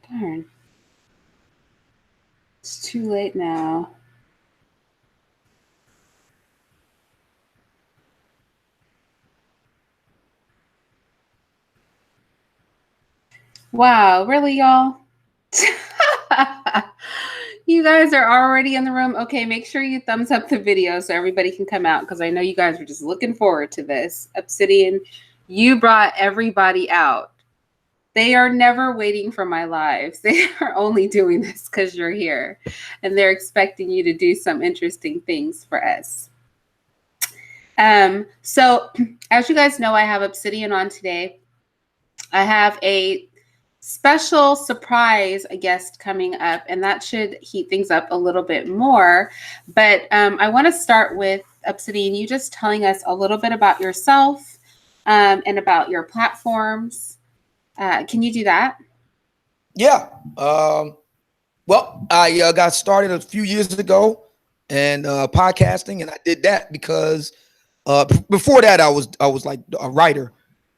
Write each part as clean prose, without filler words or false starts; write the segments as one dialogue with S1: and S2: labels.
S1: Darn. It's too late now. Wow, really, y'all? You guys are already in the room. Okay, make sure you thumbs up the video so everybody can come out because I know you guys are just looking forward to this. Obsidian, you brought everybody out. They are never waiting for my lives. They are only doing this because you're here and they're expecting you to do some interesting things for us. So as you guys know, I have Obsidian on today. I have a special surprise guest coming up, and that should heat things up a little bit more. But I want to start with Obsidian, you just telling us a little bit about yourself and about your platforms. Can you do that?
S2: Yeah. Well, I got started a few years ago and podcasting, and I did that because before that I was like a writer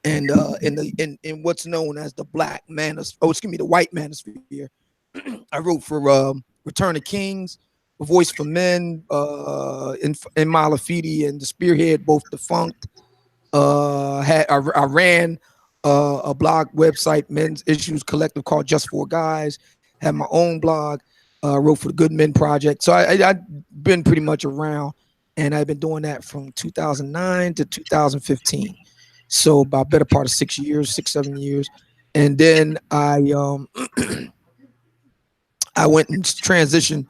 S2: and in what's known as the the white manosphere. I wrote for Return of Kings, A Voice for Men, in Malafide and the Spearhead, both defunct. I ran a blog website, Men's Issues Collective, called Just For Guys. Had my own blog. Wrote for the Good Men Project. So I've been pretty much around, and I've been doing that from 2009 to 2015. So about better part of 6 years, 6, 7 years, and then I went and transitioned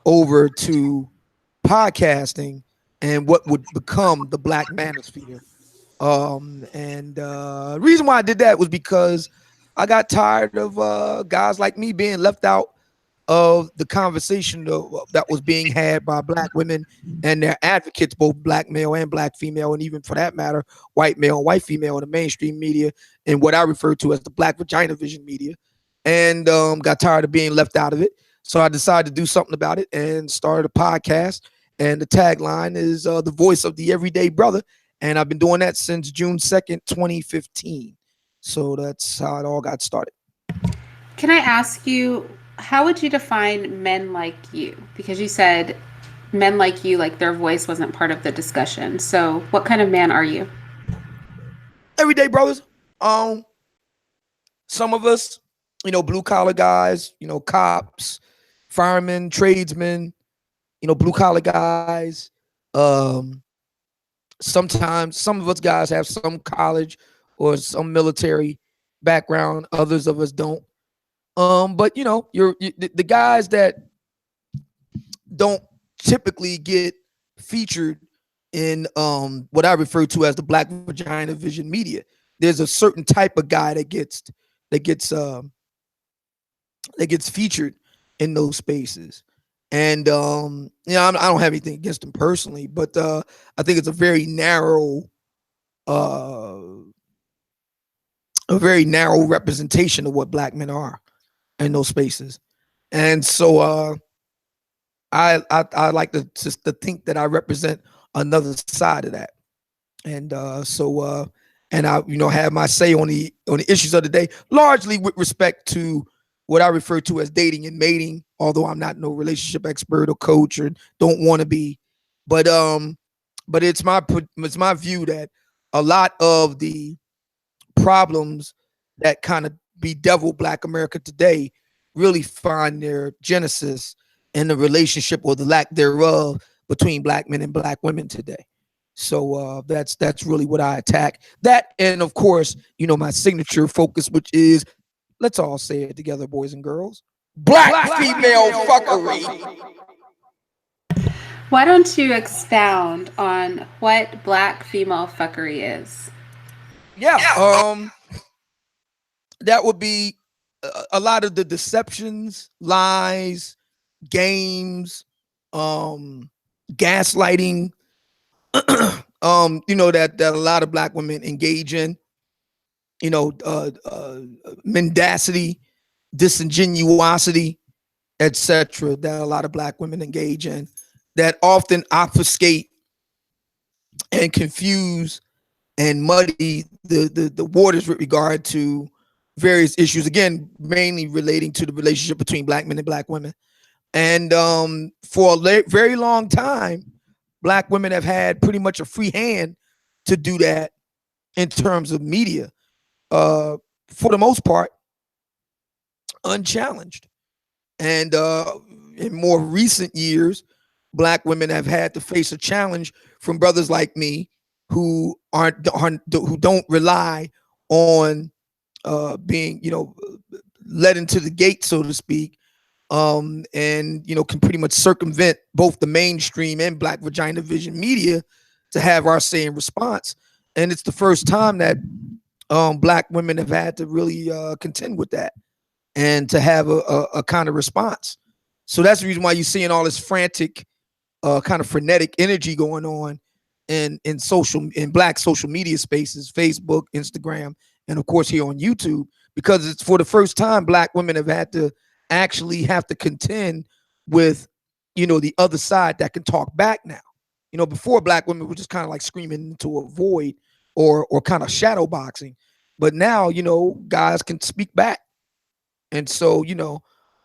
S2: over to podcasting and what would become the Black Manosphere. And reason why I did that was because I got tired of guys like me being left out of the conversation that was being had by Black women and their advocates, both Black male and Black female, and even for that matter, white male and white female in the mainstream media and what I refer to as the Black vagina vision media, and got tired of being left out of it. So I decided to do something about it and started a podcast. And the tagline is the voice of the everyday brother. And I've been doing that since June 2nd, 2015. So that's how it all got started.
S1: Can I ask you, how would you define men like you? Because you said men like you, like their voice wasn't part of the discussion. So what kind of man are you?
S2: Everyday brothers. Some of us, blue collar guys, cops, firemen, tradesmen, blue collar guys. Sometimes some of us guys have some college or some military background. Others of us don't. But the guys that don't typically get featured in what I refer to as the Black vagina vision media. There's a certain type of guy that gets featured in those spaces. And I don't have anything against them personally, but I think it's a very narrow representation of what Black men are in those spaces. And so I like to think that I represent another side of that. And and I have my say on the issues of the day, largely with respect to what I refer to as dating and mating, although I'm not no relationship expert or coach or don't want to be. But it's my view that a lot of the problems that kind of bedevil Black America today really find their genesis in the relationship or the lack thereof between Black men and Black women today. So that's really what I attack. That, and of course, my signature focus, which is, let's all say it together, boys and girls, Black female fuckery.
S1: Why don't you expound on what Black female fuckery is?
S2: Yeah, that would be a lot of the deceptions, lies, games, gaslighting, that a lot of Black women engage in, mendacity, disingenuosity, etc., that a lot of Black women engage in, that often obfuscate and confuse and muddy the waters with regard to various issues, again, mainly relating to the relationship between black men and black women. And for a very long time, black women have had pretty much a free hand to do that in terms of media, for the most part, unchallenged. And in more recent years, black women have had to face a challenge from brothers like me who who don't rely on being, led into the gate, so to speak, and can pretty much circumvent both the mainstream and Black Vagina Vision media to have our say and response. And it's the first time that black women have had to really contend with that and to have a kind of response. So that's the reason why you're seeing all this frantic, kind of frenetic energy going on in black social media spaces, Facebook, Instagram, and of course here on YouTube, because it's for the first time black women have had to actually have to contend with, the other side that can talk back now. Before, black women were just kind of like screaming into a void or kind of shadow boxing, but now guys can speak back. And so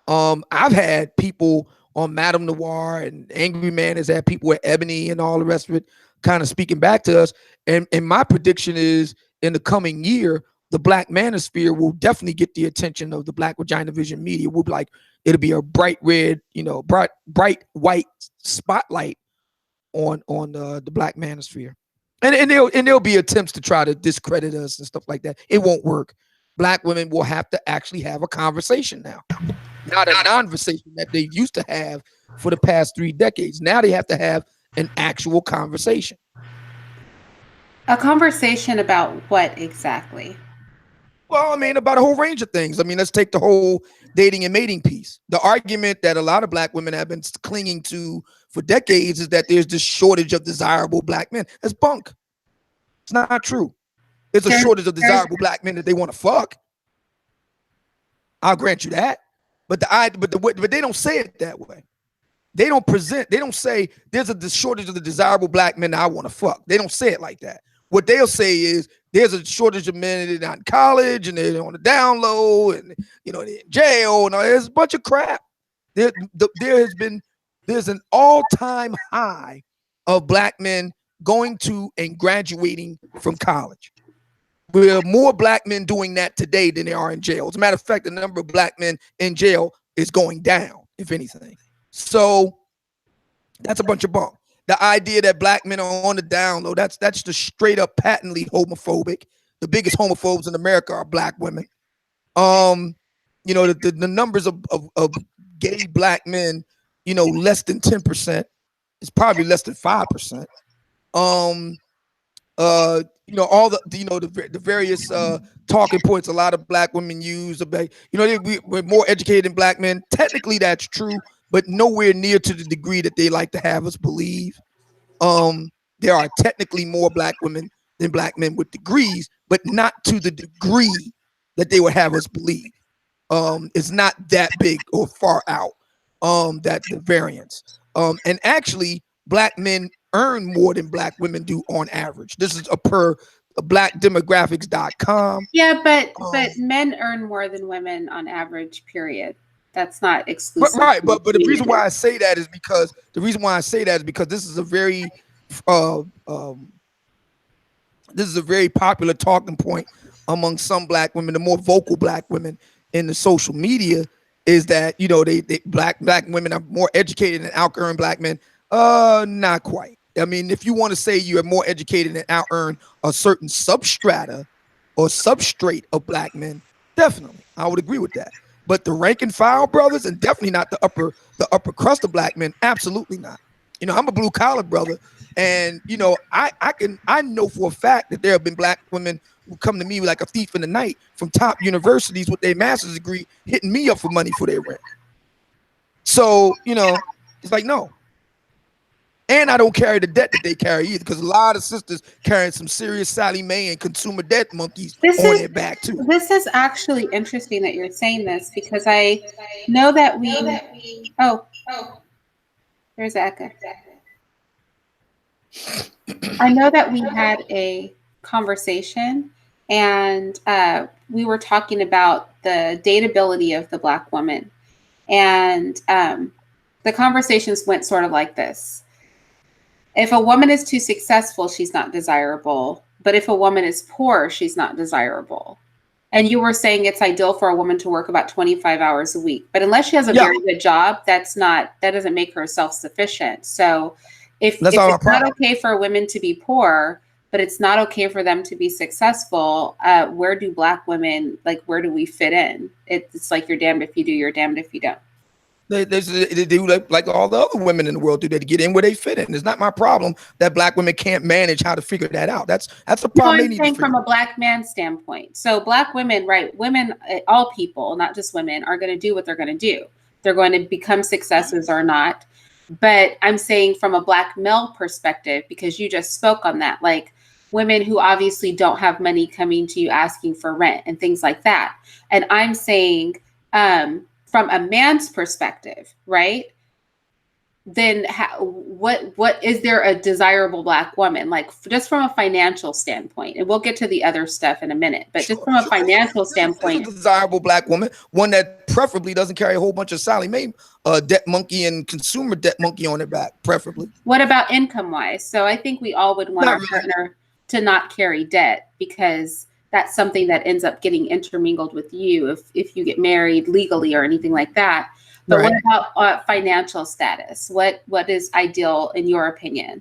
S2: I've had people on Madame Noir, and Angry Man has had people at Ebony and all the rest of it kind of speaking back to us. And my prediction is in the coming year, the Black manosphere will definitely get the attention of the Black Vagina Vision media. We'll be like, it'll be a bright red, bright white spotlight on the Black manosphere. And there'll be attempts to try to discredit us and stuff like that. It won't work. Black women will have to actually have a conversation now. Not a conversation that they used to have for the past 3 decades. Now they have to have an actual conversation.
S1: A conversation about what exactly?
S2: Well, I mean, about a whole range of things. I mean, let's take the whole dating and mating piece. The argument that a lot of black women have been clinging to for decades is that there's this shortage of desirable black men. That's bunk. It's not true. There's a shortage of desirable black men that they want to fuck. I'll grant you that. But they don't say it that way. They don't say there's a shortage of the desirable black men that I want to fuck. They don't say it like that. What they'll say is there's a shortage of men that are not in college and they're on the down low and they're in jail and there's a bunch of crap. There's an all-time high of black men going to and graduating from college. There are more black men doing that today than there are in jail. As a matter of fact, the number of black men in jail is going down, if anything. So that's a bunch of bunk. The idea that black men are on the down low, that's just straight up patently homophobic. The biggest homophobes in America are black women. The numbers of gay black men, less than 10%. It's probably less than 5%. All the various talking points a lot of black women use about, we're more educated than black men. Technically, that's true, but nowhere near to the degree that they like to have us believe. There are technically more black women than black men with degrees, but not to the degree that they would have us believe. It's not that big or far out, that the variance. And actually, black men earn more than black women do on average. This is per blackdemographics.com.
S1: Yeah, but men earn more than women on average, period. That's not exclusive.
S2: Right, but the reason why I say that is because this is a very popular talking point among some black women. The more vocal black women in the social media is that black women are more educated than out-earn black men. Not quite. I mean, if you want to say you are more educated and out-earn a certain substrata or substrate of black men, definitely, I would agree with that. But the rank and file brothers, and definitely not the upper crust of black men, absolutely not. I'm a blue collar brother, and I know for a fact that there have been black women who come to me like a thief in the night from top universities with their master's degree, hitting me up for money for their rent. So it's like, no. And I don't carry the debt that they carry either, because a lot of sisters carrying some serious Sally Mae and consumer debt monkeys on their back too.
S1: This is actually interesting that you're saying this, because I know that there's Eka. I know that we had a conversation, and we were talking about the dateability of the Black woman. And the conversations went sort of like this. If a woman is too successful, she's not desirable. But if a woman is poor, she's not desirable. And you were saying it's ideal for a woman to work about 25 hours a week. But unless she has a very good job, that doesn't make her self-sufficient. So if it's not okay for women to be poor, but it's not okay for them to be successful, where do Black women, like, where do we fit in? It's like you're damned if you do, you're damned if you don't.
S2: They do like all the other women in the world do. They get in where they fit in. It's not my problem that Black women can't manage how to figure that out. That's a problem.
S1: I'm saying from a Black man standpoint. So Black women, right? Women, all people, not just women, are going to do what they're going to do. They're going to become successes or not. But I'm saying from a Black male perspective, because you just spoke on that, like women who obviously don't have money coming to you asking for rent and things like that. And I'm saying, from a man's perspective, right? Then what is there a desirable Black woman? Like just from a financial standpoint, and we'll get to the other stuff in a minute, but just from a financial standpoint.
S2: A desirable Black woman, one that preferably doesn't carry a whole bunch of Sally Mae debt monkey and consumer debt monkey on their back, preferably.
S1: What about income wise? So I think we all would want our partner to not carry debt, because that's something that ends up getting intermingled with you if you get married legally or anything like that. But what about financial status? What is ideal in your opinion?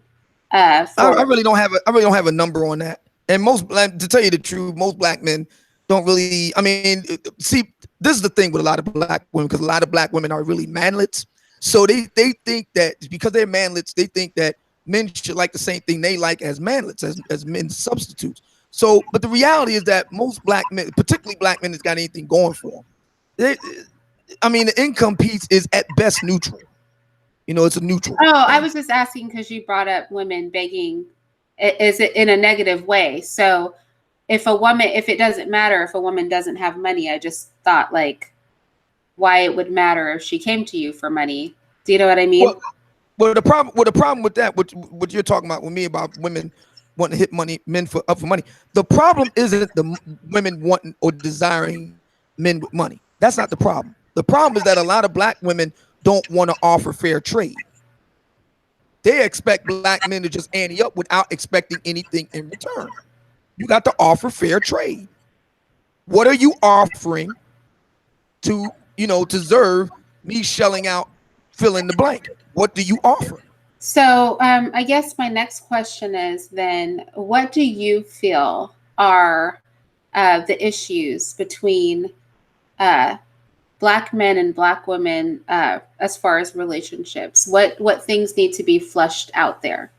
S1: I
S2: really don't have a number on that. And to tell you the truth, most Black men don't really. I mean, see, this is the thing with a lot of Black women, because a lot of Black women are really manlets. So they think that because they're manlets, they think that men should like the same thing they like as manlets, as men's substitutes. So, but the reality is that most Black men, particularly Black men, that's got anything going for them. The income piece is at best neutral. It's a neutral.
S1: Oh, I was just asking because you brought up women begging. Is it in a negative way? So if it doesn't matter if a woman doesn't have money, I just thought like, why it would matter if she came to you for money. Do you know what I mean?
S2: Well, the problem with that, what you're talking about with me about women wanting to hit men up for money. The problem isn't the women wanting or desiring men with money. That's not the problem. The problem is that a lot of Black women don't want to offer fair trade. They expect Black men to just ante up without expecting anything in return. You got to offer fair trade. What are you offering to, deserve me shelling out, fill in the blank? What do you offer?
S1: So I guess my next question is then, what do you feel are the issues between Black men and Black women as far as relationships? What things need to be flushed out there?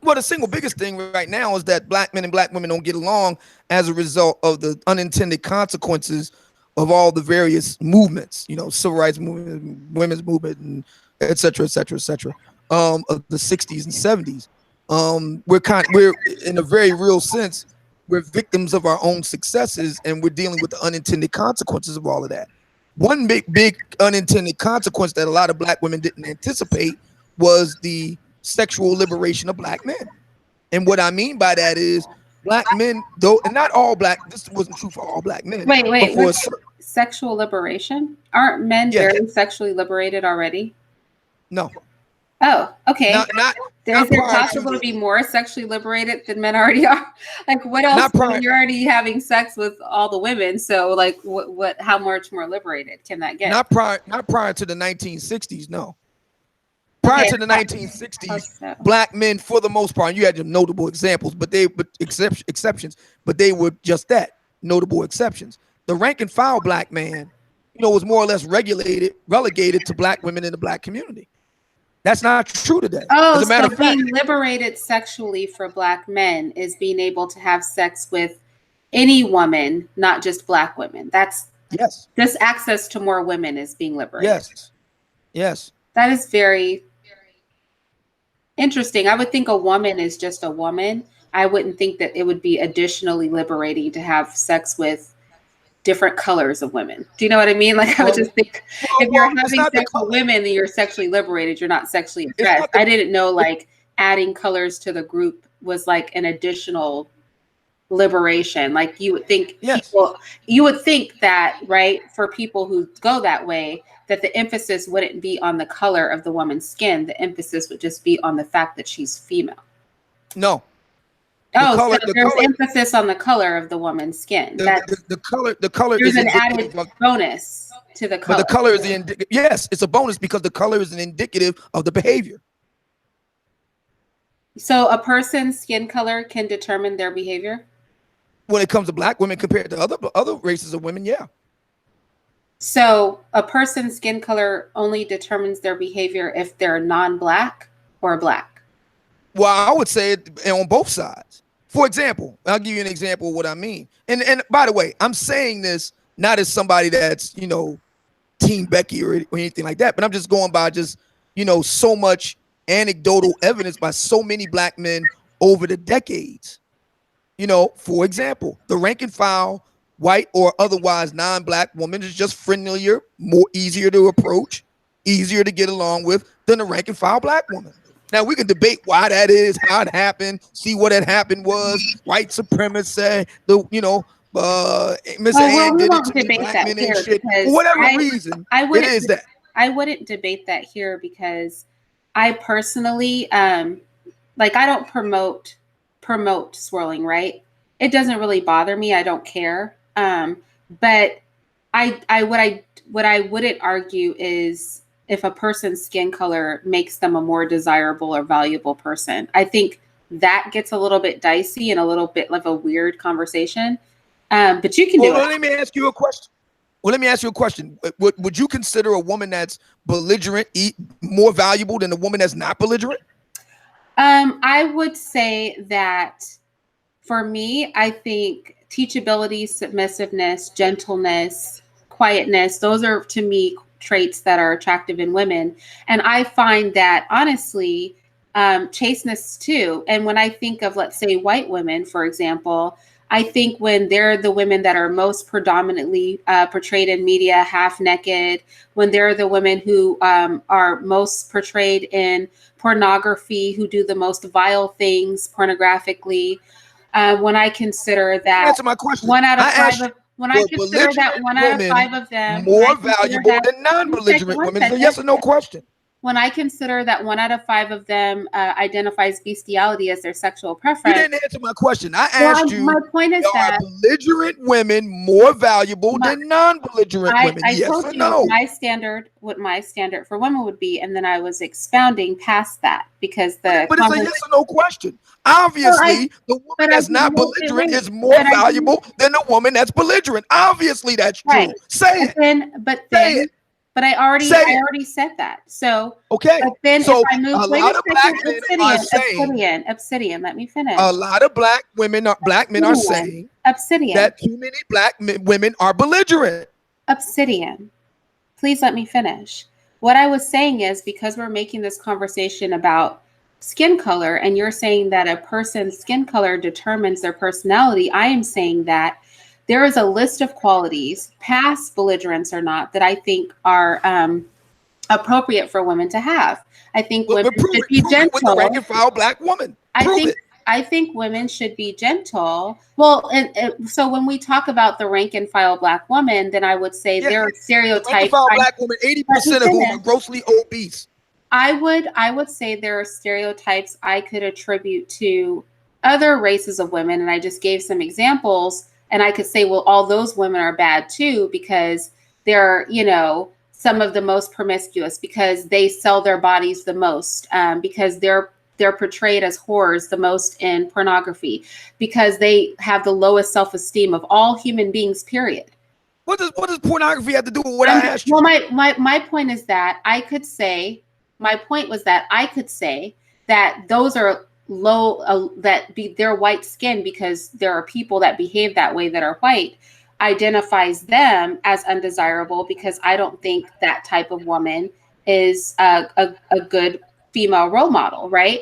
S2: Well, the single biggest thing right now is that Black men and Black women don't get along as a result of the unintended consequences of all the various movements, civil rights movement, women's movement, and et cetera, of the 60s and 70s. We're in a very real sense, we're victims of our own successes, and we're dealing with the unintended consequences of all of that. One big unintended consequence that a lot of Black women didn't anticipate was the sexual liberation of Black men. And what I mean by that is Black men, though, and not all Black, this wasn't true for all Black men.
S1: Wait, sexual liberation? Aren't men very sexually liberated already?
S2: No.
S1: Oh, okay. Is it possible to be more sexually liberated than men already are? Like, what else? You're already having sex with all the women, so like, what? How much more liberated can that get?
S2: Not prior to the 1960s. No. Prior to the 1960s, Black men, for the most part, you had some notable examples, but exceptions, but they were just that, notable exceptions. The rank and file Black man, was more or less relegated to Black women in the Black community. That's not true today.
S1: Oh, so being liberated sexually for Black men is being able to have sex with any woman, not just Black women. That's just access to more women is being liberated.
S2: Yes.
S1: That is very interesting. I would think a woman is just a woman. I wouldn't think that it would be additionally liberating to have sex with different colors of women. Do you know what I mean? Like, I would just think if you're having sex with women, then you're sexually liberated. You're not sexually oppressed. I didn't know like adding colors to the group was like an additional liberation. Like you would think
S2: Yes.
S1: you would think that, right? For people who go that way, that the emphasis wouldn't be on the color of the woman's skin. The emphasis would just be on the fact that she's female.
S2: No.
S1: Oh, so there's emphasis on the color of the woman's skin.
S2: The color
S1: there's
S2: is
S1: an added bonus to the color.
S2: But the color is yes, it's a bonus because the color is an indicative of the behavior.
S1: So a person's skin color can determine their behavior?
S2: When it comes to black women compared to other races of women, yeah.
S1: So a person's skin color only determines their behavior if they're non-black or black?
S2: Well, I would say it on both sides. For example, I'll give you an example of what I mean. And by the way, I'm saying this not as somebody that's, you know, Team Becky or anything like that, but I'm just going by just, you know, so much anecdotal evidence by so many black men over the decades. You know, for example, the rank and file, white or otherwise non-black woman is just friendlier, more easier to approach, easier to get along with than the rank and file black woman. Now we can debate why that is, how it happened, see what had happened was white supremacy, Miss Ann did it to me, black men and shit. For whatever reason, it is that.
S1: I wouldn't debate that here because I personally, like I don't promote swirling, right? It doesn't really bother me. I don't care. But what I wouldn't argue is if a person's skin color makes them a more desirable or valuable person. I think that gets a little bit dicey and a little bit of a weird conversation. But you can do it.
S2: Let me ask you a question. Would you consider a woman that's belligerent more valuable than a woman that's not belligerent?
S1: I would say that for me, I think teachability, submissiveness, gentleness, quietness, those are to me traits that are attractive in women. And I find that honestly, chasteness too. And when I think of, let's say, white women, for example, I think when they're the women that are most predominantly portrayed in media, half naked, when they're the women who are most portrayed in pornography, who do the most vile things pornographically, when I consider that
S2: answer my question.
S1: One out of five of them
S2: more valuable than non-belligerent women, it's a yes or no question.
S1: When I consider that 1 out of 5 of them identifies bestiality as their sexual preference.
S2: You didn't answer my question. I asked you,
S1: my point is that
S2: belligerent women more valuable than non-belligerent women?
S1: I
S2: yes
S1: told
S2: or
S1: you
S2: no?
S1: what my standard for women would be, and then I was expounding past that because
S2: but it's a yes or no question. Obviously, the woman that's not belligerent is more valuable than the woman that's belligerent. Obviously, that's true.
S1: Right.
S2: Say it.
S1: But I already said that. So
S2: okay.
S1: But then
S2: so
S1: if I move,
S2: a lot of black men are saying,
S1: Obsidian. Let me finish.
S2: A lot of black men are saying
S1: Obsidian.
S2: that too many black women are belligerent.
S1: Obsidian. Please let me finish. What I was saying is because we're making this conversation about skin color, and you're saying that a person's skin color determines their personality, I am saying that there is a list of qualities, past belligerence or not, that I think are appropriate for women to have. I think women should be gentle.
S2: With the rank and file black woman.
S1: I think women should be gentle. Well, and so when we talk about the rank and file black woman, then I would say there are stereotypes. Rank and file
S2: black woman, 80% of whom are grossly obese.
S1: I would say there are stereotypes I could attribute to other races of women, and I just gave some examples. And I could say, well, all those women are bad too, because they're, some of the most promiscuous, because they sell their bodies the most, because they're portrayed as whores the most in pornography, because they have the lowest self-esteem of all human beings, period.
S2: What does pornography have to do with what I asked you?
S1: Well, my point is that I could say that those are low, their white skin, because there are people that behave that way that are white, identifies them as undesirable, because I don't think that type of woman is a good female role model, right?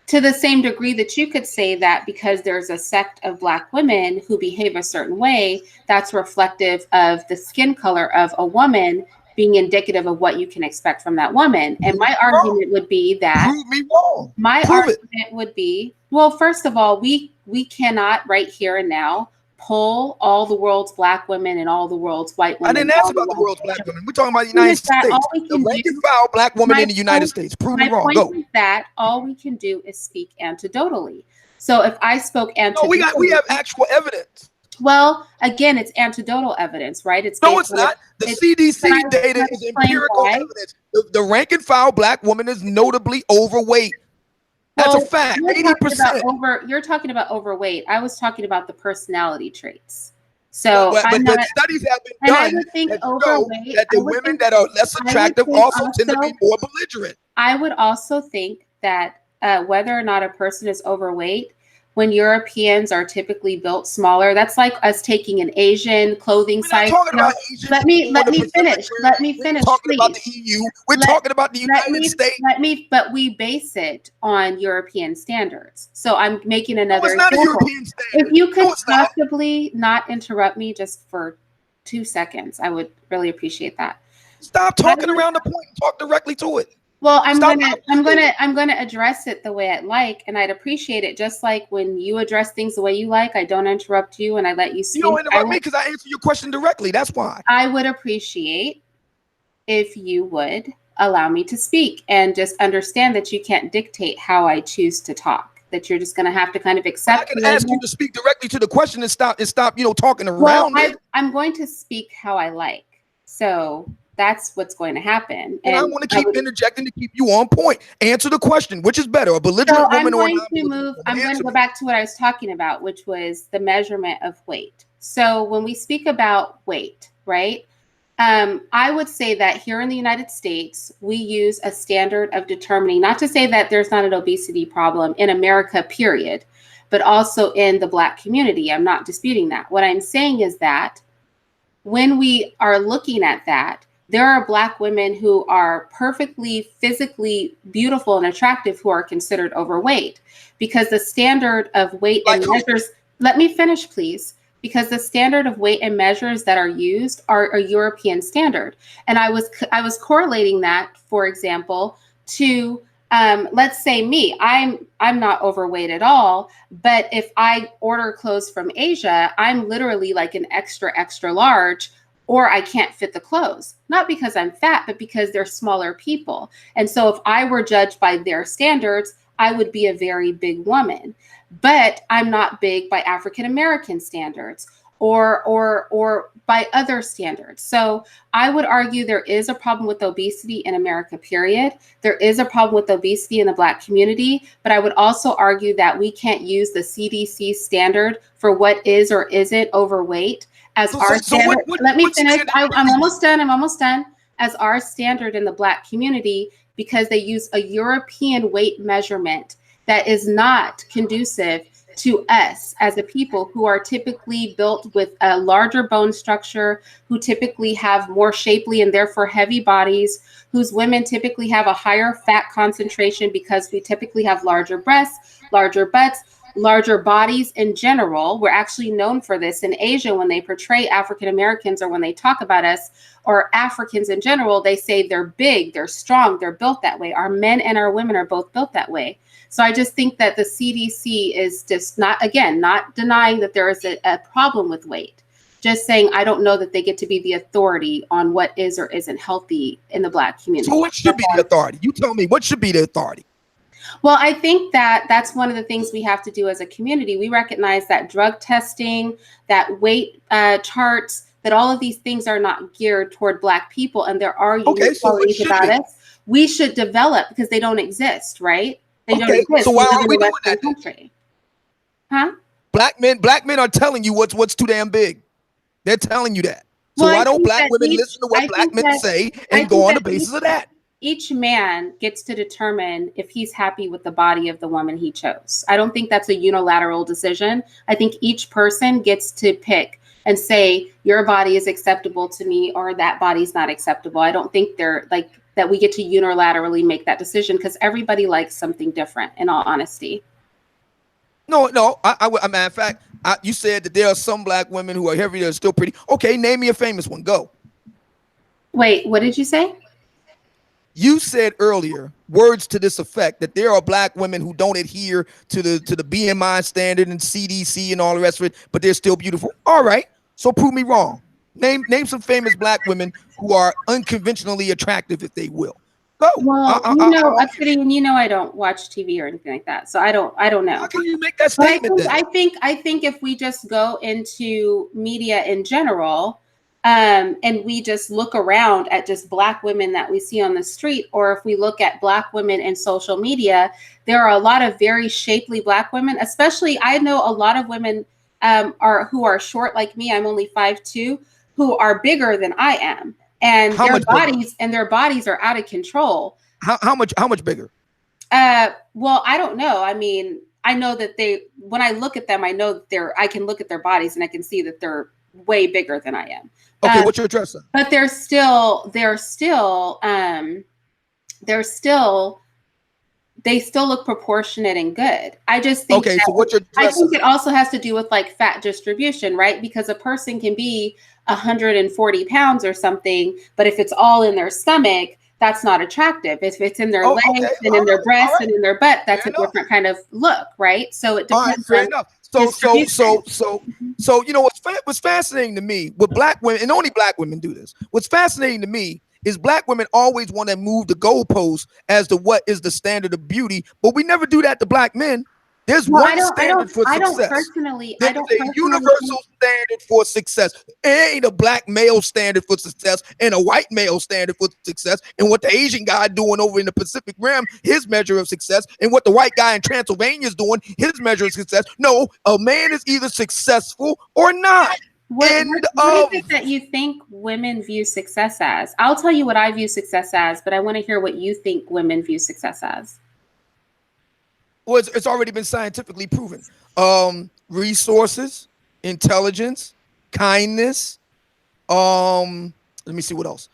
S1: To the same degree that you could say that because there's a sect of black women who behave a certain way, that's reflective of the skin color of a woman, being indicative of what you can expect from that woman. And my argument would be that
S2: prove me wrong.
S1: My argument would be, well, first of all, we cannot right here and now pull all the world's black women and all the world's white women.
S2: I didn't ask about the world's black women. We're talking about the United States. The rank and file black woman in the United States. Prove me wrong. Go.
S1: That all we can do is speak anecdotally. So if I spoke anecdotally,
S2: no, we have actual evidence.
S1: Well, again, it's anecdotal evidence, right?
S2: It's not. The CDC data is empirical evidence. The rank and file black woman is notably overweight. That's a fact. 80%.
S1: You're talking about overweight. I was talking about the personality traits. So,
S2: but studies have been done that the women that are less attractive also tend to be more belligerent.
S1: I would also think that whether or not a person is overweight, when Europeans are typically built smaller, that's like us taking an Asian clothing size. Let me finish. Let me finish.
S2: We're talking about the EU. We're talking about the United States.
S1: But we base it on European standards. So I'm making another
S2: example. It's not a European standard.
S1: If you could possibly not interrupt me just for 2 seconds, I would really appreciate that.
S2: Stop talking around the point and talk directly to it.
S1: Well, I'm gonna address it the way I'd like, and I'd appreciate it. Just like when you address things the way you like, I don't interrupt you, and I let you speak.
S2: You don't interrupt me because I answer your question directly. That's why.
S1: I would appreciate if you would allow me to speak and just understand that you can't dictate how I choose to talk. That you're just going to have to kind of accept.
S2: I can ask you to speak directly to the question and stop. Talking around.
S1: Well, I'm going to speak how I like. So. That's what's going to happen.
S2: And I want to keep interjecting to keep you on point. Answer the question. Which is better, a belligerent woman or not?
S1: I'm going to go back to what I was talking about, which was the measurement of weight. So when we speak about weight, right, I would say that here in the United States, we use a standard of determining, not to say that there's not an obesity problem in America, period, but also in the Black community. I'm not disputing that. What I'm saying is that when we are looking at that, there are Black women who are perfectly physically beautiful and attractive who are considered overweight because the standard of weight and measures, let me finish, please, because the standard of weight and measures that are used are a European standard. And I was correlating that, for example, to let's say me, I'm not overweight at all, but if I order clothes from Asia, I'm literally like an extra, extra large, or I can't fit the clothes, not because I'm fat, but because they're smaller people. And so if I were judged by their standards, I would be a very big woman, but I'm not big by African-American standards or by other standards. So I would argue there is a problem with obesity in America, period. There is a problem with obesity in the Black community, but I would also argue that we can't use the CDC standard for what is or isn't overweight as our standard. Let me finish. I'm almost done. As our standard in the Black community, because they use a European weight measurement that is not conducive to us as a people who are typically built with a larger bone structure, who typically have more shapely and therefore heavy bodies, whose women typically have a higher fat concentration because we typically have larger breasts, larger butts, larger bodies in general. We're actually known for this in Asia when they portray African Americans or when they talk about us or Africans in general, they say they're big, they're strong, they're built that way. Our men and our women are both built that way. So I just think that the CDC is just not denying that there is a problem with weight, just saying I don't know that they get to be the authority on what is or isn't healthy in the Black community.
S2: So what should be the authority? You tell me, what should be the authority?
S1: Well, I think that that's one of the things we have to do as a community. We recognize that drug testing, that weight charts, that all of these things are not geared toward Black people, and there are unique qualities about us. We should develop because they don't exist, right? They don't exist.
S2: So why are we doing that?
S1: Country. Huh?
S2: Black men are telling you what's too damn big. They're telling you that. So why don't Black women listen to what Black men say and go on the basis of that?
S1: Each man gets to determine if he's happy with the body of the woman he chose. I don't think that's a unilateral decision. I think each person gets to pick and say, your body is acceptable to me or that body's not acceptable. I don't think they're like that we get to unilaterally make that decision because everybody likes something different, in all honesty.
S2: No. A matter of fact, you said that there are some Black women who are heavy that are still pretty. Okay, name me a famous one. Go.
S1: Wait, what did you say?
S2: You said earlier words to this effect that there are black women who don't adhere to the BMI standard and CDC and all the rest of it, but they're still beautiful. All right, so prove me wrong. Name some famous black women who are unconventionally attractive, if they will. Go.
S1: Well,
S2: I want to hear it.
S1: Obsidian, I don't watch TV or anything like that, so I don't know.
S2: How can you make that
S1: But
S2: statement then?
S1: I think if we just go into media in general, and we just look around at just black women that we see on the street, or if we look at black women in social media, there are a lot of very shapely black women. Especially, I know a lot of women who are short like me. I'm only 5'2", who are bigger than I am, and
S2: How much bigger?
S1: their bodies are out of control.
S2: How much bigger?
S1: Well, I don't know. I mean, I know that when I look at them, I know that I can look at their bodies and I can see that they're way bigger than I am.
S2: Okay, what's your address?
S1: But they still look proportionate and good. I just think
S2: okay. So what's your
S1: I
S2: address?
S1: think it also has to do with like fat distribution, right? Because a person can be 140 pounds or something, but if it's all in their stomach, that's not attractive. If it's in their legs and in their breasts and in their butt, that's a different kind of look, right? So it depends.
S2: Fair enough. So you know what's fascinating to me with black women, and only black women do this. What's fascinating to me is black women always want to move the goalposts as to what is the standard of beauty, but we never do that to black men. There's one standard for success. There's a universal standard for success. There ain't a black male standard for success and a white male standard for success. And what the Asian guy doing over in the Pacific Rim, his measure of success, and what the white guy in Transylvania is doing, his measure of success. No, a man is either successful or not.
S1: What is it that you think women view success as? I'll tell you what I view success as, but I want to hear what you think women view success as.
S2: Well, it's already been scientifically proven. Resources, intelligence, kindness. Let me see what else.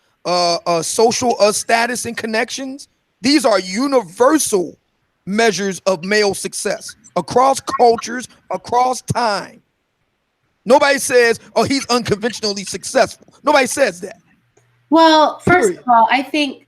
S2: Social status and connections. These are universal measures of male success across cultures, across time. Nobody says, "Oh, he's unconventionally successful." Nobody says that.
S1: Well, first of all, I think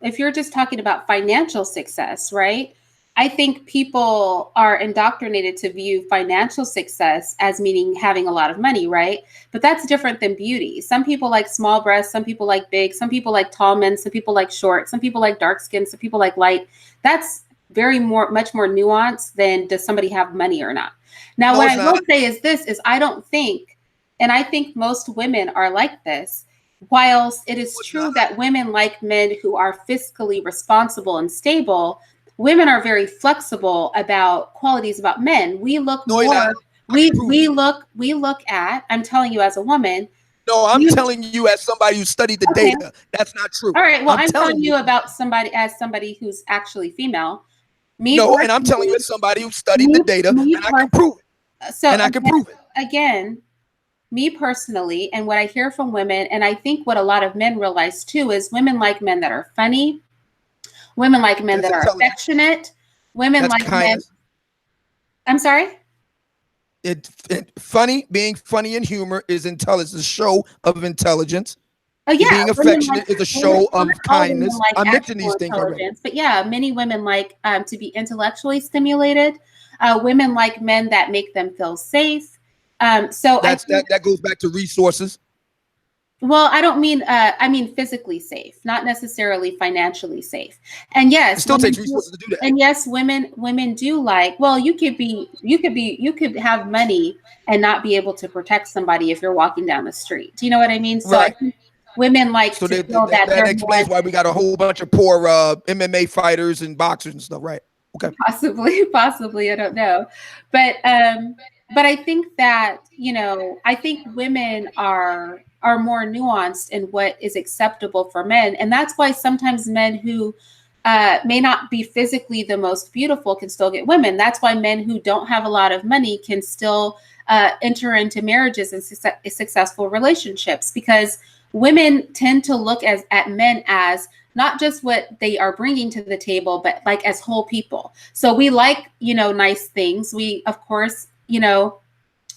S1: if you're just talking about financial success, right? I think people are indoctrinated to view financial success as meaning having a lot of money, right? But that's different than beauty. Some people like small breasts, some people like big, some people like tall men, some people like short, some people like dark skin, some people like light. That's much more nuanced than does somebody have money or not. Now, what I will say is I don't think, and I think most women are like this, whilst it is true that women like men who are fiscally responsible and stable, women are very flexible about qualities about men. We look we look at, I'm telling you as a woman.
S2: No, I'm telling you as somebody who studied the data. That's not true.
S1: All right. Well, I'm telling you about somebody who's actually female.
S2: And I'm telling you as somebody who studied the data, and I can prove it. I can prove it.
S1: Again, me personally, and what I hear from women, and I think what a lot of men realize too, is women like men that are funny. Women like men that are affectionate. Women like men. I'm sorry?
S2: Being funny and humor is intelligence, a show of intelligence.
S1: Oh, yeah.
S2: Being affectionate is a show of kindness. I mentioned these things already.
S1: But yeah, many women like to be intellectually stimulated. Women like men that make them feel safe. So
S2: that goes back to resources.
S1: Well, I don't mean, I mean physically safe, not necessarily financially safe. And yes,
S2: it still takes resources to do that.
S1: And yes, women do like, well, you could have money and not be able to protect somebody if you're walking down the street. Do you know what I mean? So right. I think women like to feel that
S2: explains why we got a whole bunch of poor MMA fighters and boxers and stuff, right? Okay.
S1: Possibly, I don't know. But I think that, I think women are more nuanced in what is acceptable for men. And that's why sometimes men who may not be physically the most beautiful can still get women. That's why men who don't have a lot of money can still enter into marriages and successful relationships, because women tend to look at men as not just what they are bringing to the table, but like as whole people. So we like, nice things. We, of course,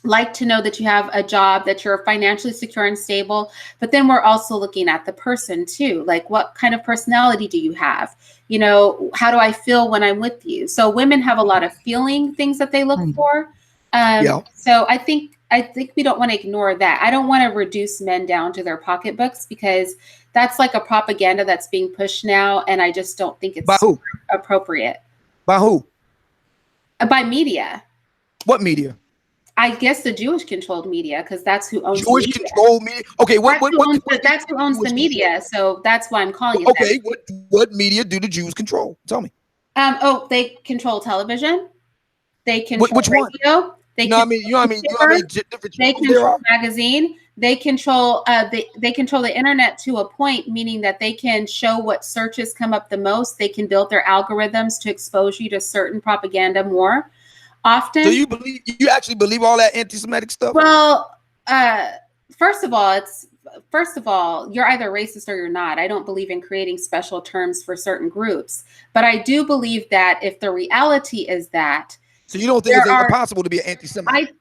S1: like to know that you have a job, that you're financially secure and stable. But then we're also looking at the person too. Like, what kind of personality do you have? You know, how do I feel when I'm with you? So women have a lot of feeling things that they look for.
S2: Yeah.
S1: So I think we don't want to ignore that. I don't want to reduce men down to their pocketbooks, because that's like a propaganda that's being pushed now. And I just don't think
S2: By
S1: it's
S2: who?
S1: appropriate.
S2: By who?
S1: By media.
S2: What media?
S1: I guess the Jewish controlled media, because that's who owns
S2: Jewish
S1: the media.
S2: Controlled media. Okay,
S1: That's who owns the media. So that's why I'm calling it.
S2: Okay, what media do the Jews control? Tell me.
S1: They control television. They control
S2: Which one?
S1: radio. They control
S2: different
S1: they control magazine. They control they control the internet to a point, meaning that they can show what searches come up the most. They can build their algorithms to expose you to certain propaganda more often.
S2: Do you actually believe all that anti-Semitic stuff?
S1: Well, first of all, you're either racist or you're not. I don't believe in creating special terms for certain groups, but I do believe that if the reality is that,
S2: so you don't think it's impossible to be an anti-Semite?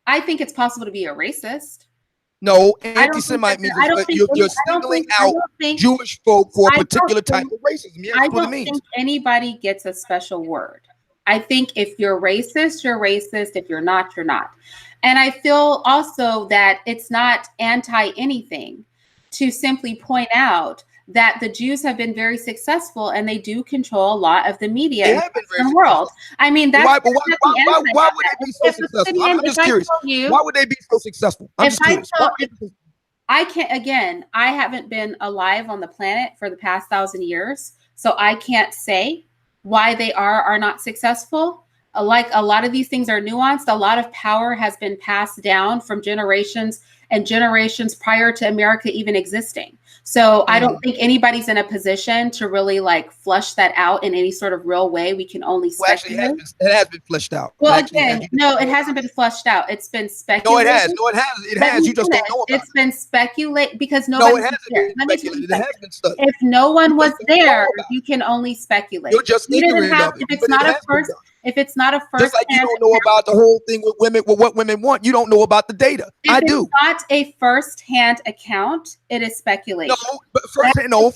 S1: I think it's possible to be a racist.
S2: No, anti-Semite means you're singling out Jewish folk for a particular type of racism. Yeah,
S1: I don't think anybody gets a special word. I think if you're racist, you're racist. If you're not, you're not. And I feel also that it's not anti anything to simply point out that the Jews have been very successful, and they do control a lot of the media in the world. I mean, that's
S2: why would they be so successful? I'm just curious. Why would they be so successful? I'm just curious.
S1: I can't, again, I haven't been alive on the planet for the past 1,000 years, so I can't say why they are not successful. Like, a lot of these things are nuanced. A lot of power has been passed down from generations and generations prior to America even existing. So I don't think anybody's in a position to really like flush that out in any sort of real way. We can only speculate.
S2: Well, actually, it has been fleshed out.
S1: Well, again, no, it hasn't been flushed out. It's been speculated.
S2: No, it has. It has. You just don't know about it.
S1: It's been speculated because nobody.
S2: No, it hasn't been speculated. It has been studied.
S1: If no one was there, you can only speculate.
S2: You're just ignorant of it.
S1: If it's not a first. If it's not a first,
S2: just like you don't know about the whole thing with women, with what women want, you don't know about the data. I do.
S1: If it's not a first-hand account, it is speculation.
S2: No, but no.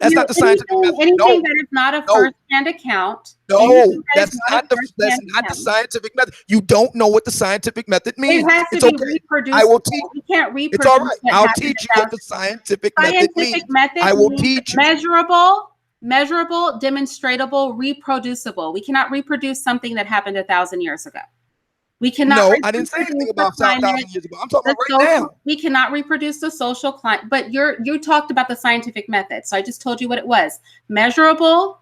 S2: That's not the scientific method.
S1: Anything that is not a first-hand account.
S2: No, that's not the scientific method. You don't know what the scientific method means.
S1: It has to be reproduced.
S2: I will teach.
S1: We can't reproduce.
S2: It's all right. I'll teach you what the scientific method means. I will teach you.
S1: Measurable, demonstrable, reproducible. We cannot reproduce something that happened 1,000 years ago. We cannot.
S2: No, I didn't say anything about 1,000 years ago. I'm talking about right now.
S1: We cannot reproduce the social climate. But you talked about the scientific method, so I just told you what it was: measurable,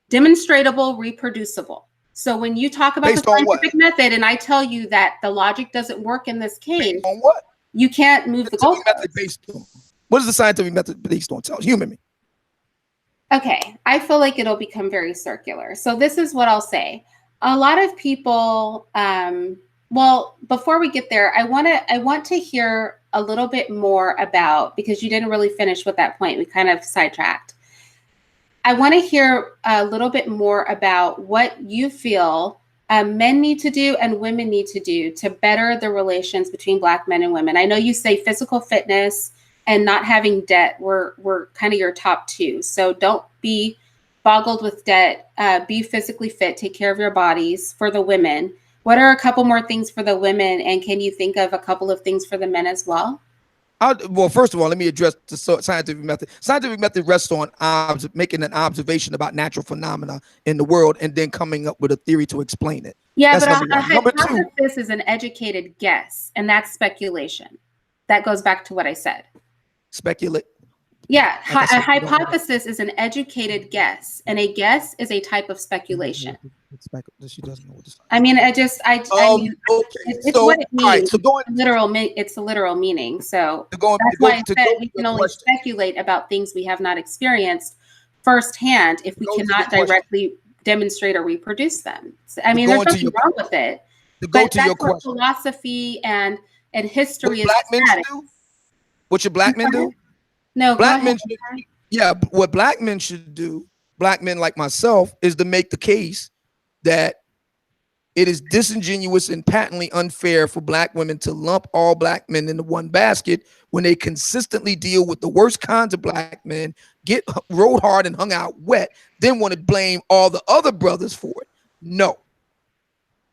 S1: demonstrable, reproducible. So when you talk about the scientific method, and I tell you that the logic doesn't work in this case,
S2: based on what?
S1: You can't move the goalposts.
S2: What is the scientific method based on? Tell us, humor me.
S1: Okay, I feel like it'll become very circular. So this is what I'll say. A lot of people, well, before we get there, I want to hear a little bit more about, because you didn't really finish with that point. We kind of sidetracked. I want to hear a little bit more about what you feel men need to do and women need to do to better the relations between Black men and women. I know you say physical fitness and not having debt were kind of your top two. So don't be boggled with debt. Be physically fit. Take care of your bodies for the women. What are a couple more things for the women? And can you think of a couple of things for the men as well?
S2: Well, first of all, let me address the scientific method. Scientific method rests on making an observation about natural phenomena in the world and then coming up with a theory to explain it.
S1: Yeah, that's but a hypothesis is an educated guess, and that's speculation. That goes back to what I said.
S2: Speculate.
S1: Yeah, a hypothesis is an educated guess, and a guess is a type of speculation.
S2: She doesn't know what this is.
S1: I mean, I mean,
S2: okay.
S1: It's what it means.
S2: Right, so
S1: it's a literal meaning. So that's why I said we can only speculate about things we have not experienced firsthand if we cannot directly demonstrate or reproduce them. So, I mean, there's nothing wrong with it. But that's what philosophy and history is.
S2: Black men should do? What should Black men do?
S1: No,
S2: Black men should, yeah, what Black men should do, Black men like myself, is to make the case that It is disingenuous and patently unfair for black women to lump all black men into one basket when they consistently deal with the worst kinds of black men, get rode hard and hung out wet, then want to blame all the other brothers for it. No.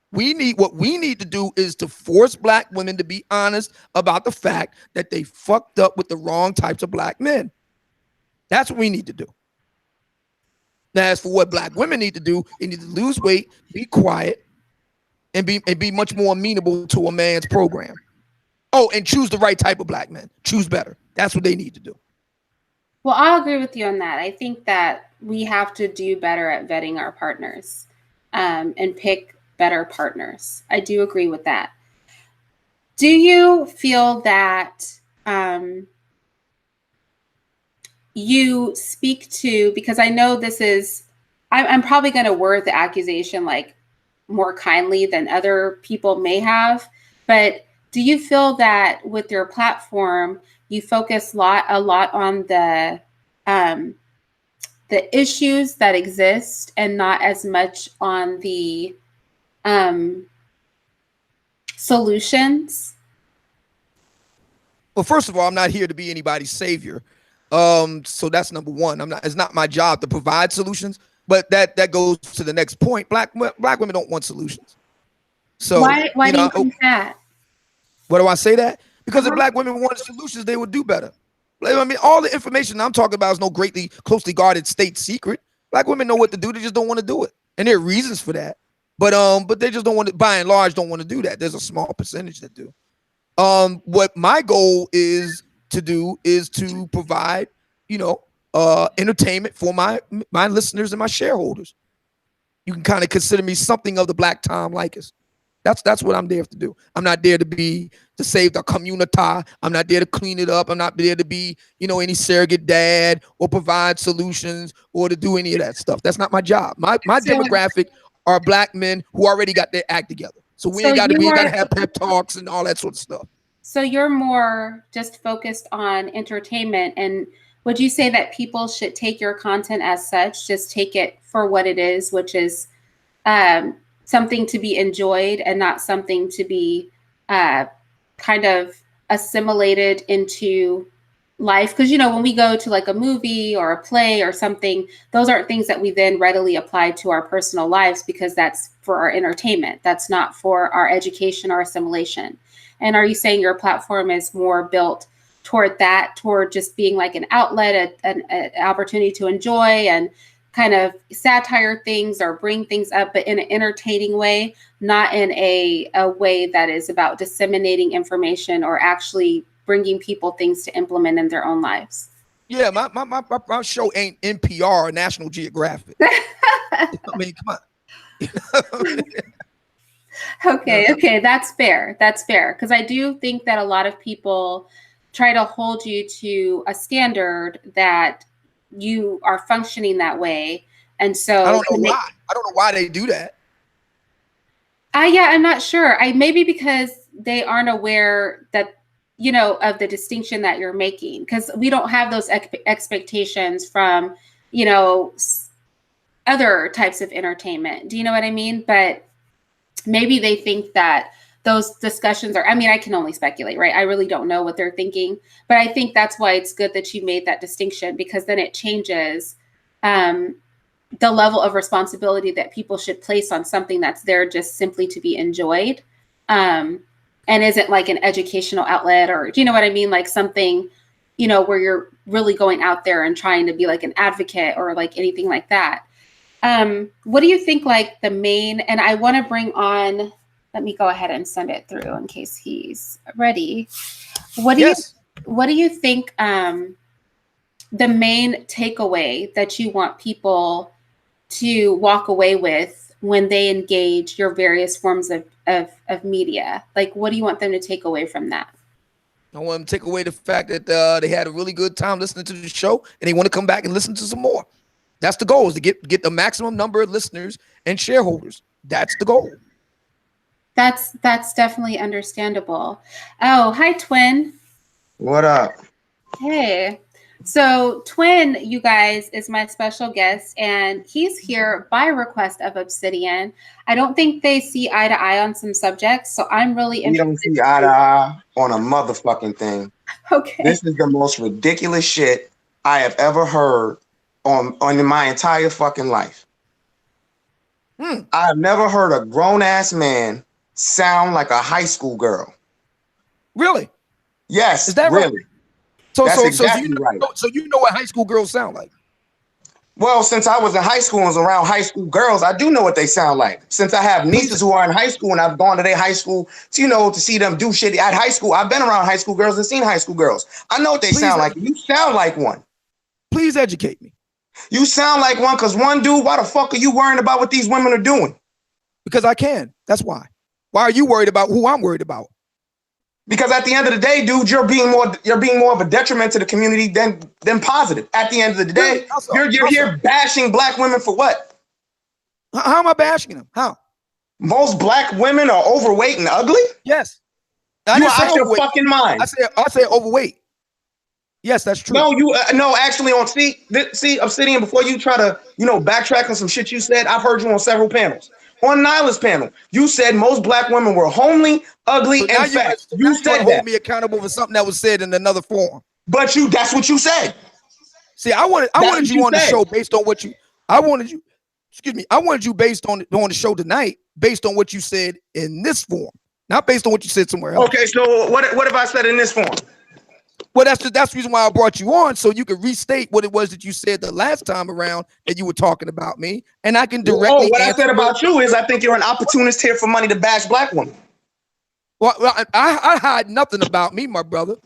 S2: What we need to do is to force black women to be honest about the fact that they fucked up with the wrong types of black men. That's what we need to do. Now, as for what black women need to do, they need to lose weight, be quiet, and be much more amenable to a man's program. Oh, and choose the right type of black men. Choose better. That's what they need to do.
S1: Well, I'll agree with you on that. I think that we have to do better at vetting our partners, and pick better partners. I do agree with that. Do you feel that you speak to, because I know this is, I'm probably going to word the accusation like more kindly than other people may have, but do you feel that with your platform, you focus a lot on the issues that exist and not as much on the solutions?
S2: Well, first of all, I'm not here to be anybody's savior. So that's number one. It's not my job to provide solutions, but that goes to the next point. Black women don't want solutions. So
S1: why do you think that?
S2: What do I say that? Because if black women wanted solutions, they would do better. I mean, all the information I'm talking about is no greatly closely guarded state secret. Black women know what to do. They just don't want to do it. And there are reasons for that. But they just don't want to, by and large, don't want to do that. There's a small percentage that do. What my goal is to do is to provide, entertainment for my listeners and my shareholders. You can kind of consider me something of the Black Tom Likas. That's what I'm there to do. I'm not there to save the community. I'm not there to clean it up. I'm not there to be, any surrogate dad or provide solutions or to do any of that stuff. That's not my job. My demographic are black men who already got their act together. So we ain't got to have pep talks and all that sort of stuff.
S1: So you're more just focused on entertainment. And would you say that people should take your content as such, just take it for what it is, which is something to be enjoyed and not something to be kind of assimilated into life? Because, when we go to like a movie or a play or something, those aren't things that we then readily apply to our personal lives because that's for our entertainment. That's not for our education or assimilation. And are you saying your platform is more built toward just being like an outlet, an opportunity to enjoy and kind of satire things or bring things up, but in an entertaining way, not in a way that is about disseminating information or actually bringing people things to implement in their own lives?
S2: Yeah, my show ain't NPR or National Geographic. I mean, come on.
S1: Okay, that's fair. Because I do think that a lot of people try to hold you to a standard that you are functioning that way. And so
S2: I don't know why they do that.
S1: I'm not sure. Maybe because they aren't aware that, of the distinction that you're making, because we don't have those expectations from, other types of entertainment. Do you know what I mean? But maybe they think that those discussions are, I can only speculate, right? I really don't know what they're thinking, but I think that's why it's good that you made that distinction, because then it changes the level of responsibility that people should place on something that's there just simply to be enjoyed, and isn't like an educational outlet, or do you know what I mean? Like something, where you're really going out there and trying to be like an advocate or like anything like that. What do you think like the main, and I want to bring on, let me go ahead and send it through in case he's ready. What do you think the main takeaway that you want people to walk away with when they engage your various forms of media? Like, what do you want them to take away from that?
S2: I want them to take away the fact that they had a really good time listening to the show and they want to come back and listen to some more. That's the goal, is to get the maximum number of listeners and shareholders. That's the goal.
S1: That's definitely understandable. Oh, hi, Twin.
S3: What up?
S1: Hey. So Twin, you guys, is my special guest, and he's here by request of Obsidian. I don't think they see eye to eye on some subjects, so I'm really
S3: We don't
S1: interested.
S3: see eye to eye on a motherfucking thing.
S1: Okay.
S3: This is the most ridiculous shit I have ever heard on my entire fucking life. I've never heard a grown-ass man sound like a high school girl.
S2: Really?
S3: Yes,
S2: Is that
S3: really.
S2: right? So,
S3: That's
S2: so
S3: exactly
S2: you know,
S3: right.
S2: So you know what high school girls sound like?
S3: Well, since I was in high school and was around high school girls, I do know what they sound like. Since I have nieces who are in high school and I've gone to their high school to, to see them do shit at high school. I've been around high school girls and seen high school girls. I know what they sound like. You sound like one.
S2: Please educate me.
S3: You sound like one because one dude, why the fuck are you worrying about what these women are doing?
S2: Because I can. That's why. Why are you worried about who I'm worried about?
S3: Because at the end of the day, dude, you're being more of a detriment to the community than positive. At the end of the day, you're here bashing black women for what?
S2: How am I bashing them? How?
S3: Most black women are overweight and ugly?
S2: Yes.
S3: You are out your fucking mind.
S2: I said overweight. Yes, that's true.
S3: No, no, actually see, Obsidian, before you try to, backtrack on some shit you said, I've heard you on several panels. On Nyla's panel, you said most black women were homely, ugly, and fat. You said that.
S2: Hold me accountable for something that was said in another form.
S3: But that's what you said.
S2: See, I wanted you on the show based on what I wanted you based on the show tonight based on what you said in this form, not based on what you said somewhere else.
S3: Okay, so what have I said in this form?
S2: Well, that's the reason why I brought you on, so you could restate what it was that you said the last time around that you were talking about me, and I can directly.
S3: What I said about you is I think you're an opportunist here for money to bash black women.
S2: Well, I hide nothing about me, my brother.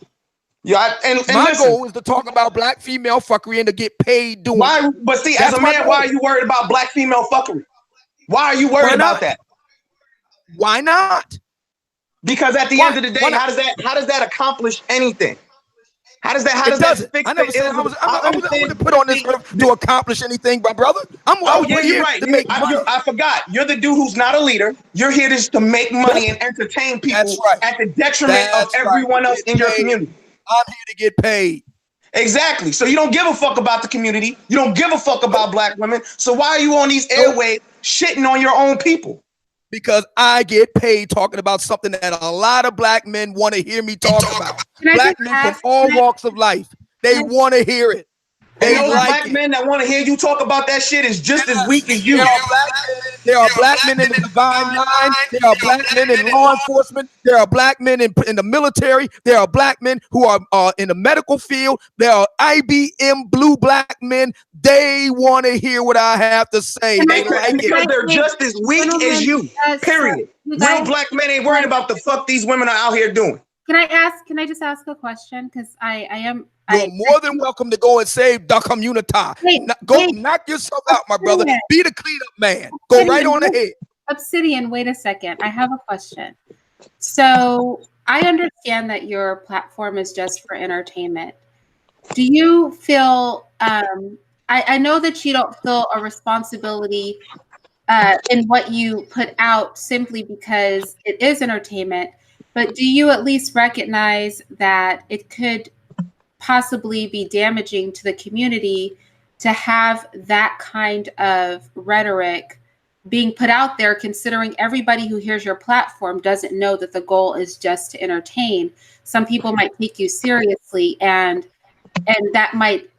S3: Yeah, and
S2: my goal is to talk about black female fuckery and to get paid doing.
S3: Why? But see, as a man, why are you worried about black female fuckery? Why are you worried about that?
S2: Why not?
S3: Because at the end of the day, how does that accomplish anything? How does that fix
S2: I never said I was put on this earth to accomplish anything, my brother.
S3: You're right. I forgot. You're the dude who's not a leader. You're here just to make money and entertain people at the detriment of everyone else in your community.
S2: I'm here to get paid.
S3: Exactly. So you don't give a fuck about the community. You don't give a fuck about black women. So why are you on these airwaves shitting on your own people?
S2: Because I get paid talking about something that a lot of black men want to hear me talk about. Black men from all walks of life. They want to hear it.
S3: Those black men that want to hear you talk about that shit is just as weak as you.
S2: There are black men in the divine line. There are black men in law enforcement. There are black men in the military. There are black men who are in the medical field. There are IBM blue black men. They want to hear what I have to say.
S3: Because they're just as weak as you. Period. Real black men ain't worried about the fuck these women are out here doing.
S1: Can I just ask a question? Because I am.
S2: You're more than welcome to go and save the community. Knock yourself out, my brother. Be the cleanup man. Go right on ahead.
S1: Obsidian, wait a second. I have a question. So I understand that your platform is just for entertainment. Do you feel, I know that you don't feel a responsibility in what you put out simply because it is entertainment, but do you at least recognize that it could possibly be damaging to the community to have that kind of rhetoric being put out there, considering everybody who hears your platform doesn't know that the goal is just to entertain? Some people might take you seriously, and that might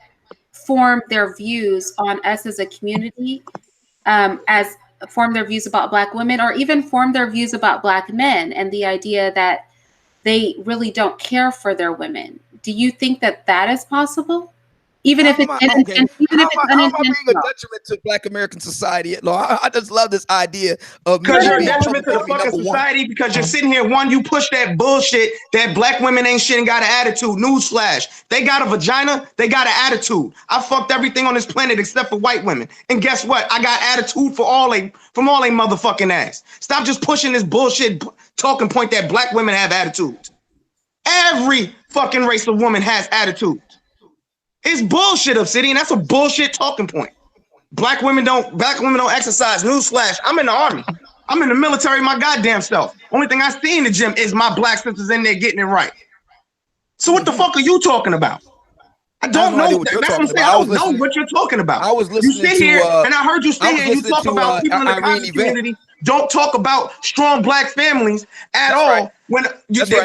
S1: form their views on us as a community, form their views about black women, or even form their views about black men, and the idea that they really don't care for their women. Do you think that is possible? Even if it's unintentional?
S2: How am I being a detriment to Black American society at large? I just love this idea of
S3: because you're a detriment to the fucking society. Because you're sitting here, you push that bullshit that black women ain't shit and got an attitude. Newsflash: they got a vagina, they got an attitude. I fucked everything on this planet except for white women, and guess what? I got attitude from all they motherfucking ass. Stop just pushing this bullshit talking point that black women have attitudes. Every fucking race of woman has attitude. It's bullshit, Obsidian. That's a bullshit talking point. Black women don't exercise. Newsflash: I'm in the army. I'm in the military my goddamn self. Only thing I see in the gym is my black sisters in there getting it right. So what the fuck are you talking about? I don't know. That's what I'm saying. I don't know what you're talking about.
S2: I was listening
S3: you sit here, and I heard you sit here and you talk about people in the conscious community don't talk about strong black families at all. When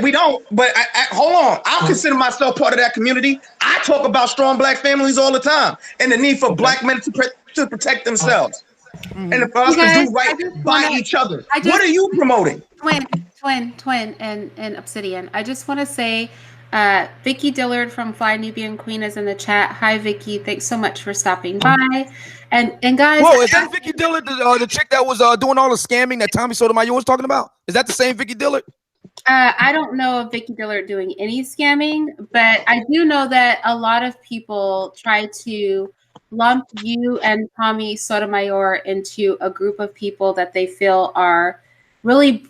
S3: we don't, but hold on. I consider myself part of that community. I talk about strong black families all the time and the need for black men to protect themselves and for us to do right by each other. What are you promoting?
S1: Twin, and Obsidian. I just want to say, Vicky Dillard from Fly Nubian Queen is in the chat. Hi, Vicky. Thanks so much for stopping by. And guys,
S2: whoa, is that Vicky Dillard, the chick that was doing all the scamming that Tommy Sotomayor was talking about? Is that the same Vicky Dillard?
S1: I don't know of Vicky Dillard doing any scamming, but I do know that a lot of people try to lump you and Tommy Sotomayor into a group of people that they feel are really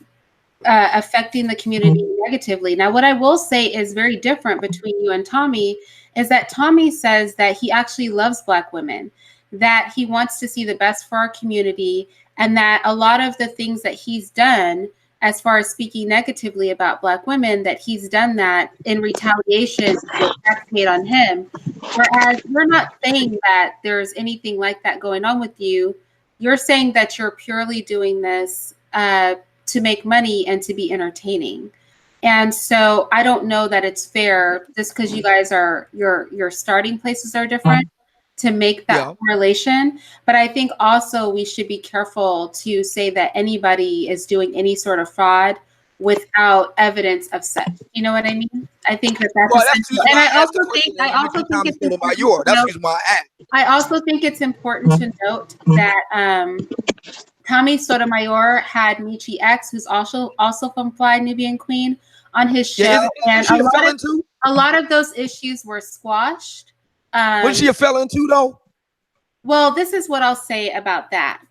S1: affecting the community negatively. Now, what I will say is very different between you and Tommy is that Tommy says that he actually loves Black women, that he wants to see the best for our community, and that a lot of the things that he's done as far as speaking negatively about Black women, that he's done that in retaliation for the attacks made on him. Whereas you're not saying that there's anything like that going on with you. You're saying that you're purely doing this to make money and to be entertaining. And so I don't know that it's fair, just because you guys are, your starting places are different, to make that correlation. But I think also we should be careful to say that anybody is doing any sort of fraud without evidence of such. You know what I mean? I think that's essential. And I also think it's important to note that Tommy Sotomayor had Michi X, who's also from Fly Nubian Queen, on his show, and a lot of those issues were squashed.
S2: Was she a felon too, though?
S1: Well, this is what I'll say about that.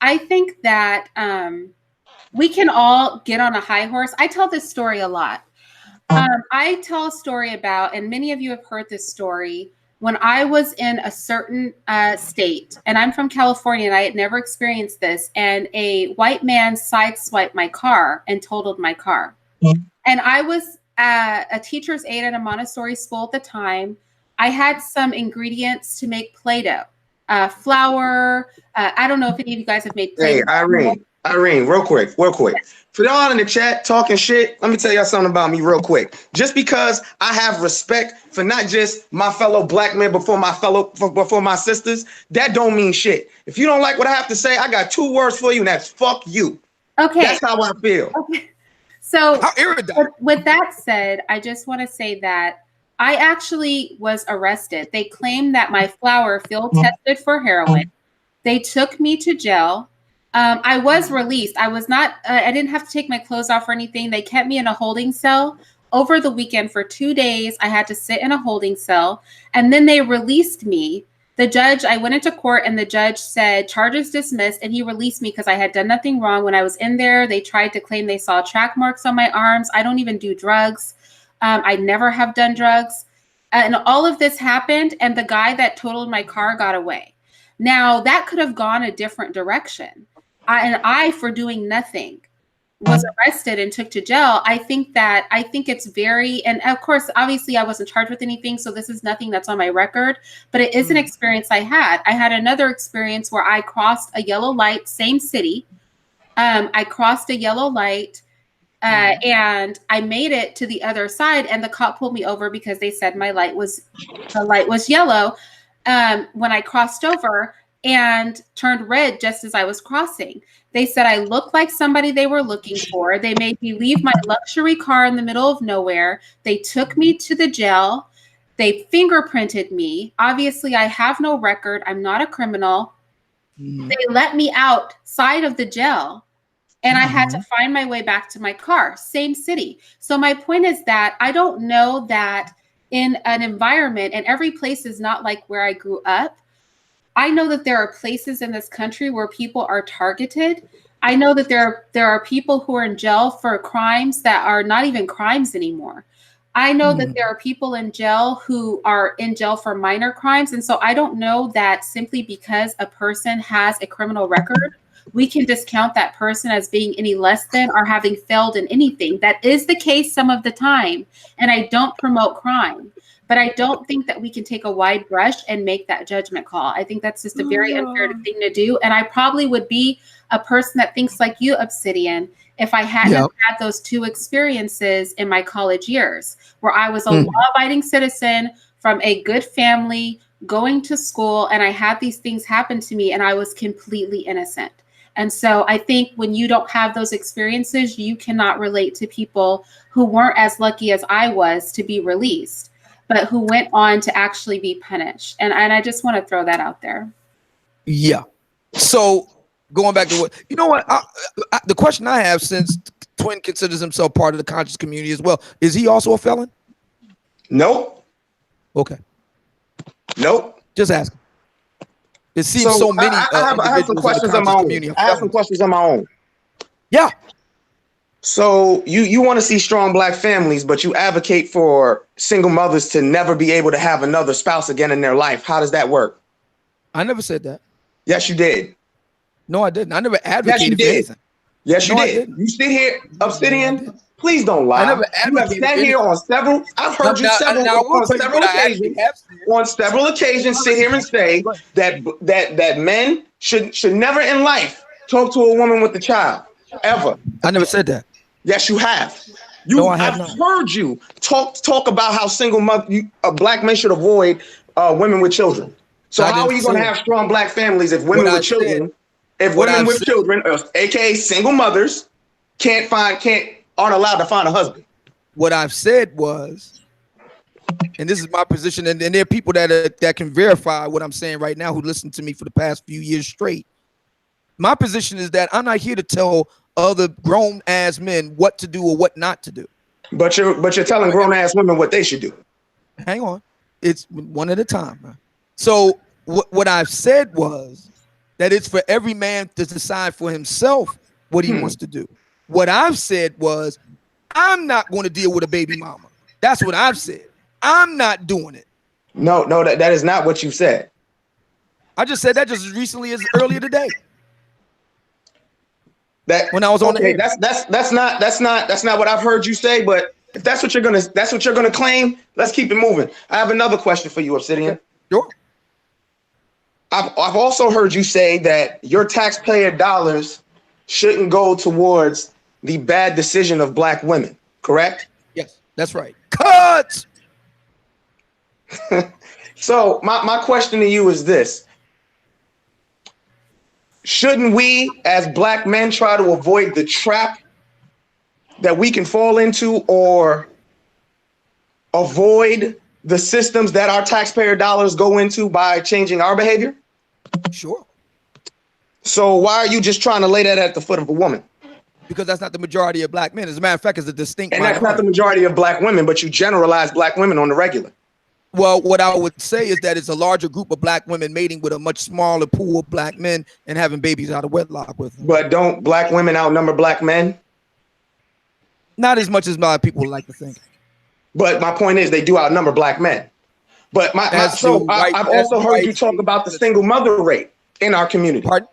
S1: I think that we can all get on a high horse. I tell this story a lot. I tell a story about, and many of you have heard this story, when I was in a certain state, and I'm from California, and I had never experienced this, and a white man sideswiped my car and totaled my car. And I was a teacher's aide at a Montessori school at the time. I had some ingredients to make Play-Doh, flour. I don't know if any of you guys have made Play-Doh.
S3: Hey, Irene, real quick. For y'all in the chat talking shit, let me tell y'all something about me real quick. Just because I have respect for not just my fellow Black men before my sisters, that don't mean shit. If you don't like what I have to say, I got 2 words for you, and that's fuck you.
S1: Okay.
S3: That's how I feel.
S1: Okay. So with that said, I just want to say that I actually was arrested. They claimed that my flour field tested for heroin. They took me to jail. I was released. I didn't have to take my clothes off or anything. They kept me in a holding cell over the weekend for 2 days. I had to sit in a holding cell, and then they released me. I went into court, and the judge said, charges dismissed, and he released me because I had done nothing wrong. When I was in there, they tried to claim they saw track marks on my arms. I don't even do drugs. I never have done drugs. And all of this happened, and the guy that totaled my car got away. Now, that could have gone a different direction. I, for doing nothing, was arrested and took to jail. I think it's very, and of course, obviously I wasn't charged with anything, so this is nothing that's on my record, but it is an experience I had. I had another experience where I crossed a yellow light, same city. I crossed a yellow light, and I made it to the other side, and the cop pulled me over because they said the light was yellow when I crossed over, and turned red just as I was crossing. They said I looked like somebody they were looking for. They made me leave my luxury car in the middle of nowhere. They took me to the jail. They fingerprinted me. Obviously, I have no record. I'm not a criminal. They let me outside of the jail, and I had to find my way back to my car, same city. So my point is that I don't know that in an environment, and every place is not like where I grew up. I know that there are places in this country where people are targeted. I know that there are people who are in jail for crimes that are not even crimes anymore. I know that there are people in jail who are in jail for minor crimes. And so I don't know that simply because a person has a criminal record we can discount that person as being any less than or having failed in anything. That is the case some of the time. And I don't promote crime, but I don't think that we can take a wide brush and make that judgment call. I think that's just a very unfair thing to do. And I probably would be a person that thinks like you, Obsidian, if I hadn't had those two experiences in my college years, where I was a law-abiding citizen from a good family, going to school, and I had these things happen to me and I was completely innocent. And so I think when you don't have those experiences, you cannot relate to people who weren't as lucky as I was to be released, but who went on to actually be punished. And I just want to throw that out there.
S2: Yeah. So going back to what, you know what, the question I have, since Twin considers himself part of the conscious community as well, is he also a felon?
S3: Nope.
S2: Okay.
S3: Nope.
S2: Just ask. It seems so many.
S3: I have some questions on my own. I have some questions on my own.
S2: Yeah.
S3: So you want to see strong Black families, but you advocate for single mothers to never be able to have another spouse again in their life. How does that work?
S2: I never said that.
S3: Yes, you did.
S2: No, I didn't. I never advocated for anything.
S3: Yes, you did. You sit here, Obsidian. Please don't lie.
S2: I never advocated.
S3: You have sat here on several. I've heard you on several occasions sit here and say that men should never in life talk to a woman with a child ever.
S2: I never said that.
S3: Yes, you have.
S2: I've
S3: heard you talk about how Black men should avoid women with children. So how are you going to have strong Black families if women with children, aka single mothers, aren't allowed to find a husband?
S2: What I've said was, and this is my position, and there are people that can verify what I'm saying right now who listened to me for the past few years straight. My position is that I'm not here to tell other grown ass men what to do or what not to do.
S3: But you're telling grown ass women what they should do.
S2: Hang on, it's one at a time, man. So what I've said was that it's for every man to decide for himself what he wants to do. What I've said was, I'm not going to deal with a baby mama. That's what I've said. I'm not doing it.
S3: No, that is not what you said.
S2: I just said that just as recently as earlier today.
S3: That
S2: when I was on the air.
S3: That's not what I've heard you say. But if that's what you're gonna claim, let's keep it moving. I have another question for you, Obsidian.
S2: Okay. Sure.
S3: I've also heard you say that your taxpayer dollars shouldn't go towards the bad decision of Black women, correct?
S2: Yes, that's right. Cut.
S3: So my question to you is this. Shouldn't we as Black men try to avoid the trap that we can fall into, or avoid the systems that our taxpayer dollars go into by changing our behavior?
S2: Sure.
S3: So why are you just trying to lay that at the foot of a woman?
S2: Because that's not the majority of Black men. As a matter of fact, it's a distinct.
S3: And that's not the majority of Black women, but you generalize Black women on the regular.
S2: Well, what I would say is that it's a larger group of Black women mating with a much smaller pool of Black men and having babies out of wedlock with them.
S3: But don't Black women outnumber Black men?
S2: Not as much as a lot of people like to think.
S3: But my point is they do outnumber Black men. But I've also heard you talk about the single mother rate in our community.
S2: Pardon?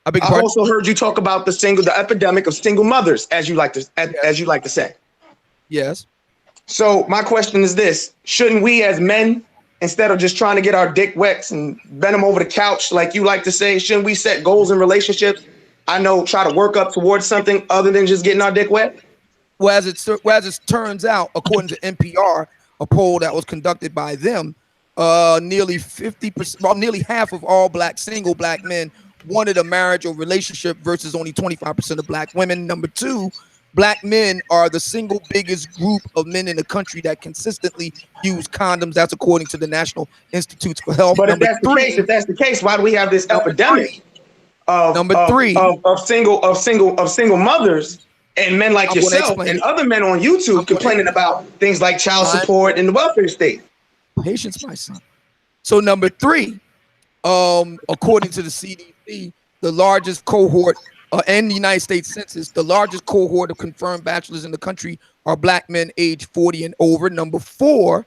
S3: I've also heard you talk about the epidemic of single mothers, as you like to say.
S2: Yes.
S3: So my question is this: shouldn't we as men, instead of just trying to get our dick wet and bend them over the couch, like you like to say, shouldn't we set goals in relationships? Try to work up towards something other than just getting our dick wet?
S2: Well, as it turns out, according to NPR, a poll that was conducted by them, nearly 50%, well, nearly half of all single Black men wanted a marriage or relationship versus only 25% of Black women. Number two, Black men are the single biggest group of men in the country that consistently use condoms. That's according to the National Institutes for Health.
S3: But if that's the case, why do we have this epidemic of single mothers and men like yourself and other men on YouTube complaining about things like child support and the welfare state?
S2: Patience, my son. So number three, according to the CDC, the largest cohort and the United States Census, the largest cohort of confirmed bachelors in the country are Black men age 40 and over. Number four,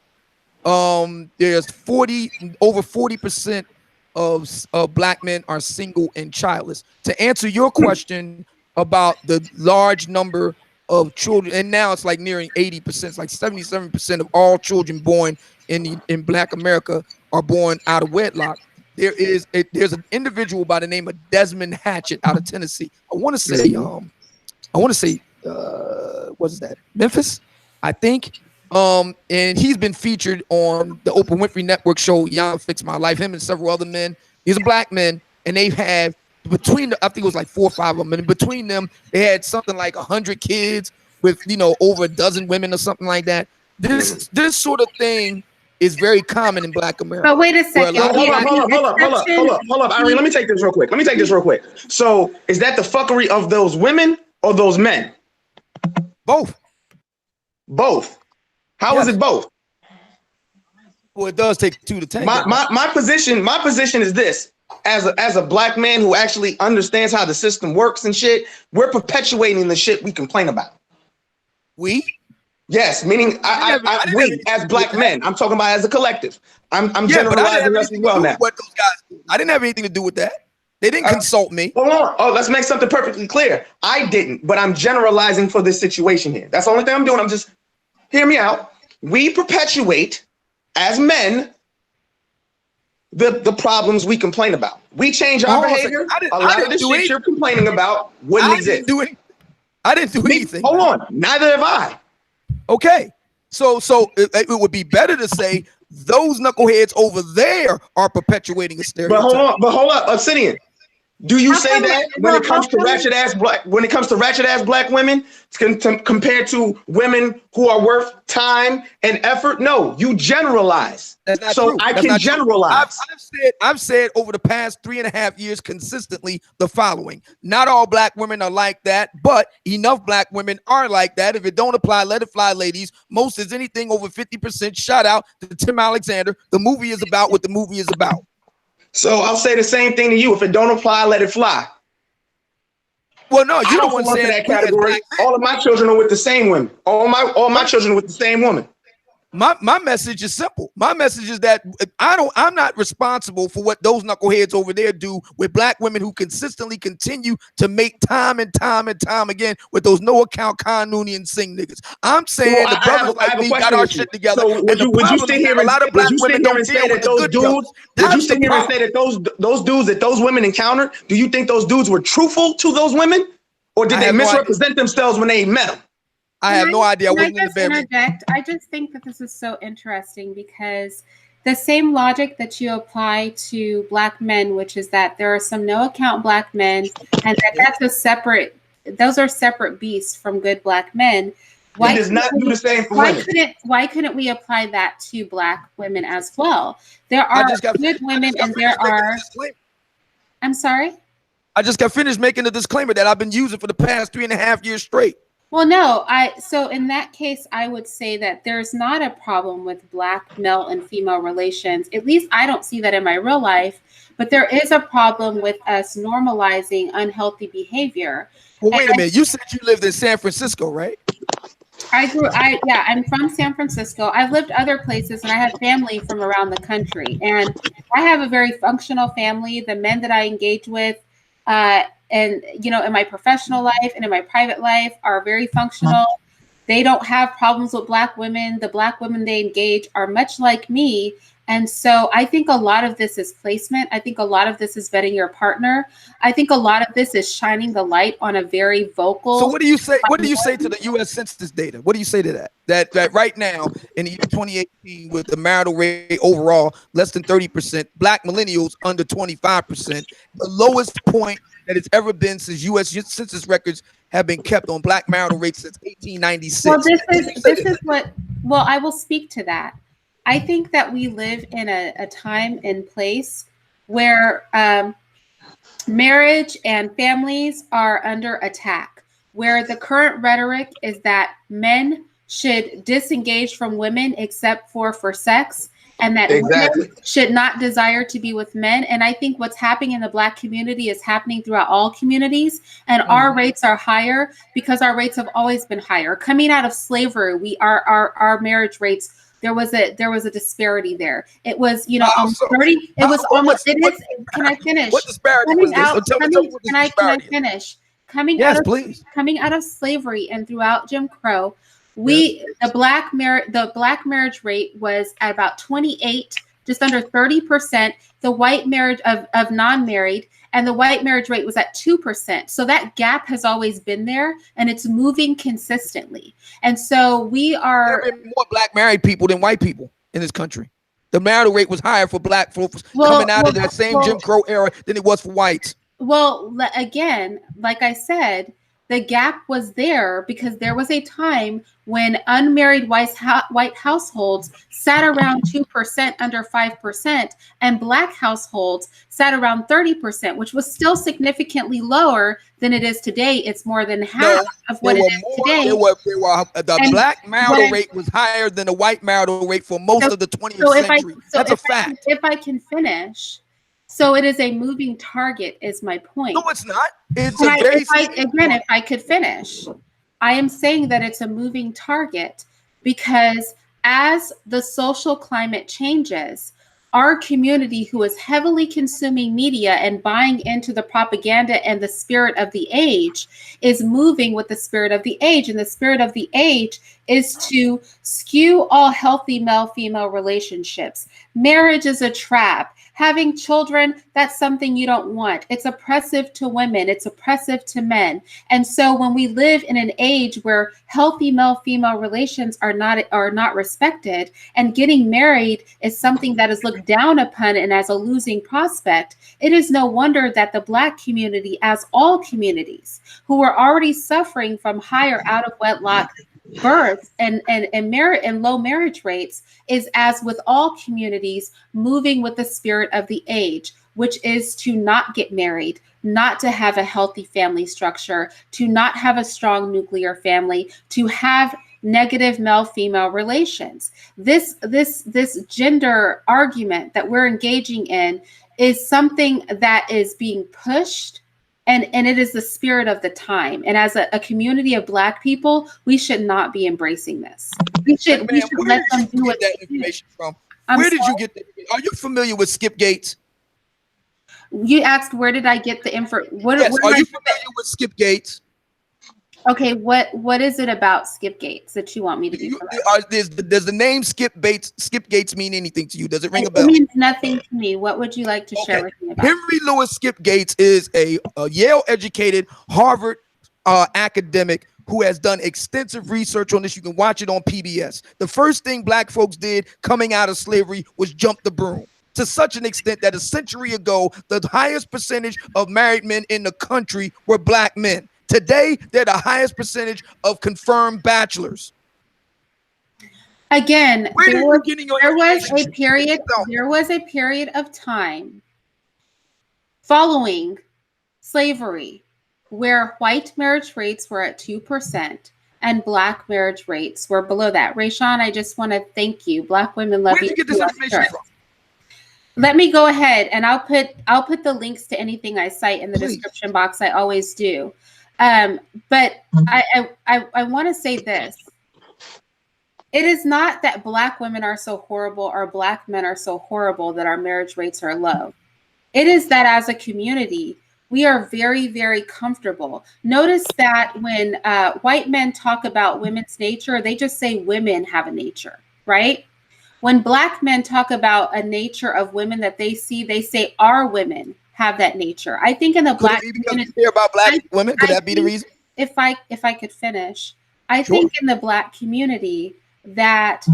S2: there's over 40% of black men are single and childless. To answer your question about the large number of children, and now it's like nearing 80%, it's like 77% of all children born in Black America are born out of wedlock. There's an individual by the name of Desmond Hatchett out of Tennessee. I want to say what's that? Memphis, I think. And he's been featured on the Oprah Winfrey Network show, Y'all Fix My Life, him and several other men. These are black men, and they've had I think it was like 4 or 5 of them, and between them, they had something like 100 kids with, over a dozen women or something like that. This sort of thing is very common in Black America.
S1: But wait a second.
S3: Hold up, Irene. Let me take this real quick. So is that the fuckery of those women or those men?
S2: Both.
S3: How is it both?
S2: Well, it does take two to tango.
S3: My position is this. As a black man who actually understands how the system works and shit, we're perpetuating the shit we complain about.
S2: We?
S3: Yes, meaning we as black men. I'm talking about as a collective. I'm generalizing us as well now.
S2: What those guys do. I didn't have anything to do with that. They didn't consult me.
S3: Hold on. Oh, let's make something perfectly clear. I didn't, but I'm generalizing for this situation here. That's the only thing I'm doing. I'm just, hear me out. We perpetuate as men the problems we complain about. We change our behavior. A lot of the shit you're complaining about wouldn't exist.
S2: I didn't do anything.
S3: Hold on. Neither have I.
S2: Okay. So it would be better to say those knuckleheads over there are perpetuating a stereotype.
S3: But hold up, Obsidian. Do you say that when it comes to ratchet ass black women compared to women who are worth time and effort? No, you generalize.
S2: That's not
S3: so
S2: true.
S3: I can generalize.
S2: I've said over the past 3.5 years consistently the following: not all black women are like that, but enough black women are like that. If it don't apply, let it fly, ladies. Most is anything over 50%. Shout out to Tim Alexander. The movie is about what the movie is about.
S3: So I'll say the same thing to you. If it don't apply, let it fly.
S2: Well, no, you don't want to say
S3: that category. All of my children are with the same women. All my children are with the same woman.
S2: My message is simple. My message is that I'm not responsible for what those knuckleheads over there do with black women who consistently continue to make time and time again with those no account Khan Nooney and Singh niggas. I'm saying the brothers like me got our shit together.
S3: So would you sit here and say that those dudes? Would you sit here and say that those dudes that those women encountered? Do you think those dudes were truthful to those women, or did they misrepresent themselves when they met them?
S2: I have no idea.
S1: I just interject. I just think that this is so interesting because the same logic that you apply to black men, which is that there are some no account black men, and those are separate beasts from good black men.
S3: Why does not do the same for women?
S1: Why couldn't we apply that to black women as well? There are good women, and there are. I'm sorry.
S2: I just got finished making a disclaimer that I've been using for the past 3.5 years straight.
S1: Well, no, so in that case, I would say that there's not a problem with black male and female relations. At least I don't see that in my real life, but there is a problem with us normalizing unhealthy behavior.
S2: Well, wait a minute. You said you lived in San Francisco, right?
S1: I'm from San Francisco. I've lived other places and I have family from around the country. And I have a very functional family. The men that I engage with, and in my professional life and in my private life are very functional. They don't have problems with black women. The black women they engage are much like me. And so I think a lot of this is placement. I think a lot of this is vetting your partner. I think a lot of this is shining the light on a very vocal.
S2: So what do you say? What do you say to the U.S. Census data? What do you say to that? That right now in the year 2018, with the marital rate overall less than 30%, black millennials under 25%, the lowest point that it's ever been since U.S. Census records have been kept on black marital rates since 1896.
S1: Well, this is what. Well, I will speak to that. I think that we live in a time and place where marriage and families are under attack, where the current rhetoric is that men should disengage from women except for sex, and that women should not desire to be with men. And I think what's happening in the black community is happening throughout all communities, and our rates are higher because our rates have always been higher. Coming out of slavery, our marriage rates, there was a disparity there. It was, you know,
S2: How so?
S1: 30. It was almost. Can I finish?
S2: What disparity was this? So tell me what this disparity is.
S1: Can I finish? Coming out of slavery and throughout Jim Crow, the black marriage rate was at about 28, just under 30%. The white marriage of non-married, and the white marriage rate was at 2%. So that gap has always been there, and it's moving consistently. And so there are
S2: more black married people than white people in this country. The marital rate was higher for black folks coming out of that same Jim Crow era than it was for whites.
S1: Well, again, like I said, the gap was there because there was a time when unmarried white households sat around 2%, under 5%, and black households sat around 30%, which was still significantly lower than it is today. It's more than half of what it is today.
S2: The black marital rate was higher than the white marital rate for most of the 20th century. That's a fact.
S1: If I can finish. So it is a moving target, is my point.
S2: No, it's not. It's
S1: if I could finish, I am saying that it's a moving target because as the social climate changes, our community, who is heavily consuming media and buying into the propaganda and the spirit of the age, is moving with the spirit of the age. And the spirit of the age is to skew all healthy male-female relationships. Marriage is a trap. Having children, that's something you don't want. It's oppressive to women. It's oppressive to men. And so when we live in an age where healthy male-female relations are not respected, and getting married is something that is looked down upon and as a losing prospect, it is no wonder that the Black community, as all communities who are already suffering from higher out-of-wedlock births and low marriage rates, is, as with all communities, moving with the spirit of the age, which is to not get married, not to have a healthy family structure, to not have a strong nuclear family, to have negative male-female relations. This gender argument that we're engaging in is something that is being pushed, and it is the spirit of the time. And as a community of Black people, we should not be embracing this. We should let them do what they do.
S2: Where did you get that? Are you familiar with Skip Gates?
S1: You asked where did I get the info?
S2: Are you familiar with Skip Gates?
S1: Okay, what is it about Skip Gates that you want me to do?
S2: Does the name Skip Gates mean anything to you? Does it ring a bell?
S1: It means nothing to me. What would you like to share with me about?
S2: Henry Louis Skip Gates is a Yale-educated, Harvard academic who has done extensive research on this. You can watch it on PBS. The first thing Black folks did coming out of slavery was jump the broom, to such an extent that a century ago, the highest percentage of married men in the country were Black men. Today, they're the highest percentage of confirmed bachelors.
S1: There was a period of time following slavery where white marriage rates were at 2% and Black marriage rates were below that. Rayshawn, I just want to thank you. Black women love you.
S2: Where did you get this information from?
S1: Let me go ahead and I'll put the links to anything I cite in the description box. I always do. But I want to say this. It is not that Black women are so horrible or Black men are so horrible that our marriage rates are low. It is that as a community, we are very, very comfortable. Notice that when white men talk about women's nature, they just say women have a nature, right? When Black men talk about a nature of women that they see, they say our women have that nature. I think in the Black community,
S2: care about Black women, could that be the reason?
S1: If I could finish, I think in the Black community that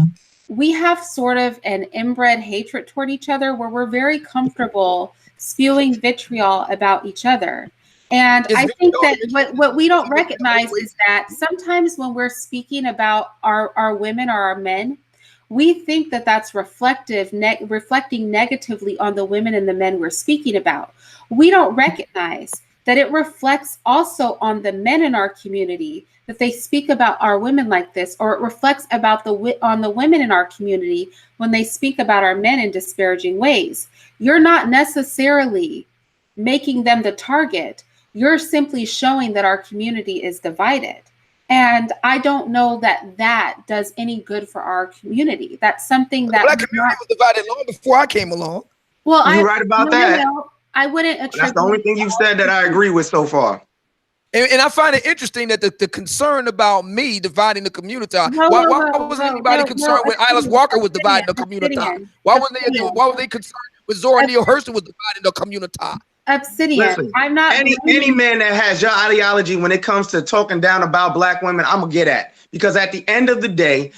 S1: we have sort of an inbred hatred toward each other, where we're very comfortable spewing vitriol about each other. And I think that what we don't recognize is that sometimes when we're speaking about our women or our men, we think that that's reflecting negatively on the women and the men we're speaking about. We don't recognize that it reflects also on the men in our community that they speak about our women like this, or it reflects on the women in our community when they speak about our men in disparaging ways. You're not necessarily making them the target. You're simply showing that our community is divided. And I don't know that that does any good for our community. That's something that
S2: Black community was divided long before I came along.
S1: Well,
S3: you're right about that.
S1: I wouldn't attribute.
S3: That's the only thing you've said that I agree with so far.
S2: And I find it interesting that the concern about me dividing the community. Why wasn't anybody concerned when Alice Walker was dividing the community? Why were they concerned when Zora Neale Hurston was dividing the community?
S1: Obsidian.
S3: Listen,
S1: I'm not
S3: any man that has your ideology when it comes to talking down about black women, I'm gonna get at, because at the end of the day,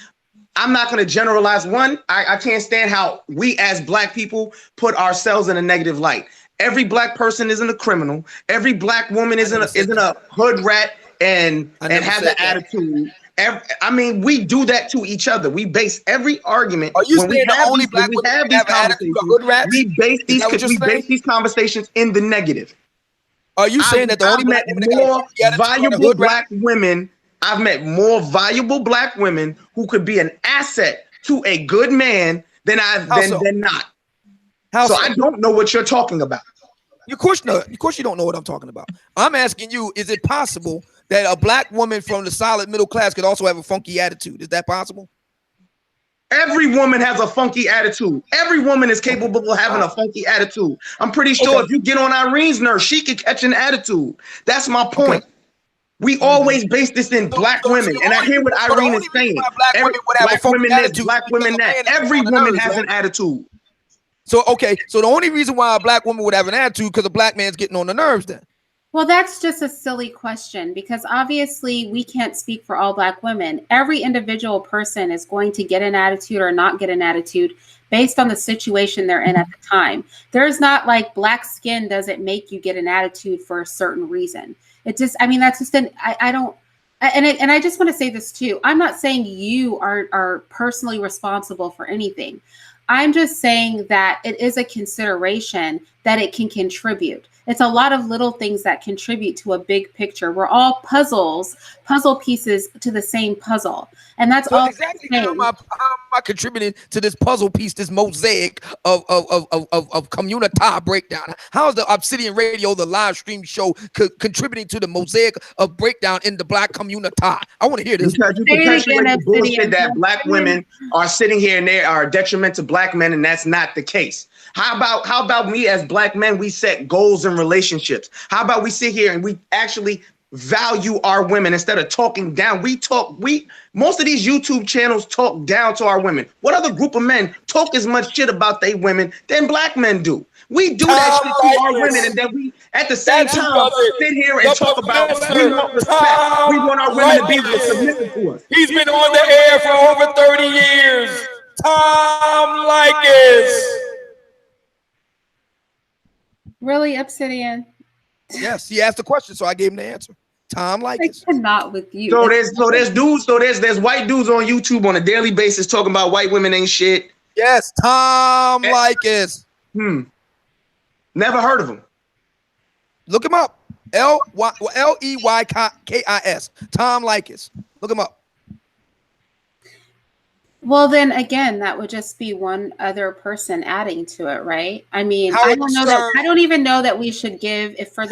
S3: I'm not going to generalize. One, I can't stand how we as black people put ourselves in a negative light. Every black person isn't a criminal. Every black woman isn't a hood rat and has an attitude. I mean, we do that to each other. We base every argument.
S2: Are you saying the only black women have these conversations? Hood rats?
S3: We base these conversations in the negative.
S2: Are you saying that the only
S3: black more valuable black women? I've met more valuable black women who could be an asset to a good man than not. So I don't know what you're talking about.
S2: Of course you don't know what I'm talking about. I'm asking you, is it possible that a black woman from the solid middle class could also have a funky attitude? Is that possible?
S3: Every woman has a funky attitude. Every woman is capable of having a funky attitude. I'm pretty sure if you get on Irene's nerve, she could catch an attitude. That's my point. We always base this in black women, and I hear what Irene is saying. Black women this, black women that. Every woman has an attitude.
S2: So the only reason why a black woman would have an attitude because a black man's getting on the nerves then.
S1: Well, that's just a silly question, because obviously we can't speak for all black women. Every individual person is going to get an attitude or not get an attitude based on the situation they're in at the time. There's not like black skin doesn't make you get an attitude for a certain reason. It just, I mean, that's just I don't, and I just want to say this too. I'm not saying you are personally responsible for anything. I'm just saying that it is a consideration that it can contribute. It's a lot of little things that contribute to a big picture. We're all puzzle pieces to the same puzzle. And that's all.
S2: Exactly how am I contributing to this puzzle piece, this mosaic of community breakdown? How is the Obsidian Radio, the live stream show, contributing to the mosaic of breakdown in the black community? I want to hear this.
S3: Because you perpetuate the bullshit that black women are sitting here and they are a detriment to black men, and that's not the case. How about me as black men, we set goals in relationships? How about we sit here and we actually value our women instead of talking down? Most of these YouTube channels talk down to our women. What other group of men talk as much shit about they women than black men do? We do that shit to our women, and then we at the same time sit here and talk about we want respect. We want our women to be submissive to us.
S2: He's been on the air for over 30 years. Tom Likas.
S1: Really, Obsidian?
S2: Yes, he asked the question, so I gave him the answer. Tom Likas.
S1: Not with you.
S3: So there's white dudes on YouTube on a daily basis talking about white women ain't shit.
S2: Yes, Tom Likas.
S3: Never heard of him.
S2: Look him up. Leykis. Tom Likas. Look him up.
S1: Well, then again, that would just be one other person adding to it, right? I mean, I don't even know that we should give for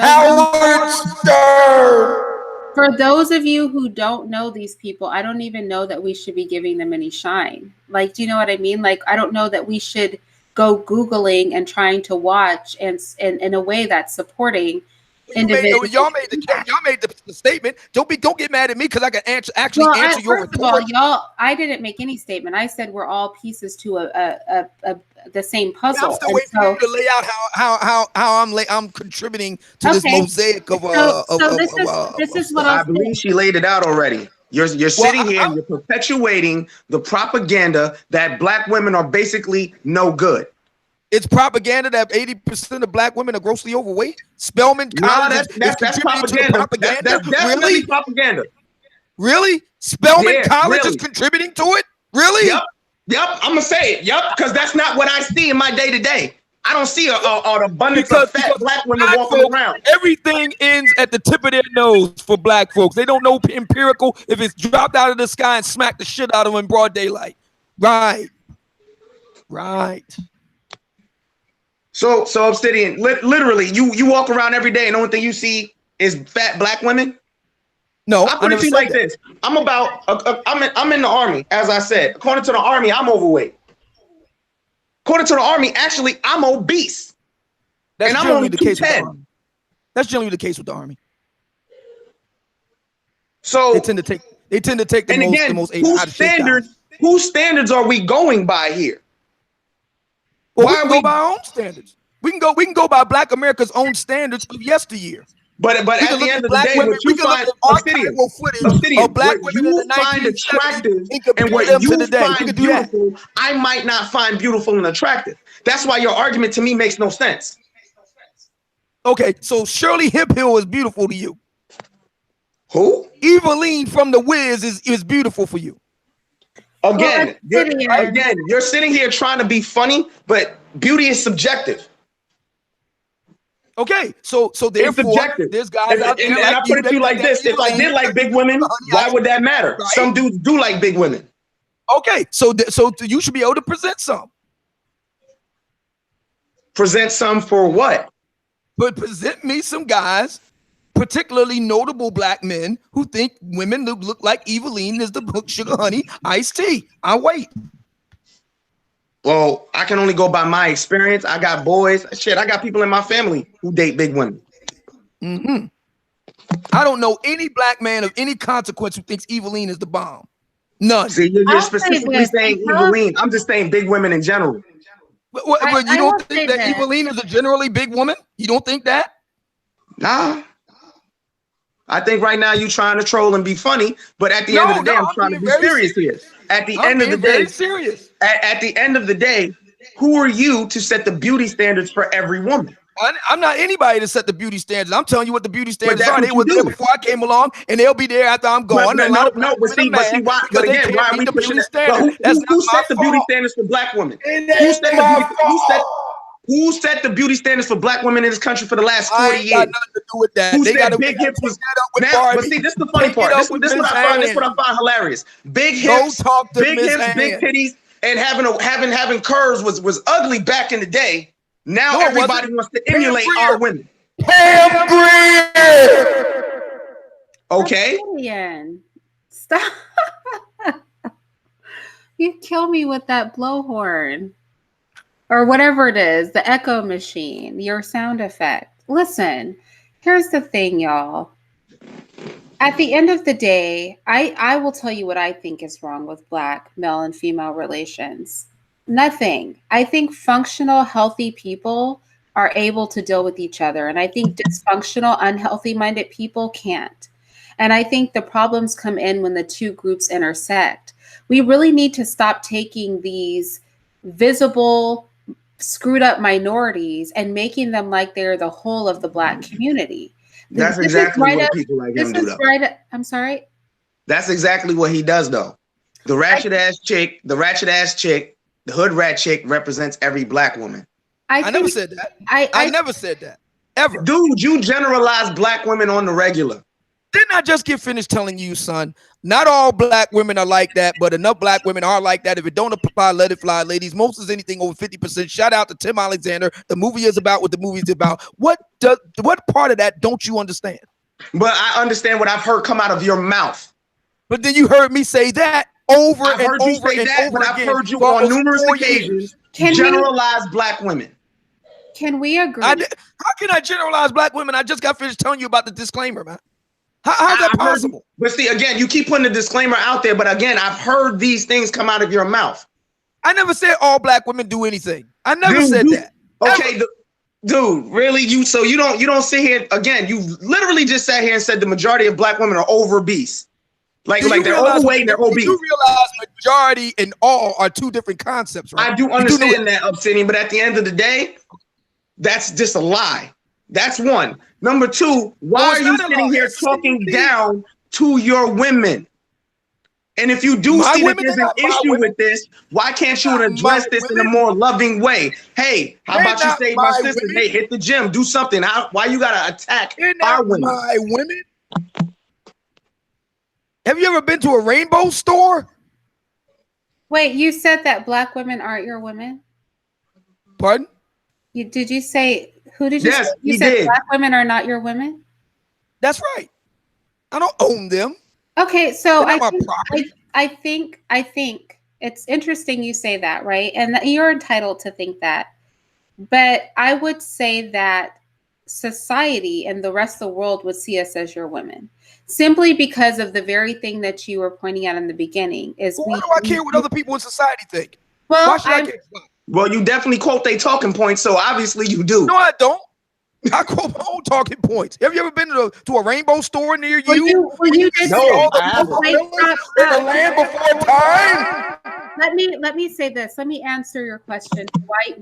S1: those of you who don't know these people, I don't even know that we should be giving them any shine. Like, do you know what I mean? Like, I don't know that we should go Googling and trying to watch and in a way that's supporting individuals.
S2: Y'all made the statement. Don't get mad at me because I can answer your report.
S1: I didn't make any statement. I said we're all pieces to the same puzzle.
S2: I'm still waiting for you to lay out how I'm contributing to this mosaic of
S1: this is what
S3: I believe she laid it out already. You're sitting here and you're perpetuating the propaganda that black women are basically no good.
S2: It's propaganda that 80% of black women are grossly overweight. Spelman College is contributing to propaganda.
S3: That's really propaganda.
S2: Really? Spelman College is contributing to it? Really?
S3: Yep. I'm gonna say it. Yep, because that's not what I see in my day to day. I don't see an abundance of fat black women walking around.
S2: Everything ends at the tip of their nose for black folks. They don't know empirical if it's dropped out of the sky and smacked the shit out of them in broad daylight. Right.
S3: So Obsidian, literally, you walk around every day and the only thing you see is fat black women?
S2: No,
S3: I put it to you like this. I'm in the army, as I said. According to the army, I'm overweight. According to the army, actually, I'm obese.
S2: That's
S3: and I'm
S2: generally
S3: only
S2: the case with the
S3: 210.
S2: army. That's generally the case with the army.
S3: So
S2: they tend to take the most out of shape guys.
S3: Whose standards are we going by here?
S2: Well, we can go by our own standards. We can go by Black America's own standards of yesteryear.
S3: But at the end of the day, what you find
S2: of Black women in the
S3: find
S2: 1970s
S3: attractive
S2: and
S3: what
S2: them
S3: you
S2: to today.
S3: find beautiful, I might not find beautiful and attractive. That's why your argument to me makes no sense.
S2: Okay, so Shirley Hemphill is beautiful to you.
S3: Who?
S2: Eveline from The Wiz is beautiful for you.
S3: Again, you're sitting here trying to be funny, but beauty is subjective.
S2: Okay, so therefore, there's guys out there
S3: and I put it to you like this: if I did like big women, why would that matter? Right? Some dudes do like big women.
S2: Okay, so you should be able to present some.
S3: Present some for what?
S2: But present me some guys, particularly notable Black men, who think women look like Eveline is the book Sugar Honey Iced Tea. I'll wait.
S3: Well, I can only go by my experience. I got boys. Shit, I got people in my family who date big women.
S2: Mm-hmm. I don't know any Black man of any consequence who thinks Eveline is the bomb. None.
S3: See, you're specifically saying Eveline. I'm just saying big women in general.
S2: But you don't think that Eveline is a generally big woman? You don't think that?
S3: Nah. I think right now you're trying to troll and be funny, but at the end of the day, I'm trying to be serious here. At the end of the day, serious. At the end of the day, who are you to set the beauty standards for every woman?
S2: I'm not anybody to set the beauty standards. I'm telling you what the beauty standards are. They were there before I came along, and they'll be there after I'm gone.
S3: But see, why? But again, why are we pushing that? Who set the beauty standards for Black women? Who set the beauty standards for Black women in this country for the last 40 years?
S2: Got nothing to do with that.
S3: Who said big hips was now? But see, this is the funny part. This is what I find hilarious. Big hips, big titties, and having curves was ugly back in the day. Now everybody wants to emulate our women. Okay.
S1: Stop. You kill me with that blowhorn. Or whatever it is, the echo machine, your sound effect. Listen, here's the thing, y'all. At the end of the day, I will tell you what I think is wrong with Black male and female relations. Nothing. I think functional, healthy people are able to deal with each other. And I think dysfunctional, unhealthy-minded people can't. And I think the problems come in when the two groups intersect. We really need to stop taking these visible, screwed up minorities and making them like they're the whole of the Black community.
S3: That's exactly what people like him do, though.
S1: I'm sorry?
S3: That's exactly what he does, though. The ratchet ass chick, the hood rat chick represents every Black woman.
S2: I never said that. I never said that. Ever.
S3: Dude, you generalize Black women on the regular.
S2: Didn't I just get finished telling you, son? Not all Black women are like that, but enough Black women are like that. If it don't apply, let it fly, ladies. Most is anything over 50%. Shout out to Tim Alexander. The movie is about what the movie is about. What part of that don't you understand?
S3: But I understand what I've heard come out of your mouth.
S2: But then you heard me say that over
S3: I've heard you say that, but I've heard you on numerous occasions generalize Black women.
S1: Can we agree?
S2: How can I generalize Black women? I just got finished telling you about the disclaimer, man. How's that possible?
S3: But see, again, you keep putting the disclaimer out there, but again, I've heard these things come out of your mouth.
S2: I never said all Black women do anything. I never said that.
S3: Okay, dude, really? You don't sit here again. You literally just sat here and said the majority of Black women are obese. Like they're overweight, they're obese.
S2: You realize majority and all are two different concepts, right?
S3: I do understand that, Obsidian, but at the end of the day, that's just a lie. That's one. Number two, why are you sitting here talking down to your women? And if you do see that there's an issue with this, why can't you address this in a more loving way? Hey, how about you say my sister? Hey, hit the gym, do something. Why you gotta attack our women?
S2: My women. Have you ever been to a rainbow store?
S1: Wait, you said that Black women aren't your women?
S2: Pardon?
S1: Did you say, who did you say? You said Black women are not your women?
S2: That's right. I don't own them.
S1: Okay, so
S2: They're not my property.
S1: I think it's interesting you say that, right? And you're entitled to think that. But I would say that society and the rest of the world would see us as your women, simply because of the very thing that you were pointing out in the beginning. Is
S2: why do I care what other people in society think?
S1: Well,
S2: why should I care?
S3: Well, you definitely quote their talking points, so obviously you do.
S2: No, I don't. I quote my own talking points. Have you ever been to a rainbow store near you?
S1: Well, you did
S3: no,
S1: say
S3: I haven't.
S2: In the land before time.
S1: Let me say this. Let me answer your question.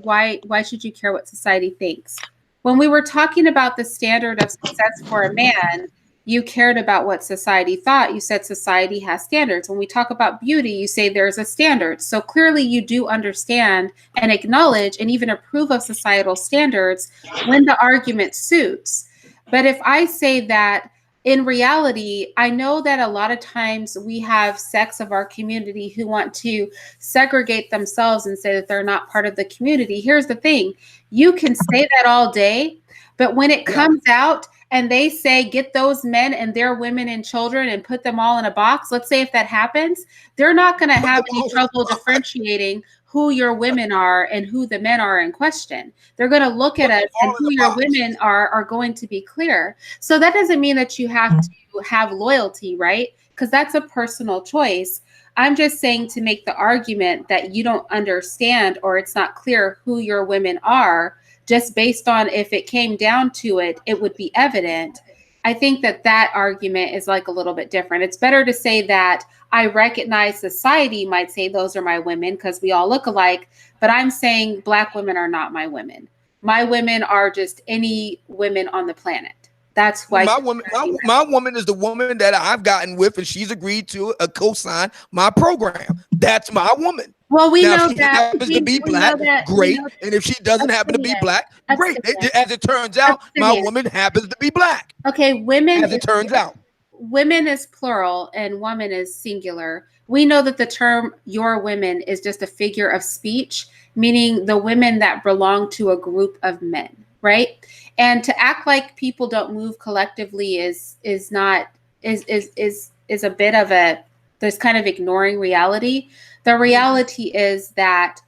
S1: Why should you care what society thinks? When we were talking about the standard of success for a man, you cared about what society thought. You said society has standards. When we talk about beauty, you say there's a standard. So clearly you do understand and acknowledge and even approve of societal standards when the argument suits. But if I say that in reality, I know that a lot of times we have sects of our community who want to segregate themselves and say that they're not part of the community. Here's the thing. You can say that all day, but when it comes out and they say, get those men and their women and children and put them all in a box, let's say if that happens, they're not going to have any trouble differentiating who your women are and who the men are in question. They're going to look at us and who your women are going to be clear. So that doesn't mean that you have to have loyalty, right? Because that's a personal choice. I'm just saying to make the argument that you don't understand or it's not clear who your women are, just based on if it came down to it, it would be evident. I think that argument is like a little bit different. It's better to say that I recognize society might say those are my women because we all look alike, but I'm saying Black women are not my women. My women are just any women on the planet. That's why
S2: my woman is the woman that I've gotten with, and she's agreed to co-sign my program. That's my woman.
S1: Well, we
S2: now,
S1: know
S2: if she
S1: that
S2: happens to be Black, great. And if she doesn't happen to be Black, great. As it turns out, my woman happens to be Black.
S1: Okay, women.
S2: As it turns out,
S1: women is plural and woman is singular. We know that the term your women is just a figure of speech, meaning the women that belong to a group of men, right? And to act like people don't move collectively is a bit of there's kind of ignoring reality. The reality is that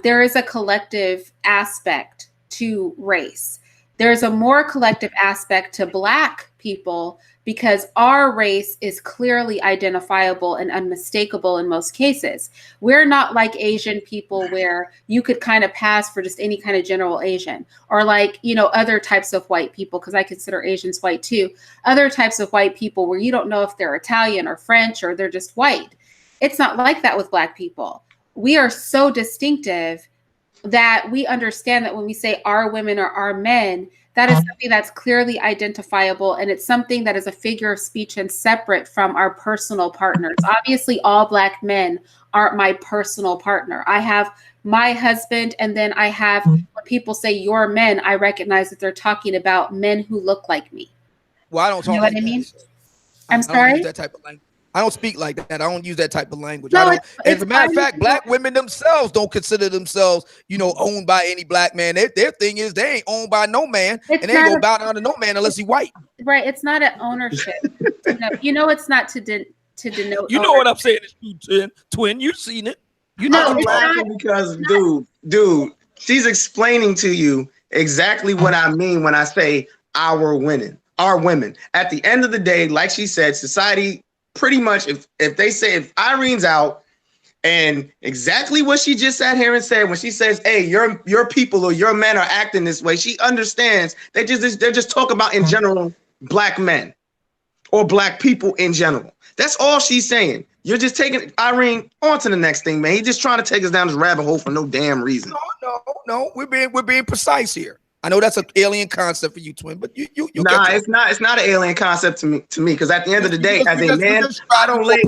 S1: there is a collective aspect to race. There's a more collective aspect to Black people because our race is clearly identifiable and unmistakable in most cases. We're not like Asian people where you could kind of pass for just any kind of general Asian, or like, other types of white people, because I consider Asians white too. Other types of white people where you don't know if they're Italian or French or they're just white. It's not like that with Black people. We are so distinctive that we understand that when we say our women or our men, that is something that's clearly identifiable, and it's something that is a figure of speech and separate from our personal partners. Obviously, all Black men aren't my personal partner. I have my husband, and then I have, when people say your men, I recognize that they're talking about men who look like me.
S2: Well, I don't talk
S1: what I mean? I'm sorry?
S2: I don't use that type of language. I don't speak like that. I don't use that type of language.
S1: No,
S2: as a matter of fact, Black women themselves don't consider themselves, owned by any Black man. Their thing is they ain't owned by no man, and they ain't gonna bow down to no man unless he white.
S1: Right. It's not an ownership. It's not to denote.
S2: You know what I'm saying? It's twin. You've seen it.
S3: I'm laughing because, dude, she's explaining to you exactly what I mean when I say our women. At the end of the day, like she said, society. Pretty much, if Irene's out, and exactly what she just sat here and said when she says, "Hey, your people or your men are acting this way," she understands they're just talking about in general Black men or Black people in general. That's all she's saying. You're just taking Irene on to the next thing, man. He's just trying to take us down this rabbit hole for no damn reason.
S2: No. We're being precise here. I know that's an alien concept for you, twin, but you
S3: it's not an alien concept to me because at the end of the day, as a man, I don't lay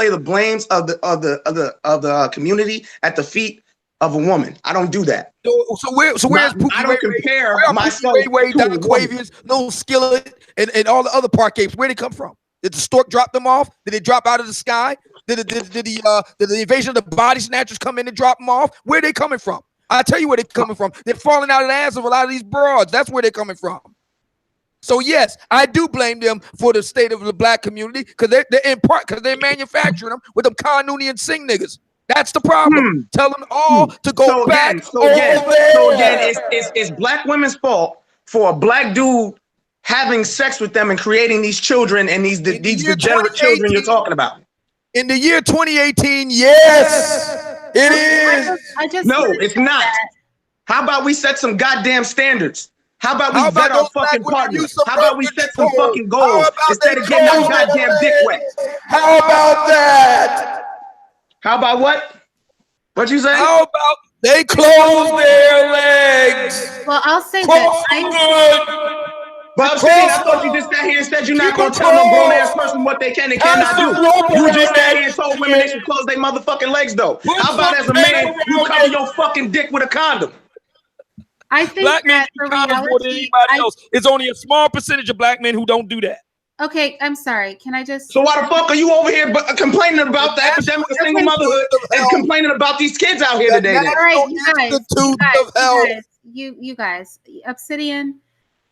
S3: the blames of the community at the feet of a woman. I don't do that.
S2: So where's Pookie?
S3: I don't compare myself
S2: to Don Quavius, Lil Skillet, and all the other parquets. Where they come from? Did the stork drop them off? Did they drop out of the sky? Did the invasion of the body snatchers come in and drop them off? Where are they coming from? I tell you where they're coming from. They're falling out of the ass of a lot of these broads. That's where they're coming from. So yes, I do blame them for the state of the black community because they're in part because they're manufacturing them with them Kanuni and Singh niggas. That's the problem. Tell them all to go back over there.
S3: It's black women's fault for a black dude having sex with them and creating these children and these degenerate children you're talking about.
S2: In the year 2018, yes, it is.
S3: No, it's not. How about we set some goddamn standards? How about we vet our fucking partners? How about we set some fucking goals instead of getting our goddamn dick wet?
S2: How about that?
S3: How about what? What'd you say?
S2: How about they close their legs?
S1: Well, I'll say this.
S3: But I'm saying, I thought you just sat here and said you're not going to tell no grown-ass person what they can and cannot do. You just sat here and told women they should close their motherfucking legs, though. How about as a man, you cover your fucking dick with a condom?
S1: I think
S4: black men
S1: that
S4: do
S1: for
S4: condoms more than
S1: reality,
S4: anybody else. It's only a small percentage of black men who don't do that.
S1: Okay, I'm sorry. Can I just?
S3: So why the fuck are you over here complaining about the epidemic of single motherhood and complaining about these kids out here today?
S1: All right, you guys, Obsidian.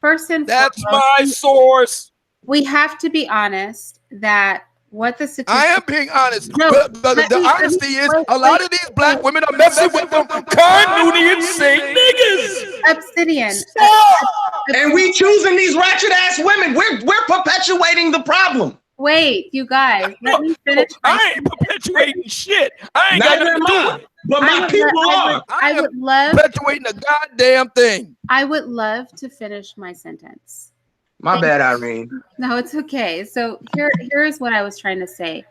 S1: First and
S4: that's
S1: foremost,
S4: my source.
S1: We have to be honest that what the situation.
S2: I am being honest.
S1: No,
S2: the honesty is a lot of these black women are messing with them Kanuni and Singh niggas.
S1: Obsidian.
S3: And we choosing these ratchet ass women. We're perpetuating the problem.
S1: Wait, you guys, let me finish.
S4: I ain't perpetuating shit. I ain't got nothing to do with it.
S3: But my people are.
S1: I would love
S2: perpetuating the goddamn thing.
S1: I would love to finish my sentence.
S3: My bad, Irene.
S1: No, it's okay. So here is what I was trying to say.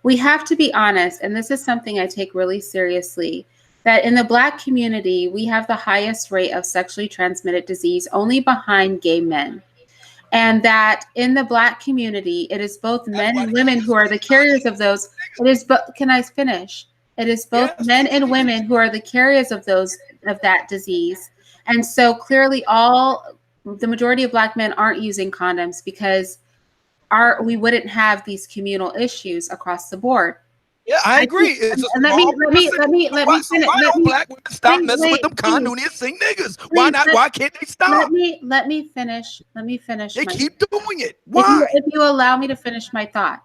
S1: We have to be honest, and this is something I take really seriously, that in the Black community, we have the highest rate of sexually transmitted disease only behind gay men. And that in the Black community, it is both men and women who are the carriers of those. Can I finish? It is both men and women who are the carriers of that disease. And so clearly the majority of Black men aren't using condoms because we wouldn't have these communal issues across the board.
S2: Yeah, I agree.
S1: Let me finish.
S2: Black women stop messing with them Kanuni and Singh niggas. Why not? Why can't they stop?
S1: Let me finish.
S2: They keep doing it. Why?
S1: If you allow me to finish my thought.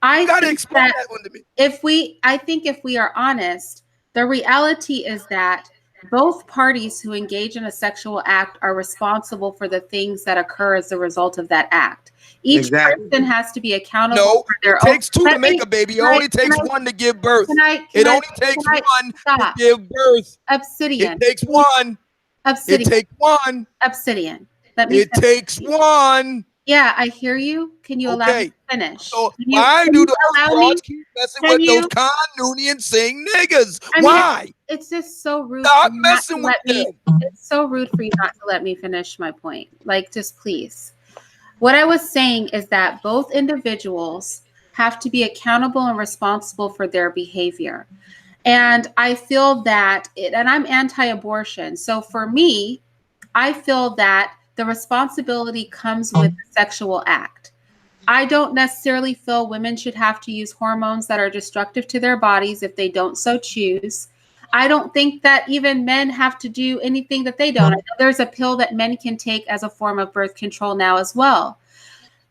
S2: You gotta explain that one to me.
S1: I think if we are honest, the reality is that both parties who engage in a sexual act are responsible for the things that occur as a result of that act. Each person has to be accountable for their own.
S2: It takes two to make a baby. It only takes one to give birth. It only takes one to give birth.
S1: Obsidian.
S2: It takes one.
S1: Obsidian.
S2: It takes one.
S1: Obsidian.
S2: It takes one.
S1: Yeah, I hear you. Can you allow me to finish?
S2: So why do the broads keep messing with those Kanuni and Singh niggas? Why?
S1: It's just so rude.
S2: Stop messing with them.
S1: It's so rude for you not to let me finish my point. Like, just please. What I was saying is that both individuals have to be accountable and responsible for their behavior. And I feel that and I'm anti-abortion. So for me, I feel that the responsibility comes with the sexual act. I don't necessarily feel women should have to use hormones that are destructive to their bodies if they don't so choose. I don't think that even men have to do anything that they don't. I know there's a pill that men can take as a form of birth control now as well.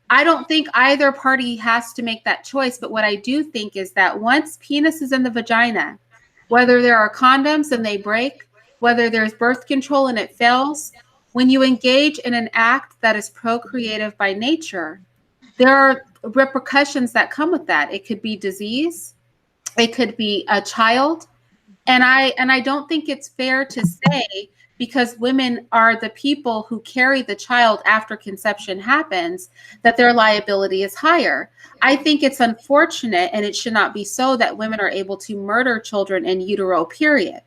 S1: I don't think either party has to make that choice. But what I do think is that once penis is in the vagina, whether there are condoms and they break, whether there's birth control and it fails, when you engage in an act that is procreative by nature, there are repercussions that come with that. It could be disease. It could be a child. And I don't think it's fair to say because women are the people who carry the child after conception happens, that their liability is higher. I think it's unfortunate, and it should not be so, that women are able to murder children in utero, period.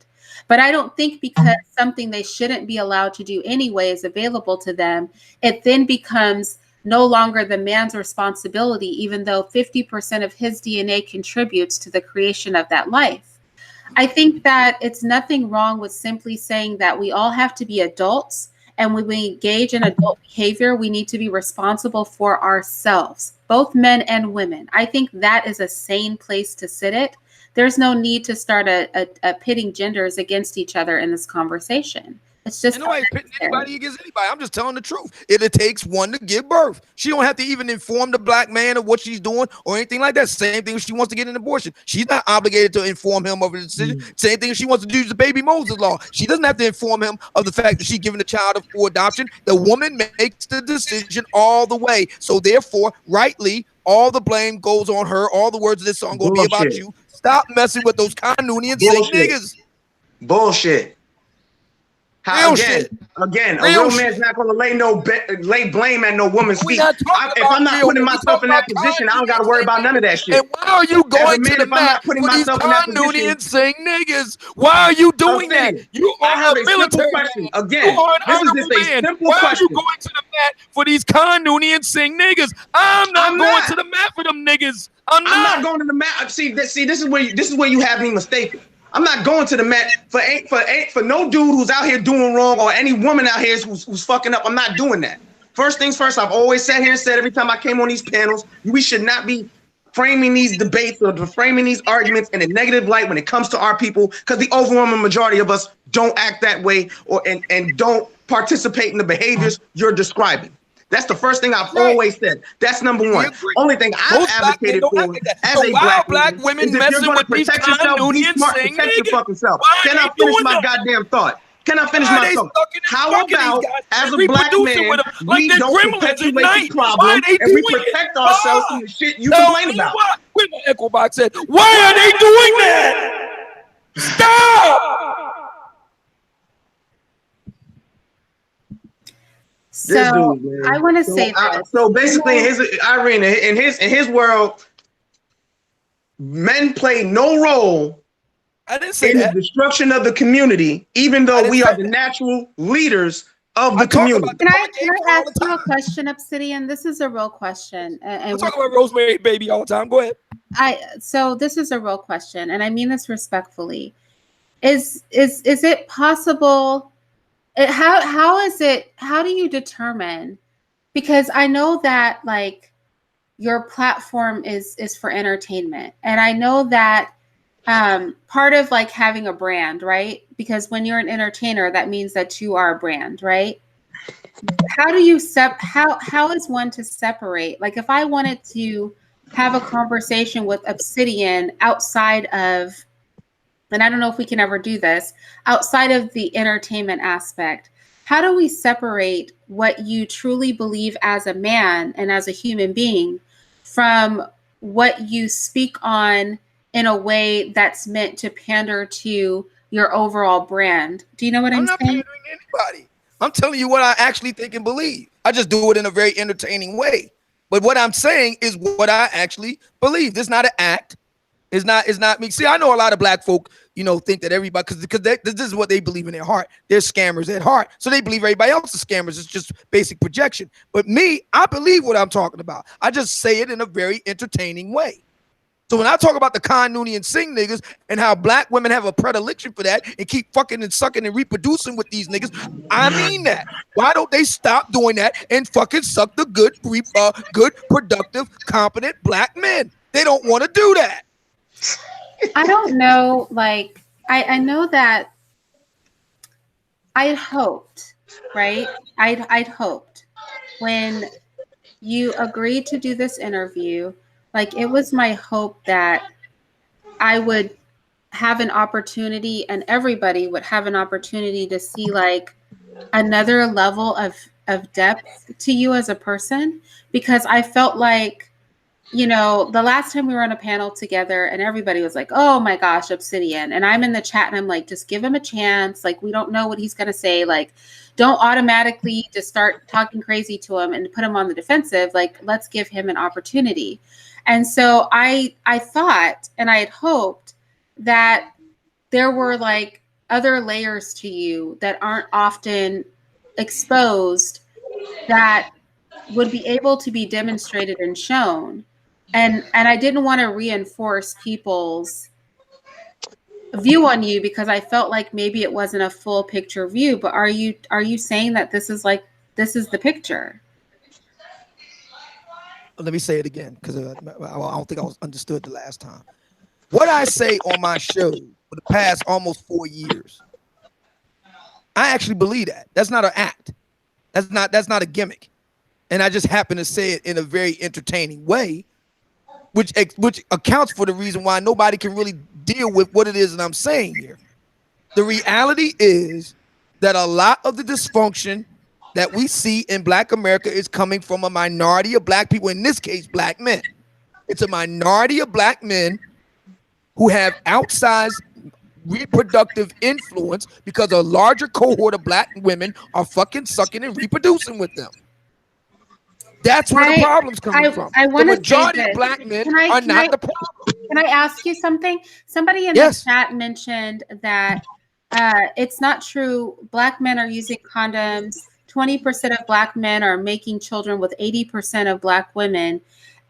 S1: But I don't think because something they shouldn't be allowed to do anyway is available to them, it then becomes no longer the man's responsibility, even though 50% of his DNA contributes to the creation of that life. I think that it's nothing wrong with simply saying that we all have to be adults, and when we engage in adult behavior, we need to be responsible for ourselves, both men and women. I think that is a sane place to sit it. There's no need to start a pitting genders against each other in this conversation. It's just
S2: and nobody's pitting anybody against anybody. I'm just telling the truth. It takes one to give birth. She don't have to even inform the black man of what she's doing or anything like that. Same thing if she wants to get an abortion. She's not obligated to inform him of the decision. Same thing if she wants to use the baby Moses law. She doesn't have to inform him of the fact that she's giving the child up for adoption. The woman makes the decision all the way. So therefore, rightly, all the blame goes on her. All the words of this song gonna be about you. Stop messing with those Kanunian sick niggas.
S3: Bullshit. How, again, a real man's not gonna lay blame at no woman's feet. If I'm not putting myself in that position, I don't gotta worry about none of that shit.
S2: And why are you going to the mat for these Kanunian sing niggas? Why are you doing that? You are a military
S3: question. Again, this is just a simple question.
S2: Why are you going to the mat for these Kanunian sing niggas? I'm not going to the mat for them niggas. I'm not
S3: going to the mat. See, this is where you have me mistaken. I'm not going to the mat for no dude who's out here doing wrong or any woman out here who's fucking up. I'm not doing that. First things first, I've always sat here and said every time I came on these panels, we should not be framing these debates or framing these arguments in a negative light when it comes to our people, because the overwhelming majority of us don't act that way and don't participate in the behaviors you're describing. That's the first thing I've always said. That's number one. Only thing I've advocated for as a black woman is if you're going to protect yourself, be smart, protect your fucking self. Can I finish my goddamn thought? Can I finish my thought? How about as a black man, we don't perpetuate the problem and we protect ourselves from the shit you complain about?
S2: Where my echo box at? Why are they doing that? Stop!
S1: So dude, I want to say this.
S3: So basically, Irene, in his world, men play no role in the destruction of the community, even though we are the natural leaders of the community.
S1: Can I ask you a question, Obsidian? This is a real question.
S2: I'm talking about Rosemary Baby all the time. Go ahead.
S1: So this is a real question, and I mean this respectfully. Is it possible? How do you determine, because I know that like your platform is for entertainment, and I know that part of like having a brand, right? Because when you're an entertainer, that means that you are a brand, right? How do you how is one to separate? Like if I wanted to have a conversation with Obsidian outside of, and I don't know if we can ever do this, outside of the entertainment aspect, how do we separate what you truly believe as a man and as a human being from what you speak on in a way that's meant to pander to your overall brand? Do you know what I'm saying?
S2: I'm not pandering to anybody. I'm telling you what I actually think and believe. I just do it in a very entertaining way. But what I'm saying is what I actually believe. This is not an act. It's not me. See, I know a lot of black folk, think that everybody, because this is what they believe in their heart. They're scammers at heart. So they believe everybody else is scammers. It's just basic projection. But me, I believe what I'm talking about. I just say it in a very entertaining way. So when I talk about the Kanunian sing niggas and how black women have a predilection for that and keep fucking and sucking and reproducing with these niggas, I mean that. Why don't they stop doing that and fucking suck the good, productive, competent black men? They don't want to do that.
S1: I don't know. Like, I know that I'd hoped, right? I'd hoped when you agreed to do this interview, like it was my hope that I would have an opportunity and everybody would have an opportunity to see like another level of depth to you as a person, because I felt like, the last time we were on a panel together and everybody was like, oh my gosh, Obsidian. And I'm in the chat and I'm like, just give him a chance. Like, we don't know what he's going to say. Like, don't automatically just start talking crazy to him and put him on the defensive. Like, let's give him an opportunity. And so I thought, and I had hoped that there were like other layers to you that aren't often exposed that would be able to be demonstrated and shown. And I didn't want to reinforce people's view on you because I felt like maybe it wasn't a full picture view. But are you saying that this is the picture?
S2: Let me say it again, because I don't think I was understood the last time. What I say on my show for the past almost 4 years, I actually believe that. That's not an act. That's not a gimmick. And I just happen to say it in a very entertaining way, which accounts for the reason why nobody can really deal with what it is that I'm saying here. The reality is that a lot of the dysfunction that we see in Black America is coming from a minority of Black people, in this case, Black men. It's a minority of Black men who have outsized reproductive influence because a larger cohort of Black women are fucking sucking and reproducing with them. That's where the problem's coming from. The majority of Black men are not the problem.
S1: Can I ask you something? Somebody in the chat mentioned that it's not true. Black men are using condoms. 20% of Black men are making children with 80% of Black women.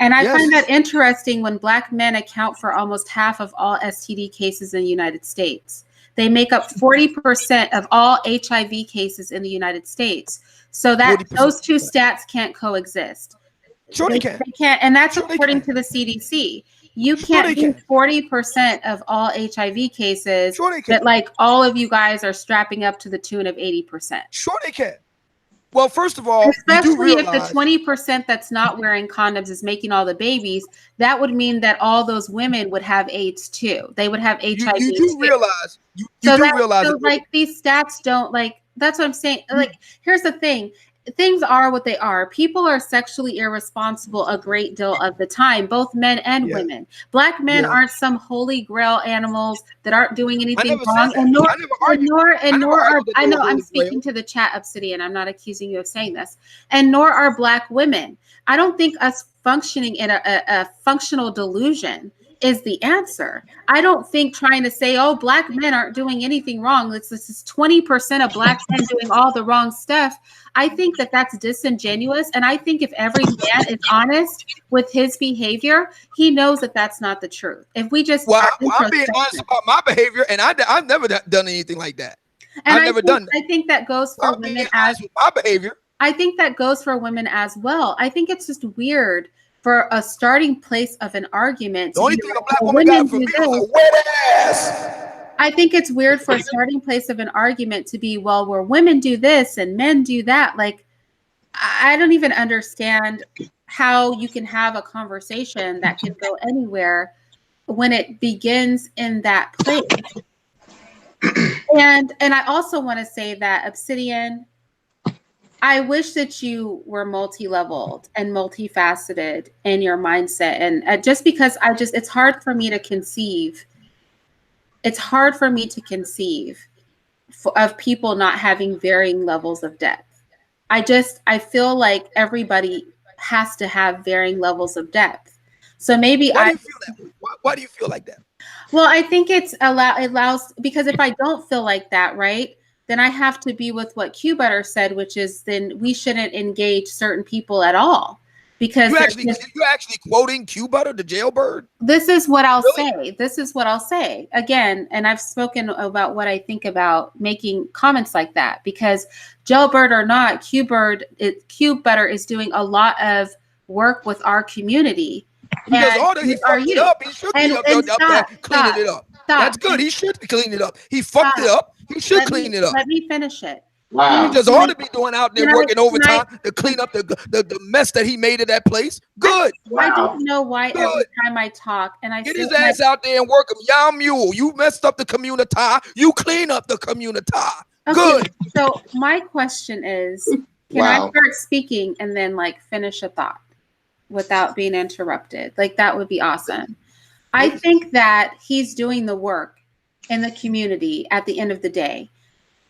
S1: And I find that interesting when Black men account for almost half of all STD cases in the United States. They make up 40% of all HIV cases in the United States. So that those two stats can't coexist.
S2: Sure they can.
S1: They can't, and that's according to the CDC. You can't do 40% of all HIV cases, but like all of you guys are strapping up to the tune of 80%.
S2: Sure they can. Well, first of all,
S1: especially if the 20% that's not wearing condoms is making all the babies, that would mean that all those women would have AIDS too. They would have HIV.
S2: You do realize,
S1: so like these stats don't like. That's what I'm saying. Like, here's the thing. Things are what they are. People are sexually irresponsible a great deal of the time, both men and women. Black men aren't some holy grail animals that aren't doing anything wrong. And nor are I know I'm speaking to the chat, Obsidian. I'm not accusing you of saying this. And nor are Black women. I don't think us functioning in a functional delusion is the answer. I don't think trying to say, oh, Black men aren't doing anything wrong. This is 20% of Black men doing all the wrong stuff. I think that that's disingenuous. And I think if every man is honest with his behavior, he knows that that's not the truth. If we just
S2: I'm being honest about my behavior, and I've never done anything like that.
S1: And I think that goes for women as
S2: my behavior.
S1: I think that goes for women as well. I think it's just weird for a starting place of an argument.
S2: The only thing a Black woman got from me was a wet ass.
S1: I think it's weird for a starting place of an argument to be, well, where women do this and men do that. Like, I don't even understand how you can have a conversation that can go anywhere when it begins in that place. And I also want to say that, Obsidian, I wish that you were multi-leveled and multifaceted in your mindset. And just because it's hard for me to conceive. It's hard for me to conceive of people not having varying levels of depth. I feel like everybody has to have varying levels of depth. So maybe
S2: Why do you feel like that?
S1: Well, I think it allows, because if I don't feel like that, right, then I have to be with what Q Butter said, which is then we shouldn't engage certain people at all. Because
S2: you're actually quoting Q Butter, the jailbird?
S1: This is what I'll say. This is what I'll say. Again, and I've spoken about what I think about making comments like that, because jailbird or not, Q Butter is doing a lot of work with our community.
S2: He fucked it up. He should be cleaning it up. That's good. He should be cleaning it up. He fucked it up. He should clean it up.
S1: Let me finish it.
S2: Wow. He just ought to be doing out there working overtime to clean up the mess that he made of that place. Good.
S1: I don't know why every time I talk and I
S2: get his ass out there and work him. Y'all mule. You messed up the community. You clean up the community. Okay, good.
S1: So my question is, can I start speaking and then like finish a thought without being interrupted? Like that would be awesome. I think that he's doing the work in the community at the end of the day.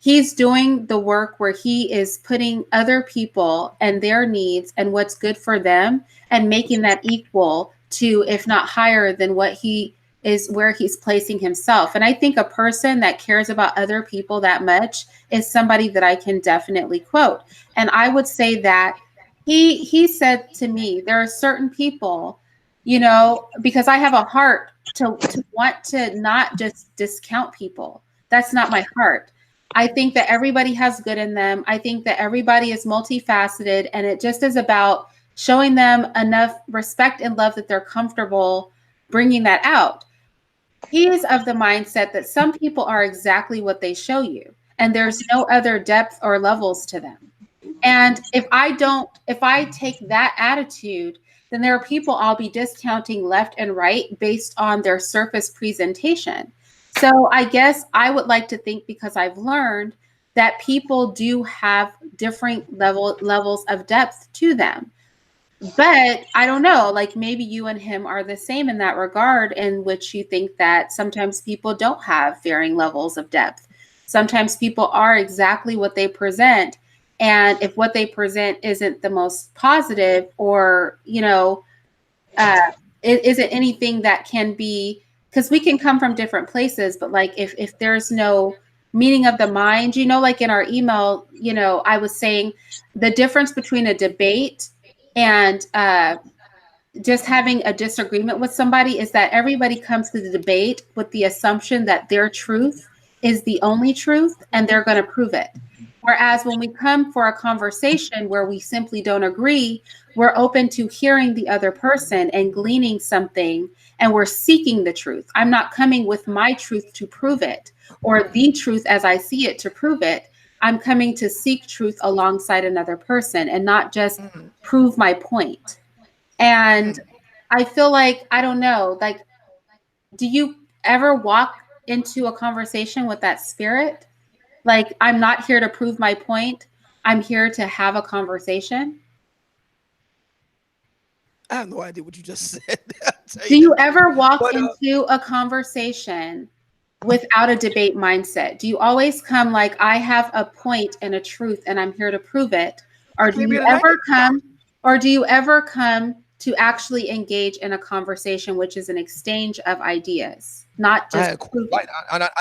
S1: He's doing the work where he is putting other people and their needs and what's good for them and making that equal to, if not higher than what he is, where he's placing himself. And I think a person that cares about other people that much is somebody that I can definitely quote. And I would say that he said to me, there are certain people, you know, because I have a heart to want to not just discount people. That's not my heart. I think that everybody has good in them. I think that everybody is multifaceted, and it just is about showing them enough respect and love that they're comfortable bringing that out. He is of the mindset that some people are exactly what they show you. and there's no other depth or levels to them. And if I take that attitude, then there are people I'll be discounting left and right based on their surface presentation. So I guess I would like to think, because I've learned that people do have different levels of depth to them. But I don't know, like maybe you and him are the same in that regard, in which you think that sometimes people don't have varying levels of depth. Sometimes people are exactly what they present. And if what they present isn't the most positive, or, it isn't anything that can be, because we can come from different places, but like if there's no meaning of the mind, like in our email, I was saying the difference between a debate and just having a disagreement with somebody is that everybody comes to the debate with the assumption that their truth is the only truth and they're going to prove it. Whereas when we come for a conversation where we simply don't agree, we're open to hearing the other person and gleaning something, and we're seeking the truth. I'm not coming with my truth to prove it, or the truth as I see it to prove it. I'm coming to seek truth alongside another person and not just prove my point. And I feel like, I don't know, like, do you ever walk into a conversation with that spirit? Like, I'm not here to prove my point. I'm here to have a conversation.
S2: I have no idea what you just said.
S1: Do you ever walk into a conversation without a debate mindset? Do you always come like, I have a point and a truth and I'm here to prove it? Or do you ever come to actually engage in a conversation, which is an exchange of ideas, not just
S2: I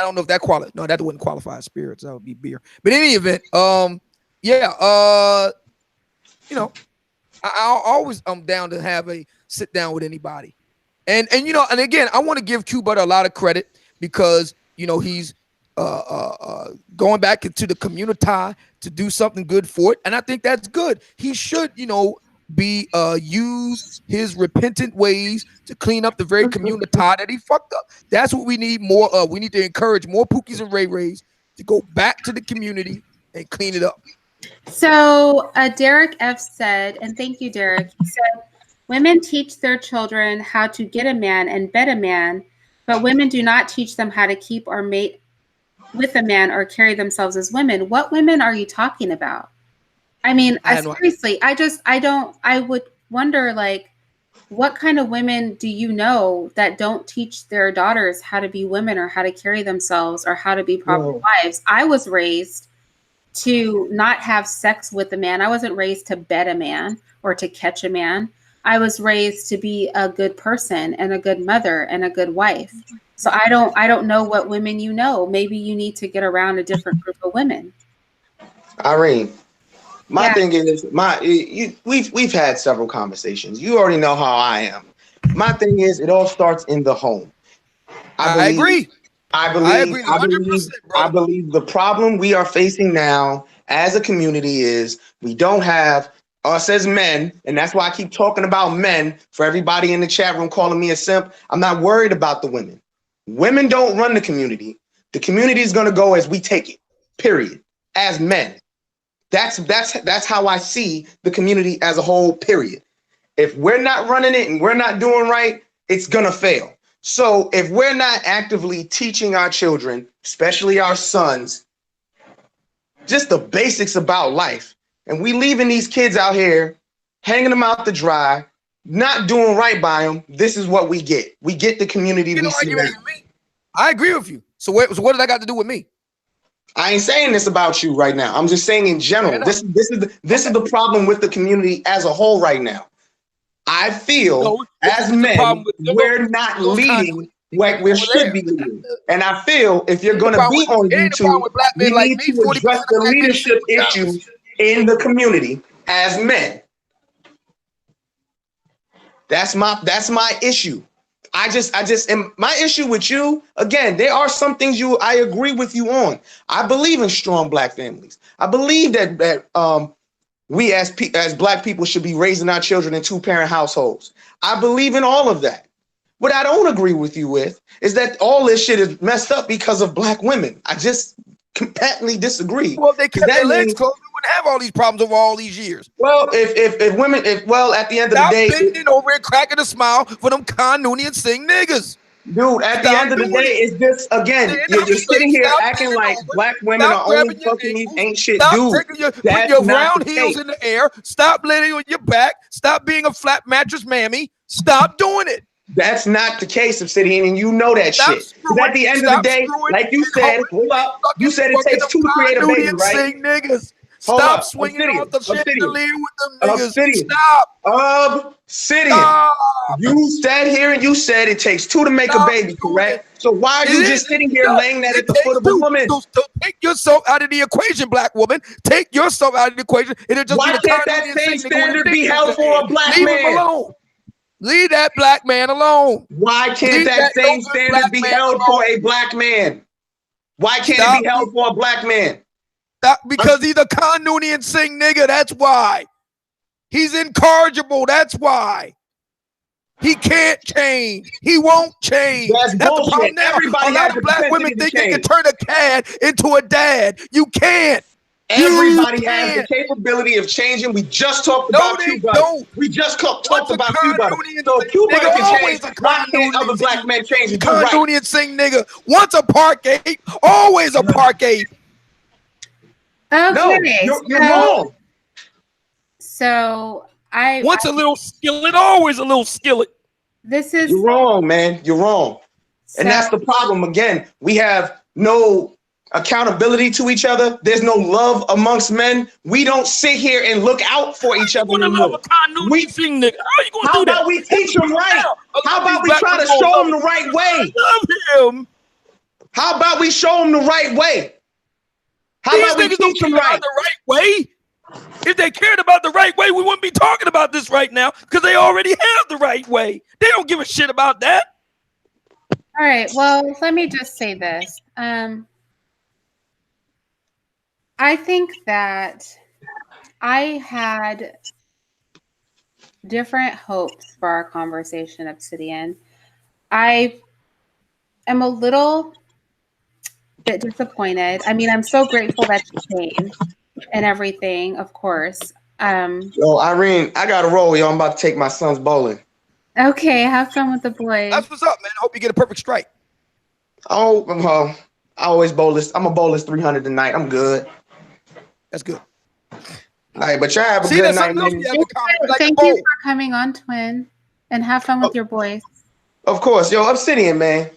S2: don't know if that qualifies. No, that wouldn't qualify as spirits. That would be beer. But in any event, I'll always down to have a sit down with anybody. And again, I want to give Q Butter a lot of credit, because he's going back into the community to do something good for it, and I think that's good. He should be use his repentant ways to clean up the very community that he fucked up. That's what we need more of. We need to encourage more Pookies and Ray Rays to go back to the community and clean it up.
S1: So Derek F said, and thank you, Derek, he said, women teach their children how to get a man and bed a man, but women do not teach them how to keep or mate with a man or carry themselves as women. What women are you talking about? I mean, seriously, I would wonder, like, what kind of women do you know that don't teach their daughters how to be women or how to carry themselves or how to be proper wives? I was raised to not have sex with a man. I wasn't raised to bed a man or to catch a man. I was raised to be a good person and a good mother and a good wife. So I don't know what women you know. Maybe you need to get around a different group of women.
S3: Irene, my thing is, we've had several conversations. You already know how I am. My thing is, it all starts in the home. I agree. I believe the problem we are facing now as a community is we don't have us as men, and that's why I keep talking about men. For everybody in the chat room calling me a simp, I'm not worried about the women. Women don't run the community. The community is going to go as we take it, period, as men. That's how I see the community as a whole, period. If we're not running it and we're not doing right, it's going to fail. So if we're not actively teaching our children, especially our sons, just the basics about life, and we leaving these kids out here, hanging them out to dry, not doing right by them, this is what we get. We get the community we see now.
S2: I agree with you. So what did I got to do with me?
S3: I ain't saying this about you right now. I'm just saying in general. This is the problem with the community as a whole right now. I feel as men, we're not leading like we should be leading. And I feel if you're going to be on YouTube, we need to address the leadership issues in the community as men. That's my issue. And my issue with you, again, there are some things I agree with you on. I believe in strong black families. I believe that we as black people should be raising our children in 2-parent households. I believe in all of that. What I don't agree with you with is that all this shit is messed up because of black women. I just patently disagree.
S2: Well, if they kept their legs
S3: means,
S2: closed, we wouldn't have all these problems over all these years.
S3: Well, if women, at the end of
S2: Stop
S3: the day,
S2: bending over and cracking a smile for them Kanuni Singh niggas.
S3: Dude, at the end of the day, it's just, again, you're sitting here acting like black women are only fucking these ain't shit dudes.
S2: Putting your round heels in the air. Stop laying on your back. Stop being a flat mattress mammy. Stop doing it.
S3: That's not the case, Obsidian, and you know that shit. Because at the end of the day, like you said, hold up, you said it takes two to create a baby, right?
S2: Niggas. Stop swinging off the chandelier with them niggas. Stop.
S3: Obsidian. You sat here and you said it takes two to make a baby, correct? So why are you just sitting here laying that at the foot of a woman?
S2: So take yourself out of the equation, black woman. Take yourself out of the equation. It'll just
S3: why can't that same standard be held for a black man?
S2: Leave him alone. Leave that black man alone.
S3: Why can't that same standard be held for a black man? Why can't it be held for a black man?
S2: Because he's a Kanuni Singh nigga. That's why. He's incorrigible. That's why. He can't change. He won't change.
S3: That's bullshit.
S2: The problem now.
S3: Everybody
S2: a lot of black women think they can turn a cad into a dad. You can't.
S3: Everybody has the capability of changing. We just talked about Cuba. We just talked about Cuba. So Cuba can change. Why can't other black men change and do right?
S2: Kanuni Singh nigga. Once a park ape, always a park ape.
S1: Okay,
S3: no, you're wrong.
S1: So
S4: once a little skillet, always a little skillet.
S3: You're wrong, man. You're wrong. And that's the problem. Again, we have no accountability to each other. There's no love amongst men. We don't sit here and look out for each other anymore. How about we teach them right? How about we try to show them the right way? How about we show them the right way? How about we teach them right?
S4: The right way? If they cared about the right way, we wouldn't be talking about this right now because they already have the right way. They don't give a shit about that.
S1: All right. Well, let me just say this. I think that I had different hopes for our conversation, Obsidian. I am a little bit disappointed. I mean, I'm so grateful that you came and everything, of course.
S3: Yo, Irene, I got to roll, yo. I'm about to take my sons bowling.
S1: Okay, have fun with the boys.
S2: That's what's up, man. I hope you get a perfect strike.
S3: Oh, well, I always bowl this. I'm a bowl this 300 tonight. I'm good.
S2: That's good.
S3: All right, but y'all have a good night.
S1: Thank you for coming on, Twin, and have fun with your boys.
S3: Of course. Yo, Obsidian, man.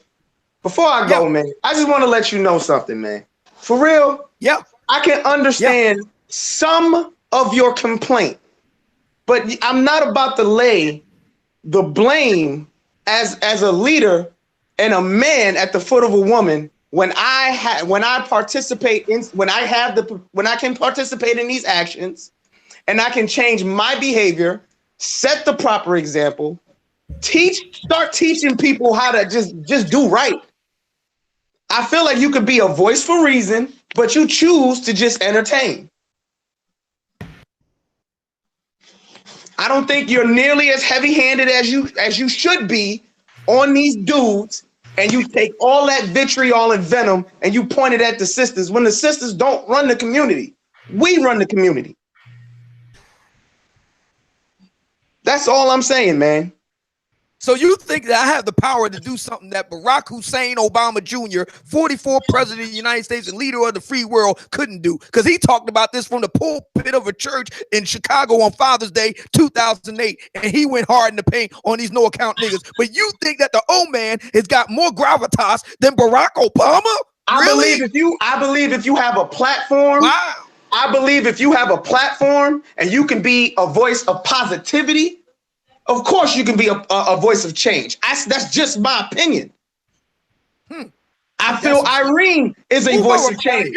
S3: Before I go, man, I just want to let you know something, man. For real?
S2: Yeah.
S3: I can understand some of your complaint, but I'm not about to lay the blame as a leader and a man at the foot of a woman when I can participate in these actions and I can change my behavior, set the proper example, start teaching people how to just do right. I feel like you could be a voice for reason, but you choose to just entertain. I don't think you're nearly as heavy-handed as you should be on these dudes, and you take all that vitriol and venom and you point it at the sisters when the sisters don't run the community. We run the community. That's all I'm saying, man.
S2: So you think that I have the power to do something that Barack Hussein Obama Jr., 44th president of the United States and leader of the free world, couldn't do? Because he talked about this from the pulpit of a church in Chicago on Father's Day 2008, and he went hard in the paint on these no account niggas. But you think that the old man has got more gravitas than Barack Obama?
S3: I believe if you have a platform.
S2: Wow.
S3: I believe if you have a platform and you can be a voice of positivity, of course you can be a voice of change. That's just my opinion. I feel Irene is a voice of change.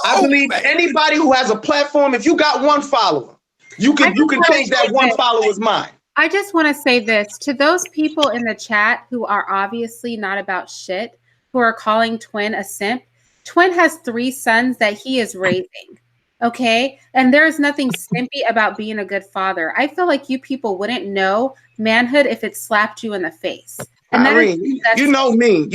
S3: I believe anybody who has a platform, if you got one follower, you can change that one follower's mind.
S1: I just want to say this to those people in the chat who are obviously not about shit, who are calling Twin a simp. Twin has 3 sons that he is raising. Okay. And there's nothing simpy about being a good father. I feel like you people wouldn't know manhood if it slapped you in the face. And
S3: Irene, you know me.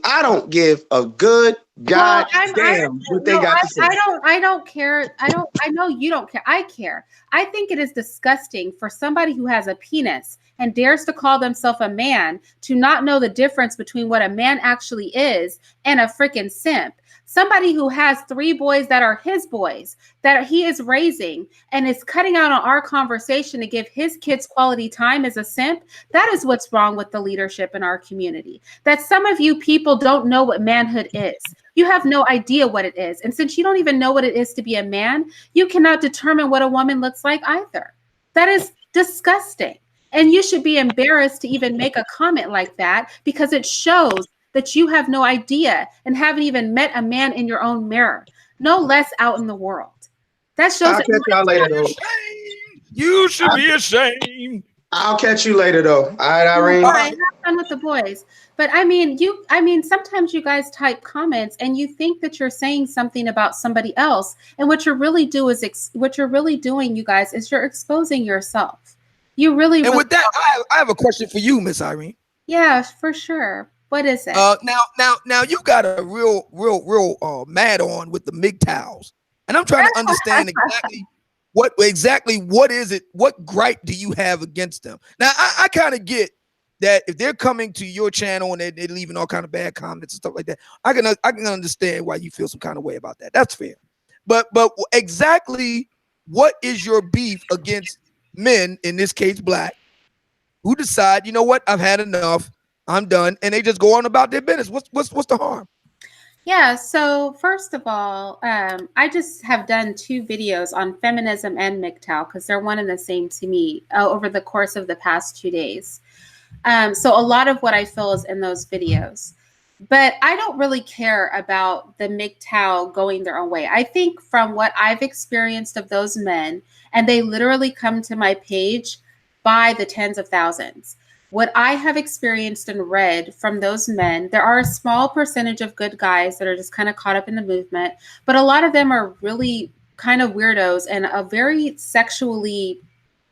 S3: I don't give a good God
S1: Well,
S3: damn what they
S1: no,
S3: got to say.
S1: I don't care. I know you don't care. I care. I think it is disgusting for somebody who has a penis and dares to call themselves a man to not know the difference between what a man actually is and a freaking simp. Somebody who has 3 boys that are his boys that he is raising and is cutting out on our conversation to give his kids quality time as a simp. That is what's wrong with the leadership in our community. That some of you people don't know what manhood is. You have no idea what it is. And since you don't even know what it is to be a man, you cannot determine what a woman looks like either. That is disgusting. And you should be embarrassed to even make a comment like that because it shows that you have no idea and haven't even met a man in your own mirror, no less out in the world. That shows
S3: I'll
S1: that
S3: catch y'all later, though.
S4: You should be ashamed.
S3: I'll catch you later, though. All right, Irene.
S1: All right, have fun with the boys. But I mean, sometimes you guys type comments and you think that you're saying something about somebody else, and what you're really doing, you guys, is you're exposing yourself. You really.
S2: And with that, I have a question for you, Miss Irene.
S1: Yeah, for sure. What is it?
S2: Now you got a real mad on with the MGTOWs, and I'm trying to understand exactly what is it? What gripe do you have against them? Now I kind of get that if they're coming to your channel and they're leaving all kind of bad comments and stuff like that, I can understand why you feel some kind of way about that. That's fair. But exactly what is your beef against men, in this case black, who decide, you know what, I've had enough, I'm done, and they just go on about their business? What's the harm?
S1: Yeah, so first of all, I just have done 2 videos on feminism and MGTOW because they're one and the same to me over the course of the past 2 days. So a lot of what I feel is in those videos. But I don't really care about the MGTOW going their own way. I think from what I've experienced of those men, and they literally come to my page by the tens of thousands. What I have experienced and read from those men, there are a small percentage of good guys that are just kind of caught up in the movement, but a lot of them are really kind of weirdos and very sexually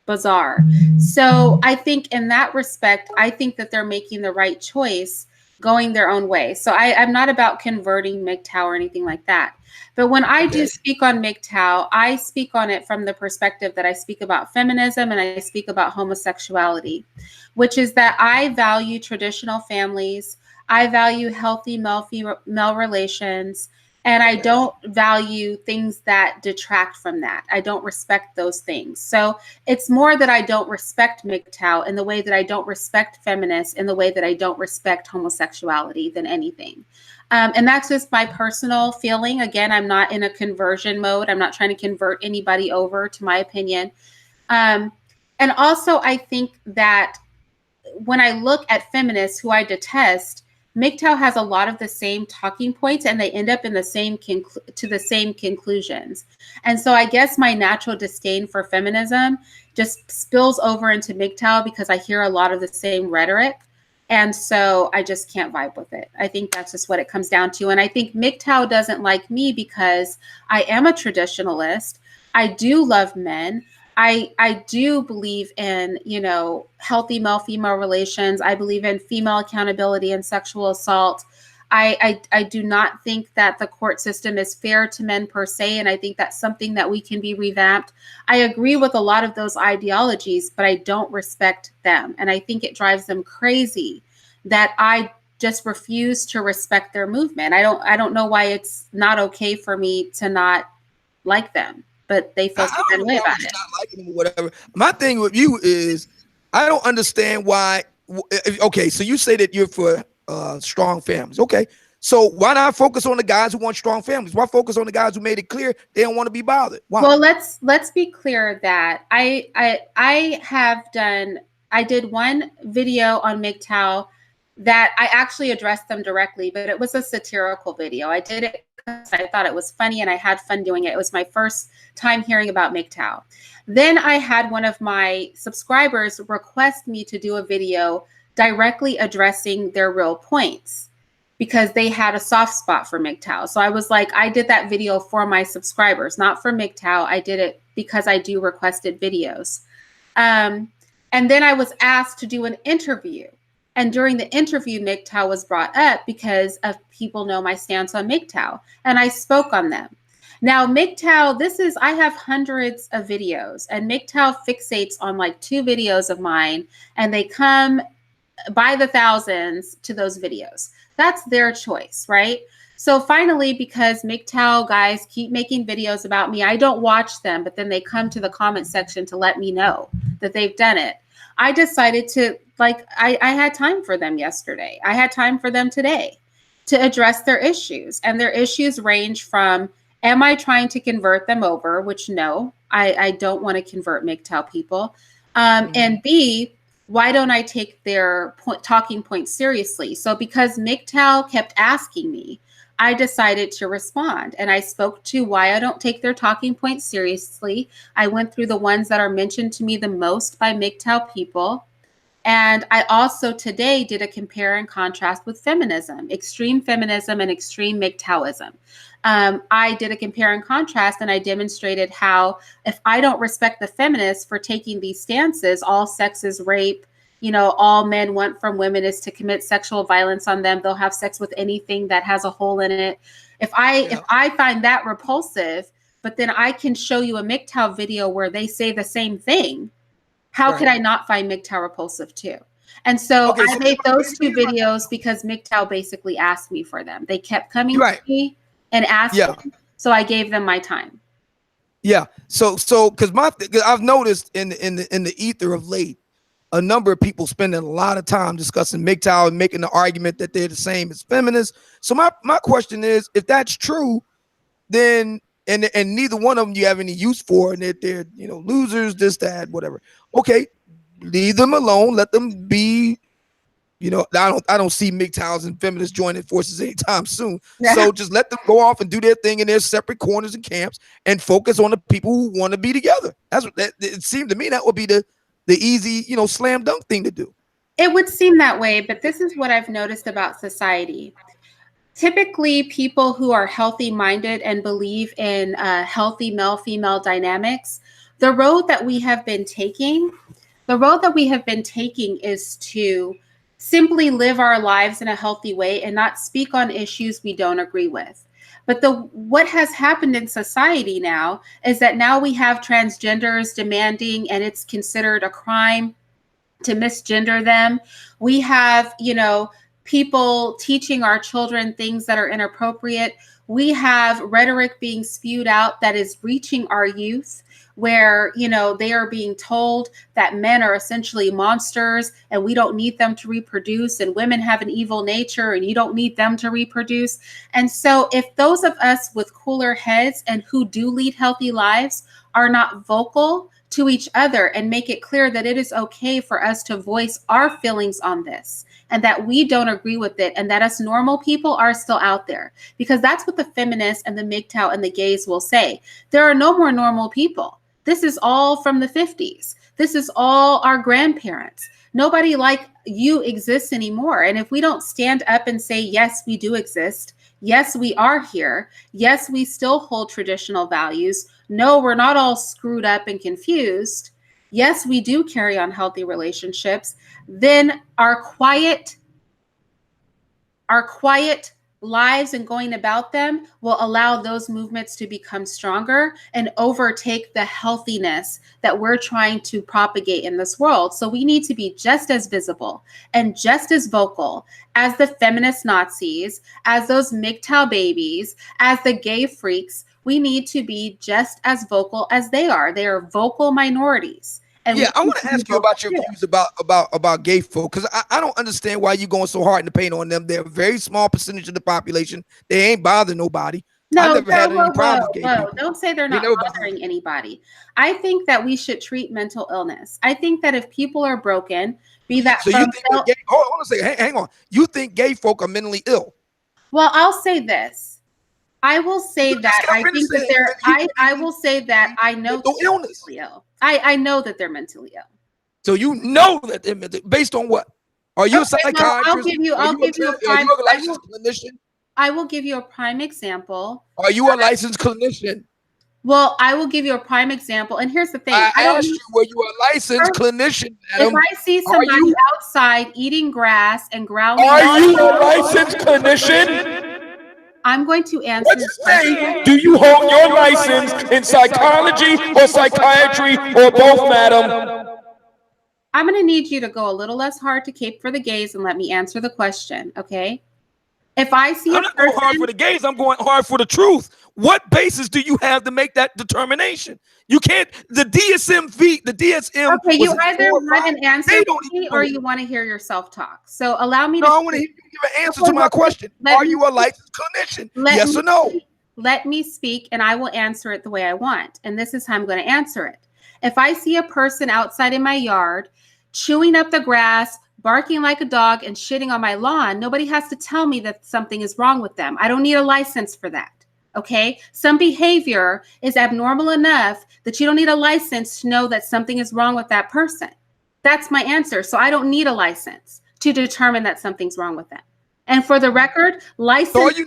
S1: bizarre. So I think in that respect, I think that they're making the right choice going their own way. So I'm not about converting MGTOW or anything like that. But when I do speak on MGTOW, I speak on it from the perspective that I speak about feminism and I speak about homosexuality, which is that I value traditional families. I value healthy male relations. And I don't value things that detract from that. I don't respect those things. So it's more that I don't respect MGTOW in the way that I don't respect feminists, in the way that I don't respect homosexuality than anything. And that's just my personal feeling. Again, I'm not in a conversion mode. I'm not trying to convert anybody over to my opinion. And also, I think that when I look at feminists who I detest, MGTOW has a lot of the same talking points and they end up in the same conclusions. And so I guess my natural disdain for feminism just spills over into MGTOW because I hear a lot of the same rhetoric. And so I just can't vibe with it. I think that's just what it comes down to. And I think MGTOW doesn't like me because I am a traditionalist. I do love men. I do believe in, healthy male-female relations. I believe in female accountability and sexual assault. I do not think that the court system is fair to men per se, and I think that's something that we can be revamped. I agree with a lot of those ideologies, but I don't respect them. And I think it drives them crazy that I just refuse to respect their movement. I don't know why it's not okay for me to not like them, but they feel some kind of way about it.
S2: Not liking them or whatever. My thing with you is I don't understand why. Okay, so you say that you're for strong families. Okay, so why not focus on the guys who want strong families? Why focus on the guys who made it clear they don't want to be bothered? Why?
S1: Well, let's be clear that I did one video on MGTOW that I actually addressed them directly, but it was a satirical video. I did it because I thought it was funny and I had fun doing it. It was my first time hearing about MGTOW. Then I had one of my subscribers request me to do a video directly addressing their real points because they had a soft spot for MGTOW. So I was like, I did that video for my subscribers, not for MGTOW. I did it because I do requested videos. And then I was asked to do an interview And during the interview, MGTOW was brought up because of people know my stance on MGTOW, and I spoke on them. Now, MGTOW, I have hundreds of videos, and MGTOW fixates on like 2 videos of mine, and they come by the thousands to those videos. That's their choice, right? So finally, because MGTOW guys keep making videos about me, I don't watch them, but then they come to the comment section to let me know that they've done it. I decided to, I had time for them yesterday. I had time for them today to address their issues. And their issues range from, am I trying to convert them over? Which no, I don't want to convert MGTOW people. And B, why don't I take their talking points seriously? So because MGTOW kept asking me, I decided to respond, and I spoke to why I don't take their talking points seriously. I went through the ones that are mentioned to me the most by MGTOW people. And I also today did a compare and contrast with feminism, extreme feminism and extreme MGTOWism. I did a compare and contrast, and I demonstrated how if I don't respect the feminists for taking these stances, all sex is rape, all men want from women is to commit sexual violence on them. They'll have sex with anything that has a hole in it. If I find that repulsive, but then I can show you a MGTOW video where they say the same thing, how could I not find MGTOW repulsive too? And so I made those 2 videos because MGTOW basically asked me for them. They kept coming to me and asking, so I gave them my time.
S2: Yeah. So because I've noticed in the ether of late, a number of people spending a lot of time discussing MGTOW and making the argument that they're the same as feminists. So my question is, if that's true, then and neither one of them you have any use for, and they're losers, this, that, whatever. Okay, leave them alone. Let them be. I don't see MGTOWs and feminists joining forces anytime soon. So just let them go off and do their thing in their separate corners and camps, and focus on the people who want to be together. That's what it seemed to me. That would be the easy, slam dunk thing to do.
S1: It would seem that way, but this is what I've noticed about society. Typically, people who are healthy-minded and believe in healthy male-female dynamics, the road that we have been taking is to simply live our lives in a healthy way and not speak on issues we don't agree with. But what has happened in society now is that now we have transgenders demanding, and it's considered a crime to misgender them. We have, people teaching our children things that are inappropriate. We have rhetoric being spewed out that is reaching our youth, where, they are being told that men are essentially monsters and we don't need them to reproduce, and women have an evil nature and you don't need them to reproduce. And so if those of us with cooler heads and who do lead healthy lives are not vocal to each other and make it clear that it is okay for us to voice our feelings on this, and that we don't agree with it, and that us normal people are still out there, because that's what the feminists and the MGTOW and the gays will say. There are no more normal people. This is all from the 50s. This is all our grandparents. Nobody like you exists anymore. And if we don't stand up and say, yes, we do exist. Yes, we are here. Yes, we still hold traditional values. No, we're not all screwed up and confused. Yes, we do carry on healthy relationships. Then our quiet lives and going about them will allow those movements to become stronger and overtake the healthiness that we're trying to propagate in this world. So we need to be just as visible and just as vocal as the feminist Nazis, as those MGTOW babies, as the gay freaks. We need to be just as vocal as they are. They are vocal minorities. And
S2: I want to ask you about your views about gay folk, because I don't understand why you're going so hard in the paint on them. They're a very small percentage of the population. They ain't bothering nobody. I never had any problems with gay people.
S1: Don't say they're not bothering anybody. I think that we should treat mental illness. I think that if people are broken, be that
S2: so you think gay, hold on a second, hang on. You think gay folk are mentally ill?
S1: Well, I'll say this. I will say that I think that they're. I will say that I know they're mentally ill. I know that they're mentally ill.
S2: So you know that they're mentally, based on what? Are you a psychiatrist?
S1: I'll give you a prime.
S2: Are you a licensed clinician?
S1: I will give you a prime example.
S2: Are you a licensed clinician?
S1: Well, I will give you a prime example. And here's the thing.
S2: I asked you, were you a licensed clinician,
S1: If
S2: madam?
S1: I see somebody outside eating grass and growling.
S4: Are you a licensed clinician?
S1: I'm going to answer.
S4: Let's say, do you hold your license in psychology or psychiatry or both, madam?
S1: I'm going to need you to go a little less hard to Cape for the gays and let me answer the question, okay? If I see
S4: I'm not going hard for the gays, I'm going hard for the truth. What basis do you have to make that determination? You can't, the DSM.
S1: Okay, you either want an answer me or you want to hear yourself talk. So allow me to.
S2: No, I want to hear you give an answer to my question. Are you a licensed clinician? Yes or no?
S1: Let me speak and I will answer it the way I want. And this is how I'm going to answer it. If I see a person outside in my yard chewing up the grass, barking like a dog, and shitting on my lawn, nobody has to tell me that something is wrong with them. I don't need a license for that. Okay, some behavior is abnormal enough that you don't need a license to know that something is wrong with that person. That's my answer. So I don't need a license to determine that something's wrong with them. And for the record, licensed
S2: all you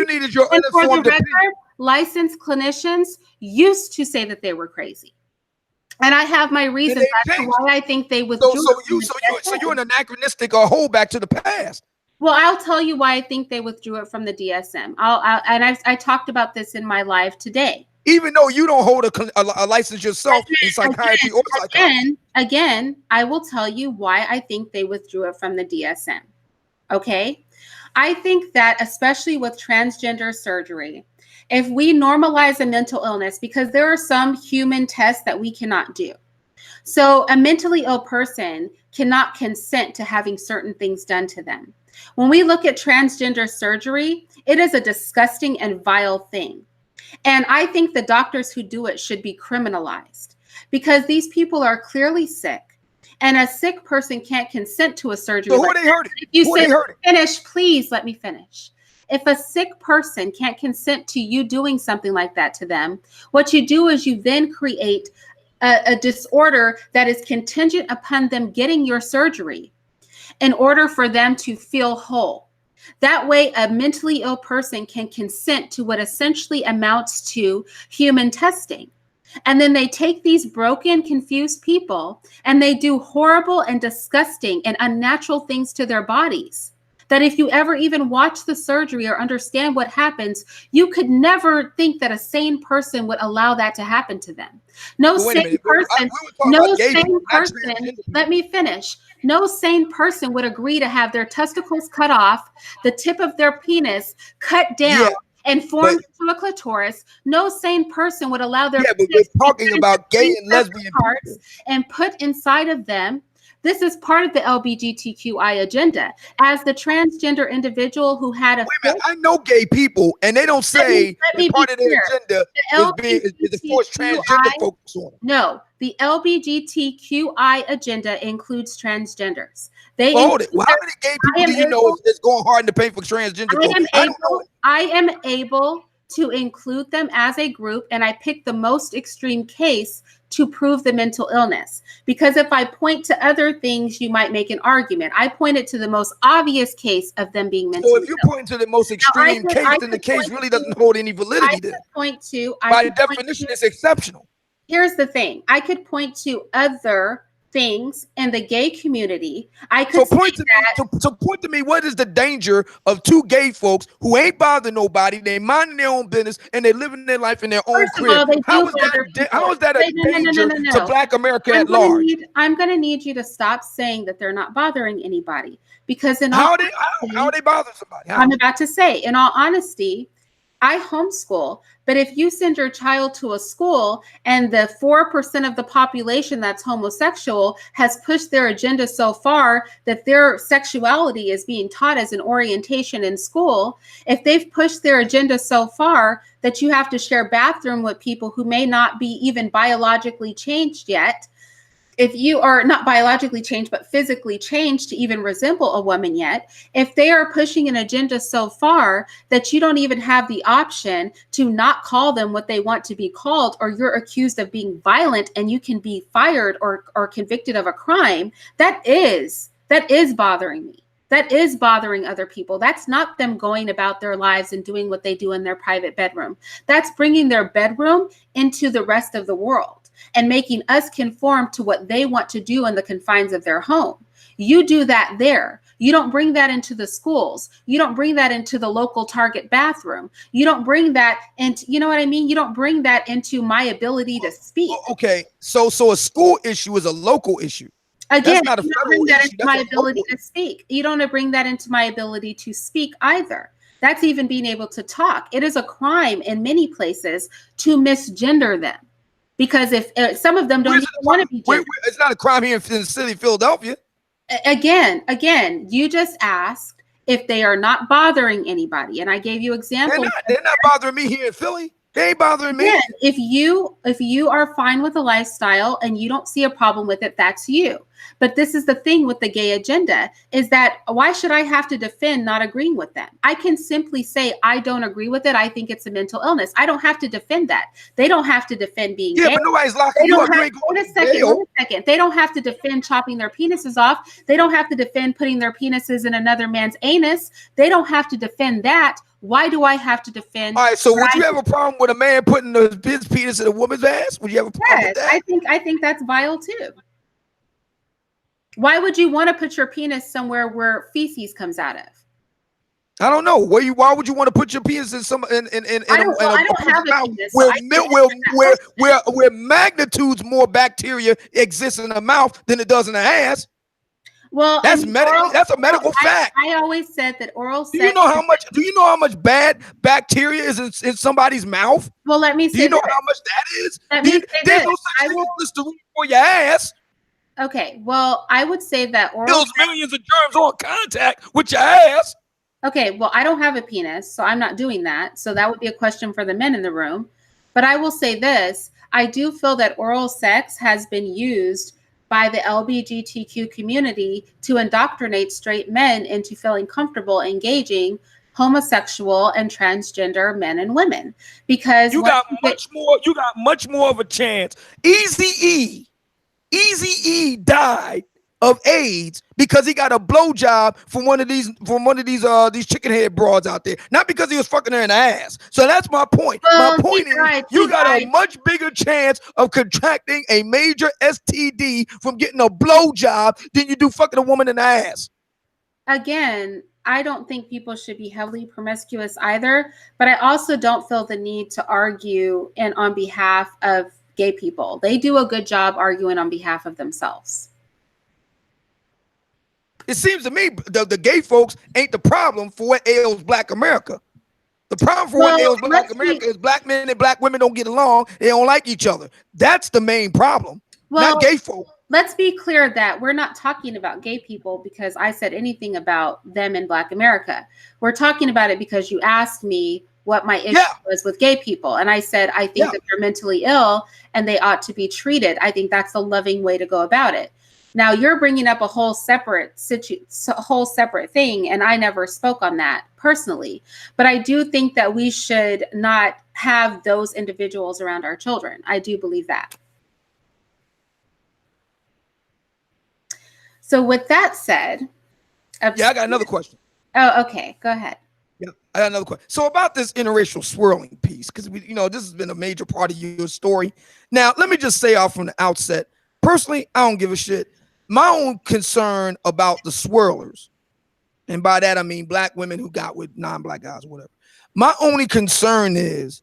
S2: need is your uninformed opinion.
S1: Licensed clinicians used to say that they were crazy. And I have my reasons as to why I think they withdrew.
S2: So you're an anachronistic or hold back to the past.
S1: Well, I'll tell you why I think they withdrew it from the DSM. I talked about this in my live today.
S2: Even though you don't hold a license yourself in psychiatry or psychology.
S1: Again, I will tell you why I think they withdrew it from the DSM. Okay? I think that especially with transgender surgery, if we normalize a mental illness, because there are some human tests that we cannot do. So a mentally ill person cannot consent to having certain things done to them. When we look at transgender surgery, it is a disgusting and vile thing. And I think the doctors who do it should be criminalized because these people are clearly sick. And a sick person can't consent to a surgery.
S2: So who are they hurting?
S1: Finish, please let me finish. If a sick person can't consent to you doing something like that to them, what you do is you then create a disorder that is contingent upon them getting your surgery in order for them to feel whole. That way, a mentally ill person can consent to what essentially amounts to human testing. And then they take these broken, confused people and they do horrible and disgusting and unnatural things to their bodies. That if you ever even watch the surgery or understand what happens, you could never think that a sane person would allow that to happen to them. No sane person, let me finish. No sane person would agree to have their testicles cut off, the tip of their penis cut down and formed into a clitoris. No sane person would allow their
S2: but we're talking about gay and lesbian
S1: parts and put inside of them. This is part of the LGBTQI agenda. As the transgender individual who had a...
S2: I know gay people, and they don't say part of their agenda is to force transgender focus on them.
S1: No, the LGBTQI agenda includes transgenders.
S2: Hold it. Well, how many gay people do you know is going hard in the paint for transgender folks?
S1: I am able to include them as a group, and I pick the most extreme case to prove the mental illness. Because if I point to other things, you might make an argument. I pointed to the most obvious case of them being mentally ill.
S2: So if you point to the most extreme case, then the case really doesn't hold any validity. By definition, it's exceptional.
S1: Here's the thing. I could point to other things in the gay community.
S2: Point to me what is the danger of two gay folks who ain't bothering nobody, they minding their own business, and they living their life in their own crib. How is that a danger to Black America at large?
S1: I'm going to need you to stop saying that they're not bothering anybody, because
S2: how are they bothering somebody?
S1: I'm about to say, in all honesty, I homeschool, but if you send your child to a school and the 4% of the population that's homosexual has pushed their agenda so far that their sexuality is being taught as an orientation in school, if they've pushed their agenda so far that you have to share bathroom with people who may not be even biologically changed yet, if you are not biologically changed, but physically changed to even resemble a woman yet, if they are pushing an agenda so far that you don't even have the option to not call them what they want to be called, or you're accused of being violent and you can be fired or convicted of a crime, that is bothering me. That is bothering other people. That's not them going about their lives and doing what they do in their private bedroom. That's bringing their bedroom into the rest of the world and making us conform to what they want to do in the confines of their home. You do that there. You don't bring that into the schools. You don't bring that into the local Target bathroom. You don't bring that into, you know what I mean? You don't bring that into my ability to speak.
S2: Okay, so a school issue is a local issue.
S1: Again,
S2: that's not
S1: you don't bring that into my ability to speak. You don't bring that into my ability to speak either. That's even being able to talk. It is a crime in many places to misgender them, because if some of them don't even want to be gendered.
S2: It's not a crime here in the city of Philadelphia.
S1: Again, you just asked if they are not bothering anybody, and I gave you examples.
S2: They're not bothering me here in Philly. They ain't bothering me.
S1: Yeah, if you are fine with the lifestyle and you don't see a problem with it, that's you. But this is the thing with the gay agenda, is that why should I have to defend not agreeing with them? I can simply say, I don't agree with it. I think it's a mental illness. I don't have to defend that. They don't have to defend being gay.
S2: But nobody's locking you up.
S1: Wait a second. They don't have to defend chopping their penises off. They don't have to defend putting their penises in another man's anus. They don't have to defend that. Why do I have to defend?
S2: All right, so would you have a problem with a man putting his penis in a woman's ass? Would you have a problem with that?
S1: I think that's vile too. Why would you want to put your penis somewhere where feces comes out of?
S2: I don't know. Why would you want to put your penis in some in
S1: I don't have a penis.
S2: Where magnitudes more bacteria exists in the mouth than it does in the ass?
S1: Well,
S2: that's a medical fact.
S1: I always said that oral sex.
S2: Do you know how much bad bacteria is in somebody's mouth?
S1: Well, let me say.
S2: Do you know how much that is?
S1: There's
S2: no such thing as Listerine for your ass.
S1: Okay, well, I would say that oral
S4: kills millions of germs on contact with your ass.
S1: Okay, well, I don't have a penis, so I'm not doing that. So that would be a question for the men in the room. But I will say this. I do feel that oral sex has been used by the LGBTQ community to indoctrinate straight men into feeling comfortable engaging homosexual and transgender men and women. Because
S2: you got much more of a chance. Eazy-E died of AIDS because he got a blowjob from one of these chicken head broads out there, not because he was fucking her in the ass. So that's my point. My point is, you got a much bigger chance of contracting a major STD from getting a blowjob than you do fucking a woman in the ass.
S1: Again, I don't think people should be heavily promiscuous either, but I also don't feel the need to argue on behalf of gay people. They do a good job arguing on behalf of themselves.
S2: It seems to me the gay folks ain't the problem for what ails Black America. The problem for what ails Black America is Black men and Black women don't get along. They don't like each other. That's the main problem, not gay folk.
S1: Let's be clear that we're not talking about gay people because I said anything about them in Black America. We're talking about it because you asked me what my issue was with gay people. And I said, I think that they're mentally ill and they ought to be treated. I think that's the loving way to go about it. Now you're bringing up a whole separate thing, and I never spoke on that personally. But I do think that we should not have those individuals around our children. I do believe that. So with that said,
S2: I got another question.
S1: Oh, okay, go ahead.
S2: Yeah, I got another question. So about this interracial swirling piece, because this has been a major part of your story. Now, let me just say off from the outset, personally, I don't give a shit. My own concern about the swirlers, and by that I mean Black women who got with non-Black guys or whatever. My only concern is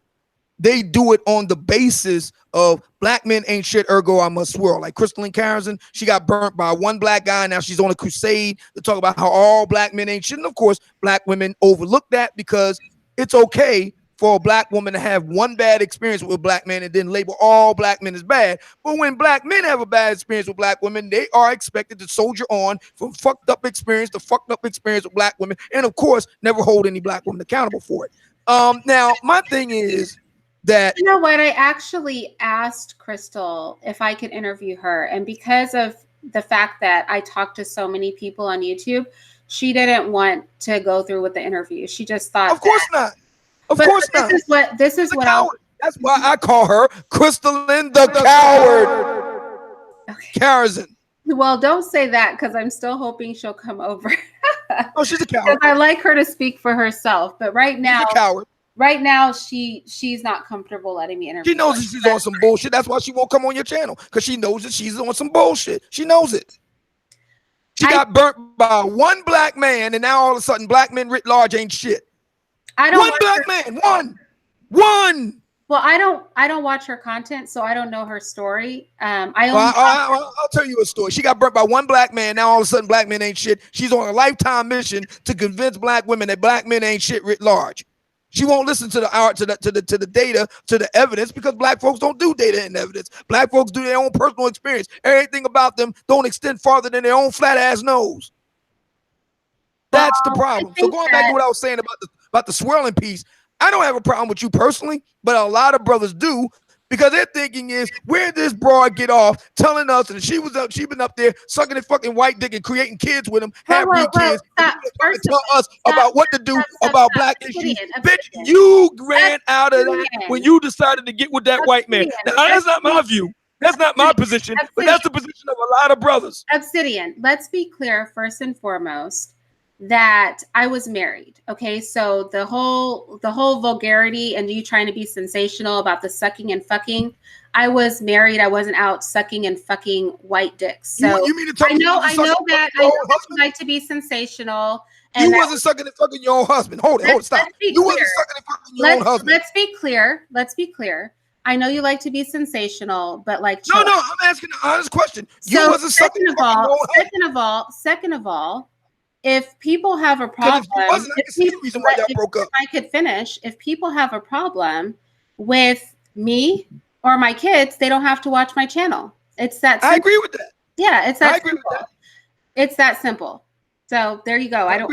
S2: they do it on the basis of Black men ain't shit, ergo I must swirl. Like Crystalline Carrison, she got burnt by one Black guy. Now she's on a crusade to talk about how all Black men ain't shit. And of course, Black women overlook that because it's okay for a Black woman to have one bad experience with a Black man and then label all Black men as bad. But when Black men have a bad experience with Black women, they are expected to soldier on from fucked up experience to fucked up experience with Black women. And of course, never hold any Black woman accountable for it. Now, my thing is that...
S1: You know what? I actually asked Crystal if I could interview her. And because of the fact that I talked to so many people on YouTube, she didn't want to go through with the interview. She just thought...
S2: Of course not. Of course not.
S1: This is what
S2: that's why I call her Crystalline the Coward.
S1: Okay.
S2: Carrison.
S1: Well, don't say that because I'm still hoping she'll come over.
S2: Oh, she's a coward.
S1: Because I like her to speak for herself. But right now,
S2: she's a coward.
S1: Right now, she's not comfortable letting me interview.
S2: She knows that she's on some bullshit. That's why she won't come on your channel, because she knows that she's on some bullshit. She knows it. She got burnt by one black man, and now all of a sudden, black men writ large ain't shit. One black man, one.
S1: Well, I don't watch her content, so I don't know her story.
S2: I'll tell you a story. She got burnt by one black man. Now all of a sudden, black men ain't shit. She's on a lifetime mission to convince black women that black men ain't shit writ large. She won't listen to the art, to the data, to the evidence, because black folks don't do data and evidence. Black folks do their own personal experience. Everything about them don't extend farther than their own flat ass nose. That's the problem. So going back to what I was saying about the swirling piece, I don't have a problem with you personally, but a lot of brothers do, because their thinking is, where did this broad get off telling us that she been up there sucking a fucking white dick and creating kids with him, half-breed kids, and tell us about what to do about black issues. Bitch, you ran out of that when you decided to get with that white man. Now, that's not my view. That's not my position, but that's the position of a lot of brothers.
S1: Obsidian, let's be clear first and foremost that I was married. Okay, so the whole vulgarity and you trying to be sensational about the sucking and fucking, I was married. I wasn't out sucking and fucking white dicks. So
S2: you mean to tell
S1: I know that you like to be sensational.
S2: And you wasn't sucking and fucking your own husband. Hold it, stop. You wasn't sucking and fucking your own husband. Let's
S1: be clear. I know you like to be sensational, but like
S2: no, I'm asking an honest question. You wasn't sucking and fucking your own husband.
S1: Second of all, if people have a problem, I could finish. If people have a problem with me or my kids, they don't have to watch my channel. It's that simple.
S2: I agree with that.
S1: Yeah, it's that simple. It's that simple. So there you go. I don't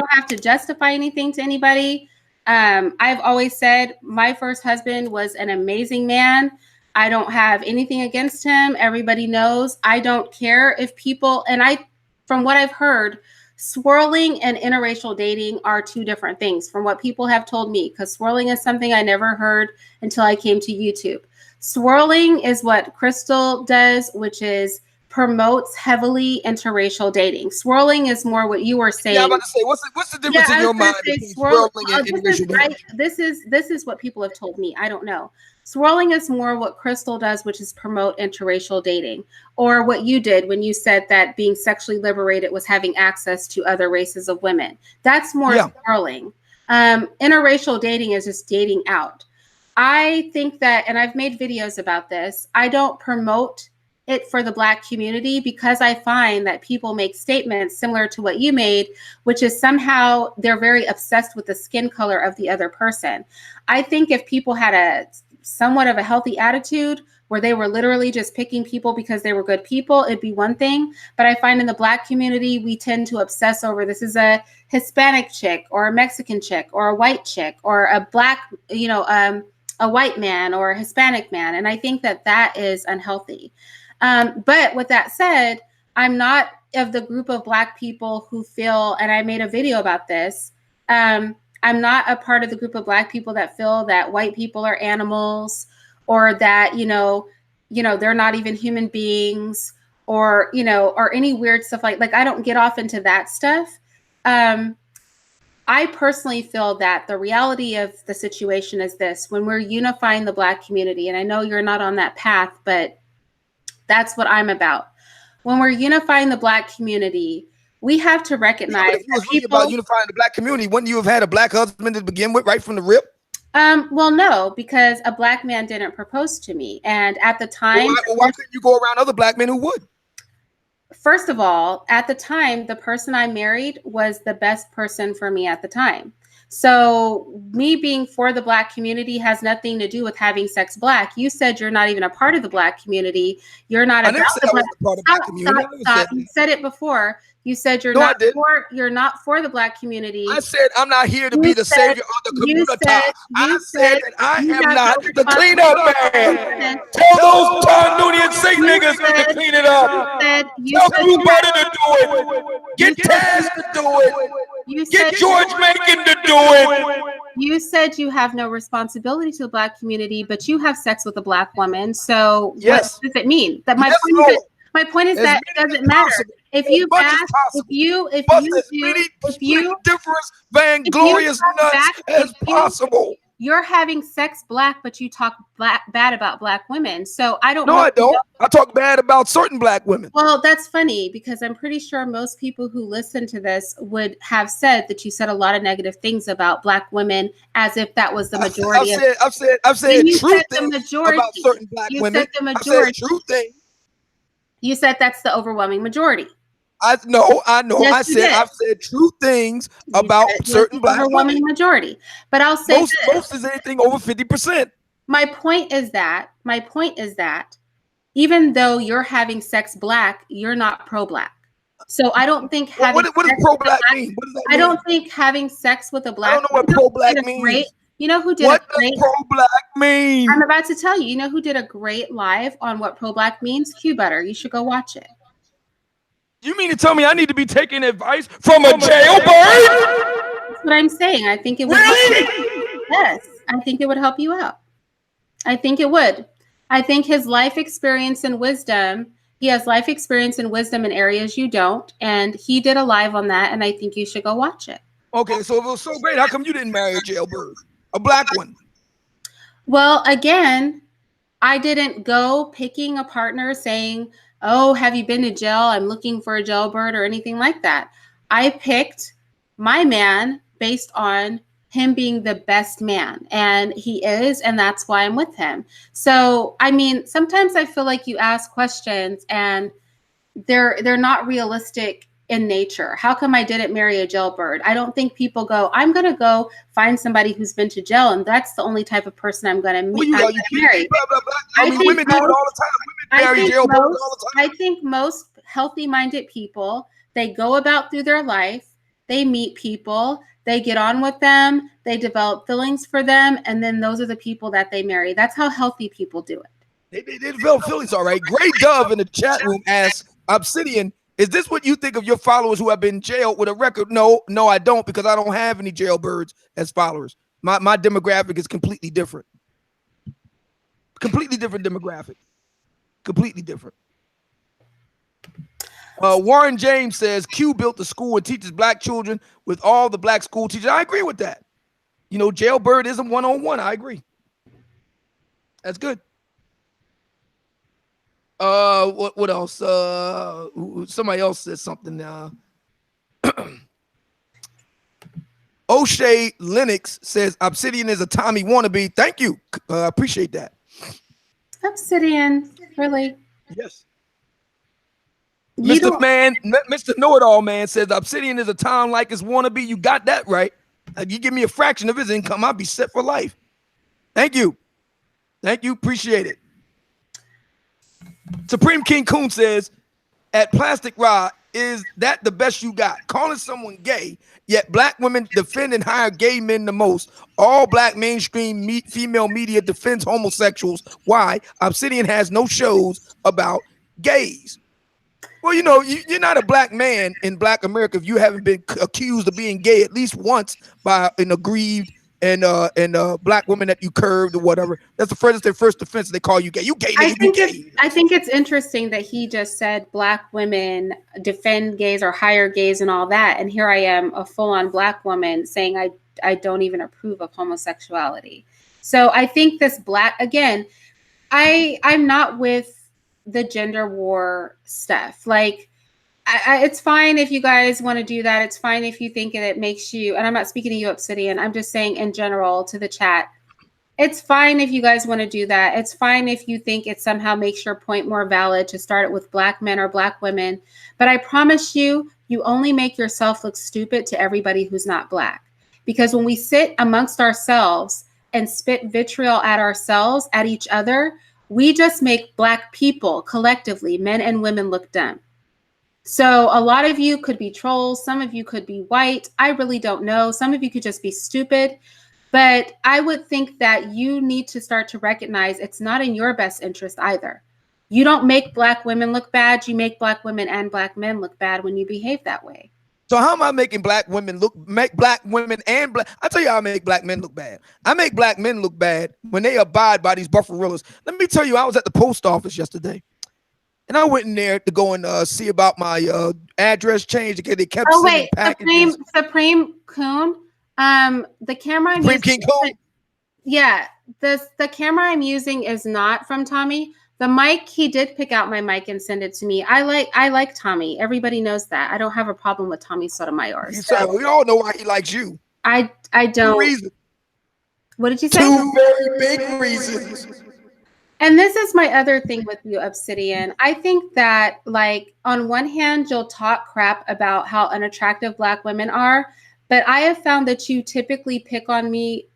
S1: have to justify anything to anybody. I've always said my first husband was an amazing man. I don't have anything against him. Everybody knows. I don't care if people, from what I've heard, swirling and interracial dating are two different things from what people have told me, because swirling is something I never heard until I came to YouTube. Swirling is what Crystal does, which is promotes heavily interracial dating. Swirling is more what you were saying.
S2: Yeah, I'm about to say, what's the difference in your mind between swirling and interracial dating?
S1: This is what people have told me. I don't know. Swirling is more what Crystal does, which is promote interracial dating, or what you did when you said that being sexually liberated was having access to other races of women. That's more swirling. Interracial dating is just dating out. I think that, and I've made videos about this, I don't promote it for the Black community because I find that people make statements similar to what you made, which is somehow they're very obsessed with the skin color of the other person. I think if people had a somewhat of a healthy attitude where they were literally just picking people because they were good people, it'd be one thing. But I find in the Black community, we tend to obsess over this is a Hispanic chick or a Mexican chick or a white chick or a Black, a white man or a Hispanic man. And I think that that is unhealthy. But with that said, I'm not of the group of Black people who feel, and I made a video about this, I'm not a part of the group of Black people that feel that white people are animals or that, they're not even human beings or any weird stuff like I don't get off into that stuff. I personally feel that the reality of the situation is this: when we're unifying the Black community, and I know you're not on that path, but that's what I'm about. When we're unifying the Black community, we have to recognize
S2: if you was really about unifying the Black community, wouldn't you have had a Black husband to begin with right from the rip?
S1: Well, no, because a Black man didn't propose to me. And at the time...
S2: Why couldn't you go around other Black men who would?
S1: First of all, at the time, the person I married was the best person for me at the time. So me being for the Black community has nothing to do with having sex Black. You said you're not even a part of the Black community. You're not about the Black community. Stop. You said it before. You said you're not for the Black community.
S2: I said I'm not here to be the savior of the community. I said that I am not the cleanup man. Tell those Tandunian sick niggas to clean it up. Tell everybody to do it. Get Taz to do it. Get George Macon to do it.
S1: You said you have no responsibility to the Black community, but you have sex with a Black woman. So
S2: yes.
S1: What does it mean? That my point is that it doesn't matter. if you
S2: much as
S1: bash,
S2: possible.
S1: if
S2: Bust
S1: you
S2: as
S1: do,
S2: many
S1: if you
S2: different vainglorious nuts as possible.
S1: you're having sex black, but you talk bad about black women. So I don't
S2: No,
S1: know.
S2: I don't. I talk bad about certain black women.
S1: Well, that's funny because I'm pretty sure most people who listen to this would have said that you said a lot of negative things about black women, as if that was the majority.
S2: I've said true things about certain black women.
S1: Said the
S2: I've
S1: majority.
S2: said true things.
S1: You said that's the overwhelming majority.
S2: I know.
S1: Yes,
S2: I've said true things about certain black
S1: overwhelming
S2: women.
S1: majority. But I'll say
S2: most is anything over 50%.
S1: My point is that even though you're having sex black, you're not pro-black. So I don't think having
S2: what does pro-black mean? What does that mean?
S1: I don't think having sex with a black.
S2: I don't know what pro-black means.
S1: You know who did
S2: what does pro-black mean?
S1: I'm about to tell you. You know who did a great live on what pro-black means? Q Butter. You should go watch it.
S2: You mean to tell me I need to be taking advice from a jailbird?
S1: That's what I'm saying. I think it would.
S2: Really?
S1: Yes, I think it would help you out. I think it would. I think his life experience and wisdom. He has life experience and wisdom in areas you don't, and he did a live on that. And I think you should go watch it.
S2: Okay, so if it was so great, how come you didn't marry a jailbird, a black one?
S1: Well, again, I didn't go picking a partner saying, oh, have you been to jail? I'm looking for a jailbird or anything like that. I picked my man based on him being the best man, and he is, and that's why I'm with him. So, I mean, sometimes I feel like you ask questions and they're not realistic in nature. How come I didn't marry a jailbird? I don't think people go, I'm going to go find somebody who's been to jail, and that's the only type of person I'm going to meet. Marry.
S2: I mean, women do it all the time. Women marry jailbirds all the time.
S1: I think most healthy-minded people, they go about through their life, they meet people, they get on with them, they develop feelings for them, and then those are the people that they marry. That's how healthy people do it.
S2: They develop feelings, all right. Great Dove in the chat room asks, Obsidian, is this what you think of your followers who have been jailed with a record? No, I don't, because I don't have any jailbirds as followers. My demographic is completely different. Completely different demographic. Completely different. Warren James says Q built the school and teaches black children with all the black school teachers. I agree with that. You know, jailbird isn't one-on-one. I agree. That's good. What else? Somebody else said something. O'Shea Lennox says Obsidian is a Tommy wannabe. Thank you. Appreciate that.
S1: Obsidian, really?
S2: Yes. Mr. Know-It-All Man says Obsidian is a Tom like his wannabe. You got that right. You give me a fraction of his income, I'll be set for life. Thank you. Thank you. Appreciate it. Supreme King Coon says, at Plastic Rod, is that the best you got? Calling someone gay, yet black women defend and hire gay men the most. All black mainstream female media defends homosexuals. Why? Obsidian has no shows about gays. Well, you know, you're not a black man in Black America if you haven't been accused of being gay at least once by an aggrieved and black woman that you curved or whatever. That's their first offense. They call you gay. You gay.
S1: I think it's interesting that he just said black women defend gays or hire gays and all that, and here I am, a full-on black woman, saying I don't even approve of homosexuality. So I think this black, again, I'm not with the gender war stuff. Like, it's fine if you guys want to do that. It's fine if you think it makes you, and I'm not speaking to you, Obsidian, I'm just saying in general to the chat, it's fine if you guys want to do that. It's fine if you think it somehow makes your point more valid to start it with black men or black women. But I promise you, you only make yourself look stupid to everybody who's not black. Because when we sit amongst ourselves and spit vitriol at ourselves, at each other, we just make black people collectively, men and women, look dumb. So a lot of you could be trolls. Some of you could be white. I really don't know. Some of you could just be stupid. But I would think that you need to start to recognize it's not in your best interest either. You don't make black women look bad. You make black women and black men look bad when you behave that way.
S2: So how am I making black women make black women and black? I tell you how I make black men look bad. I make black men look bad when they abide by these buffarillas. Let me tell you, I was at the post office yesterday, And I went in there to go and see about my address change because they kept
S1: Oh
S2: sending
S1: wait,
S2: packages.
S1: Supreme Coon. The camera I'm
S2: Supreme
S1: using,
S2: King Kong.
S1: yeah, the camera I'm using is not from Tommy. The mic, he did pick out my mic and send it to me. I like Tommy. Everybody knows that. I don't have a problem with Tommy Sotomayor.
S2: So we all know why he likes you.
S1: I don't.
S2: 2 reasons.
S1: What did you say?
S2: 2 very big reasons.
S1: And this is my other thing with you, Obsidian. I think that, like, on one hand, you'll talk crap about how unattractive Black women are, but I have found that you typically pick on me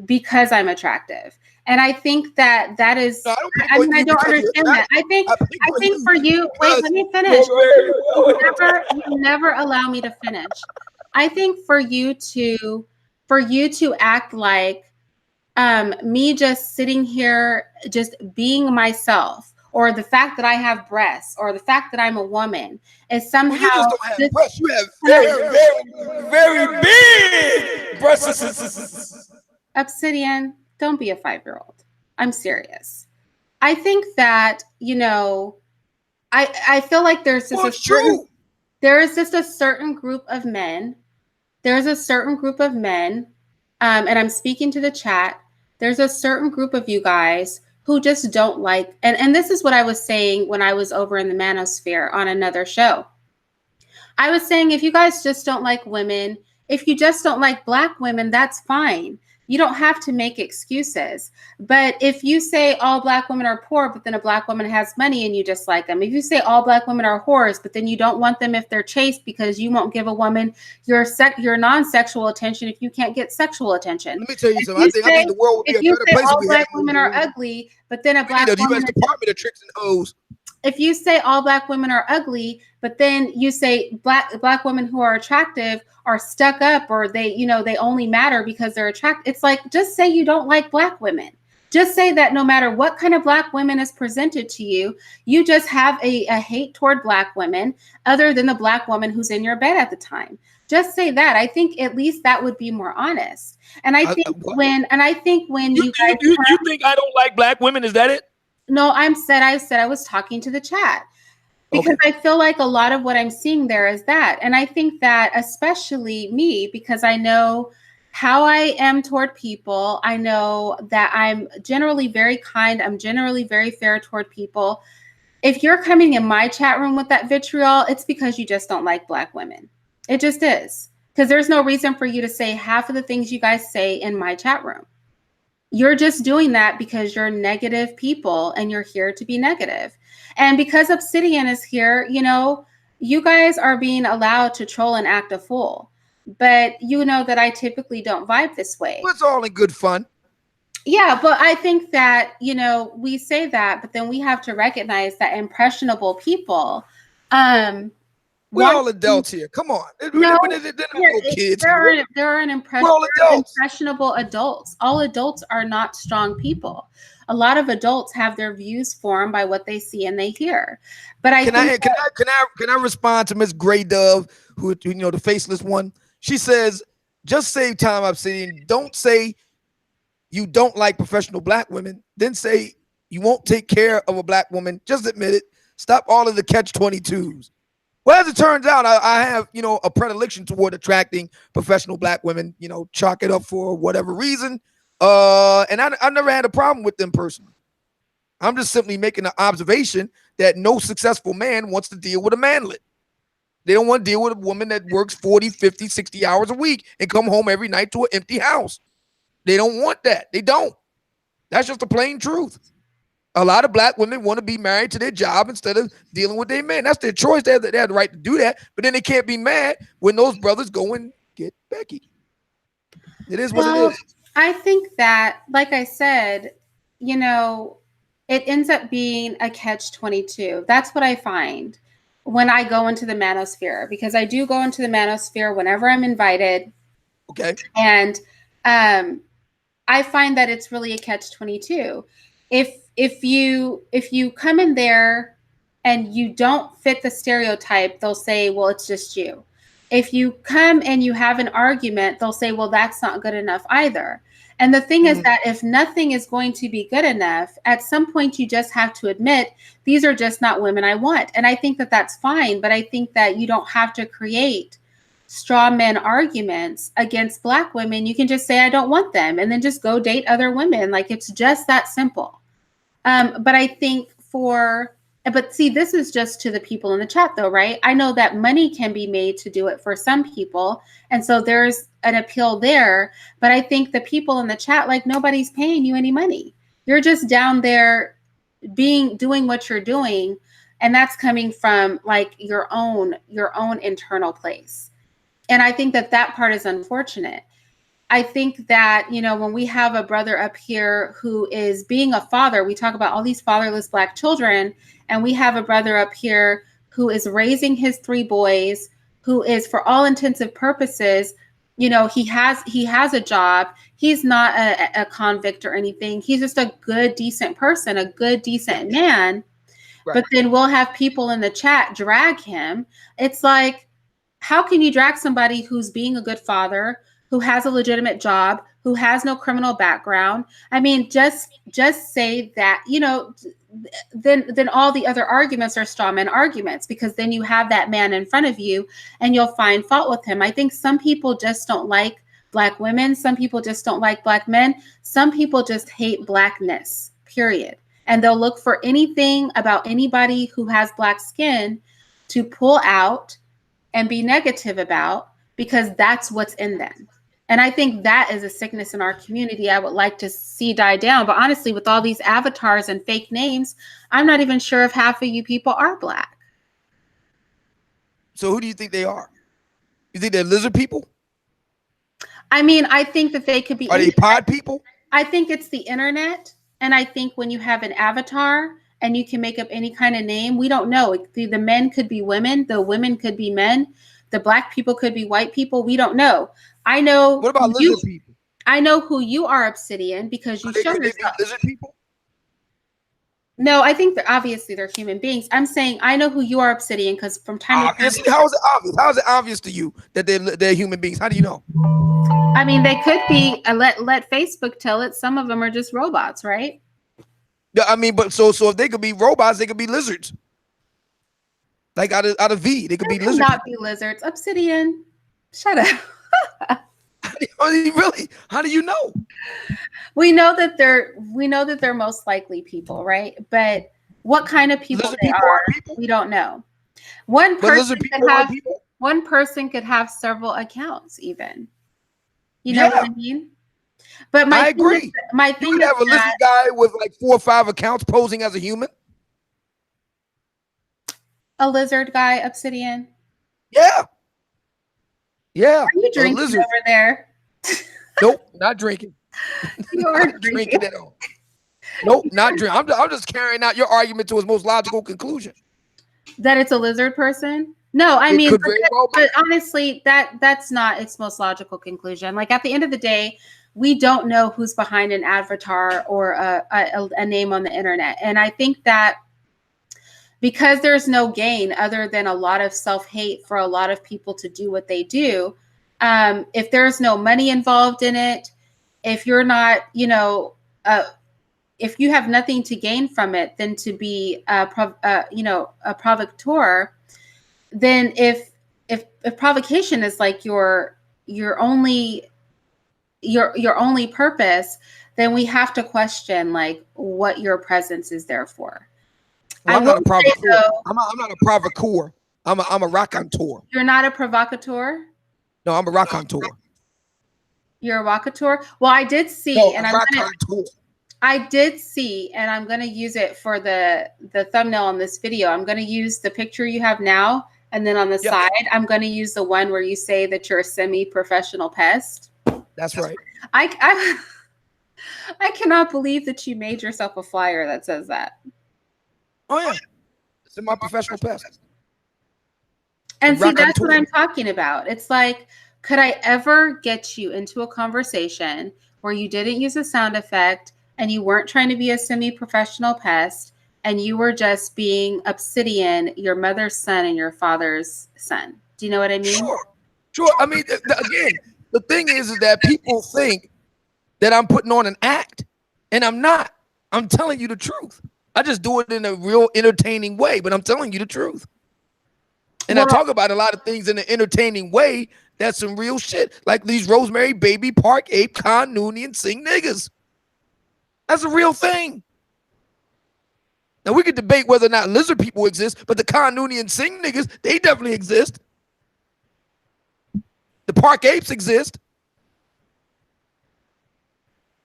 S1: because I'm attractive. And I think that is,
S2: No,
S1: I don't understand that. I think for you, wait, let me finish. You never allow me to finish. I think for you to act like me just sitting here, just being myself, or the fact that I have breasts, or the fact that I'm a woman, is somehow.
S2: Well, you just don't have breasts. You have very, very big breasts.
S1: Obsidian, don't be a 5-year-old. I'm serious. I think that, I feel like there's just there is just a certain group of men. There's a certain group of men, and I'm speaking to the chat. There's a certain group of you guys who just don't like, and this is what I was saying when I was over in the manosphere on another show. I was saying, if you guys just don't like women, if you just don't like Black women, that's fine. You don't have to make excuses. But if you say all Black women are poor, but then a Black woman has money and you just like them, if you say all Black women are whores, but then you don't want them if they're chaste because you won't give a woman your non-sexual attention if you can't get sexual attention.
S2: Let me tell you something. I think the world would be a better place if
S1: all
S2: we
S1: Black women are ugly, but then a Black woman,
S2: U.S. Department of Tricks and Hoes.
S1: If you say all Black women are ugly, but then you say black women who are attractive are stuck up, or they only matter because they're attractive. It's like, just say you don't like Black women. Just say that no matter what kind of Black women is presented to you, you just have a hate toward Black women other than the Black woman who's in your bed at the time. Just say that. I think at least that would be more honest. And I think when you guys
S4: you think I don't like Black women, is that it?
S1: No, I said I was talking to the chat because I feel like a lot of what I'm seeing there is that. And I think that especially me, because I know how I am toward people. I know that I'm generally very kind. I'm generally very fair toward people. If you're coming in my chat room with that vitriol, it's because you just don't like Black women. It just is. Because there's no reason for you to say half of the things you guys say in my chat room. You're just doing that because you're negative people and you're here to be negative. And because Obsidian is here, you guys are being allowed to troll and act a fool. But you know that I typically don't vibe this way.
S2: Well, it's all in good fun.
S1: Yeah, but I think that, we say that, but then we have to recognize that impressionable people,
S2: we're all adults here. Come on.
S1: No,
S2: kids.
S1: There are impressionable adults. All adults are not strong people. A lot of adults have their views formed by what they see and they hear. But can
S2: I respond to Miss Grey Dove, who the faceless one? She says, just save time, Obsidian. Don't say you don't like professional Black women. Then say you won't take care of a Black woman. Just admit it. Stop all of the catch-22s. Well, as it turns out, I have, a predilection toward attracting professional Black women, chalk it up for whatever reason. And I never had a problem with them personally. I'm just simply making an observation that no successful man wants to deal with a manlet. They don't want to deal with a woman that works 40, 50, 60 hours a week and come home every night to an empty house. They don't want that. They don't. That's just the plain truth. A lot of Black women want to be married to their job instead of dealing with their man. That's their choice. They have the right to do that. But then they can't be mad when those brothers go and get Becky. It is what it is.
S1: I think that, like I said, it ends up being a catch-22. That's what I find when I go into the manosphere, because I do go into the manosphere whenever I'm invited.
S2: Okay.
S1: And I find that it's really a catch-22. If you come in there and you don't fit the stereotype, they'll say, well, it's just you. If you come and you have an argument, they'll say, well, that's not good enough either. And the thing is that if nothing is going to be good enough, at some point you just have to admit, these are just not women I want. And I think that that's fine, but I think that you don't have to create straw man arguments against Black women. You can just say, I don't want them, and then just go date other women. Like, it's just that simple. But I think but see, this is just to the people in the chat though, right? I know that money can be made to do it for some people. And so there's an appeal there. But I think the people in the chat, like, nobody's paying you any money. You're just down there doing what you're doing. And that's coming from like your own internal place. And I think that part is unfortunate. I think that, you know, when we have a brother up here who is being a father, we talk about all these fatherless Black children, and we have a brother up here who is raising his 3 boys, who is, for all intensive purposes, you know, he has a job. He's not a convict or anything. He's just a good, decent person, a good, decent man. Right. But then we'll have people in the chat drag him. It's like, how can you drag somebody who's being a good father, who has a legitimate job, who has no criminal background? I mean, just say that, you know, then all the other arguments are straw man arguments, because then you have that man in front of you and you'll find fault with him. I think some people just don't like Black women. Some people just don't like Black men. Some people just hate Blackness, period. And they'll look for anything about anybody who has Black skin to pull out and be negative about, because that's what's in them. And I think that is a sickness in our community I would like to see die down. But honestly, with all these avatars and fake names, I'm not even sure if half of you people are Black.
S2: So who do you think they are? You think they're lizard people?
S1: I mean, I think that they could be.
S2: Are they pod people?
S1: I think it's the internet. And I think when you have an avatar and you can make up any kind of name, we don't know. The men could be women. The women could be men. The Black people could be white people. We don't know. I know.
S2: What about lizard people?
S1: I know who you are, Obsidian, because you showed yourself.
S2: Lizard people?
S1: No, I think they're human beings. I'm saying I know who you are, Obsidian, because from time to time.
S2: How is it obvious? How is it obvious to you that they're human beings? How do you know?
S1: I mean, they could be. Let Facebook tell it. Some of them are just robots, right?
S2: Yeah, I mean, but so if they could be robots, they could be lizards. Like out of V, they could be lizards.
S1: Not be lizards. Obsidian, shut up.
S2: Really? How do you know?
S1: We know that they're most likely people, right? But what kind of people they are, we don't know. One person could have several accounts, even. You know what I mean? But I agree. My thing is,
S2: have a lizard guy with like 4 or 5 accounts posing as a human.
S1: A lizard guy, Obsidian.
S2: Yeah. Yeah.
S1: Are you drinking over there?
S2: Nope, not drinking.
S1: You are drinking
S2: at all. Nope, not drinking. I'm just carrying out your argument to its most logical conclusion.
S1: That it's a lizard person? No, I mean, but honestly, that's not its most logical conclusion. Like, at the end of the day, we don't know who's behind an avatar or a name on the internet. And I think that because there's no gain other than a lot of self-hate for a lot of people to do what they do, if there's no money involved in it, if you're not, if you have nothing to gain from it than to be a provocateur, then if provocation is like your only purpose, then we have to question like what your presence is there for.
S2: Well, I'm not a provocateur. I'm not a provocateur. I'm a raconteur.
S1: You're not a provocateur?
S2: No, I'm a raconteur.
S1: You're a raconteur? Well, I did see, and I'm going to use it for the thumbnail on this video. I'm going to use the picture you have now, and then on the side, I'm going to use the one where you say that you're a semi-professional pest.
S2: That's right.
S1: I cannot believe that you made yourself a flyer that says that.
S2: Oh yeah, it's my professional pest.
S1: And see, that's what I'm talking about. It's like, could I ever get you into a conversation where you didn't use a sound effect and you weren't trying to be a semi-professional pest and you were just being Obsidian, your mother's son and your father's son? Do you know what I mean?
S2: Sure. I mean, again, the thing is that people think that I'm putting on an act, and I'm not. I'm telling you the truth. I just do it in a real entertaining way, but I'm telling you the truth. And I talk about a lot of things in an entertaining way. That's some real shit. Like these Rosemary Baby, Park Ape, Khan Nooney, Sing niggas. That's a real thing. Now we could debate whether or not lizard people exist, but the Khan Nooney Sing niggas, they definitely exist. The Park Apes exist.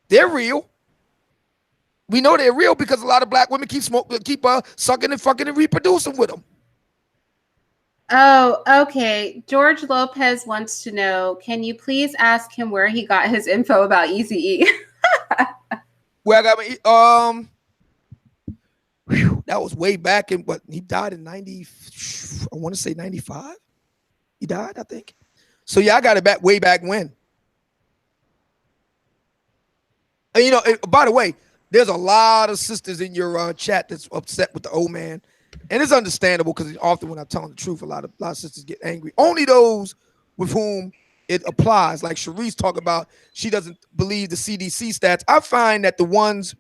S2: They're real. We know they're real because a lot of black women keep sucking and fucking and reproducing with them.
S1: Oh, okay. George Lopez wants to know, can you please ask him where he got his info about Eazy-E?
S2: Where I got that was way back in what he died in 90, I want to say 95. He died, I think. So yeah, I got it back way back when. And, you know, by the way, there's a lot of sisters in your chat that's upset with the old man. And it's understandable because often when I'm telling the truth, a lot of sisters get angry. Only those with whom it applies. Like Sharice talk about, she doesn't believe the CDC stats. I find that the ones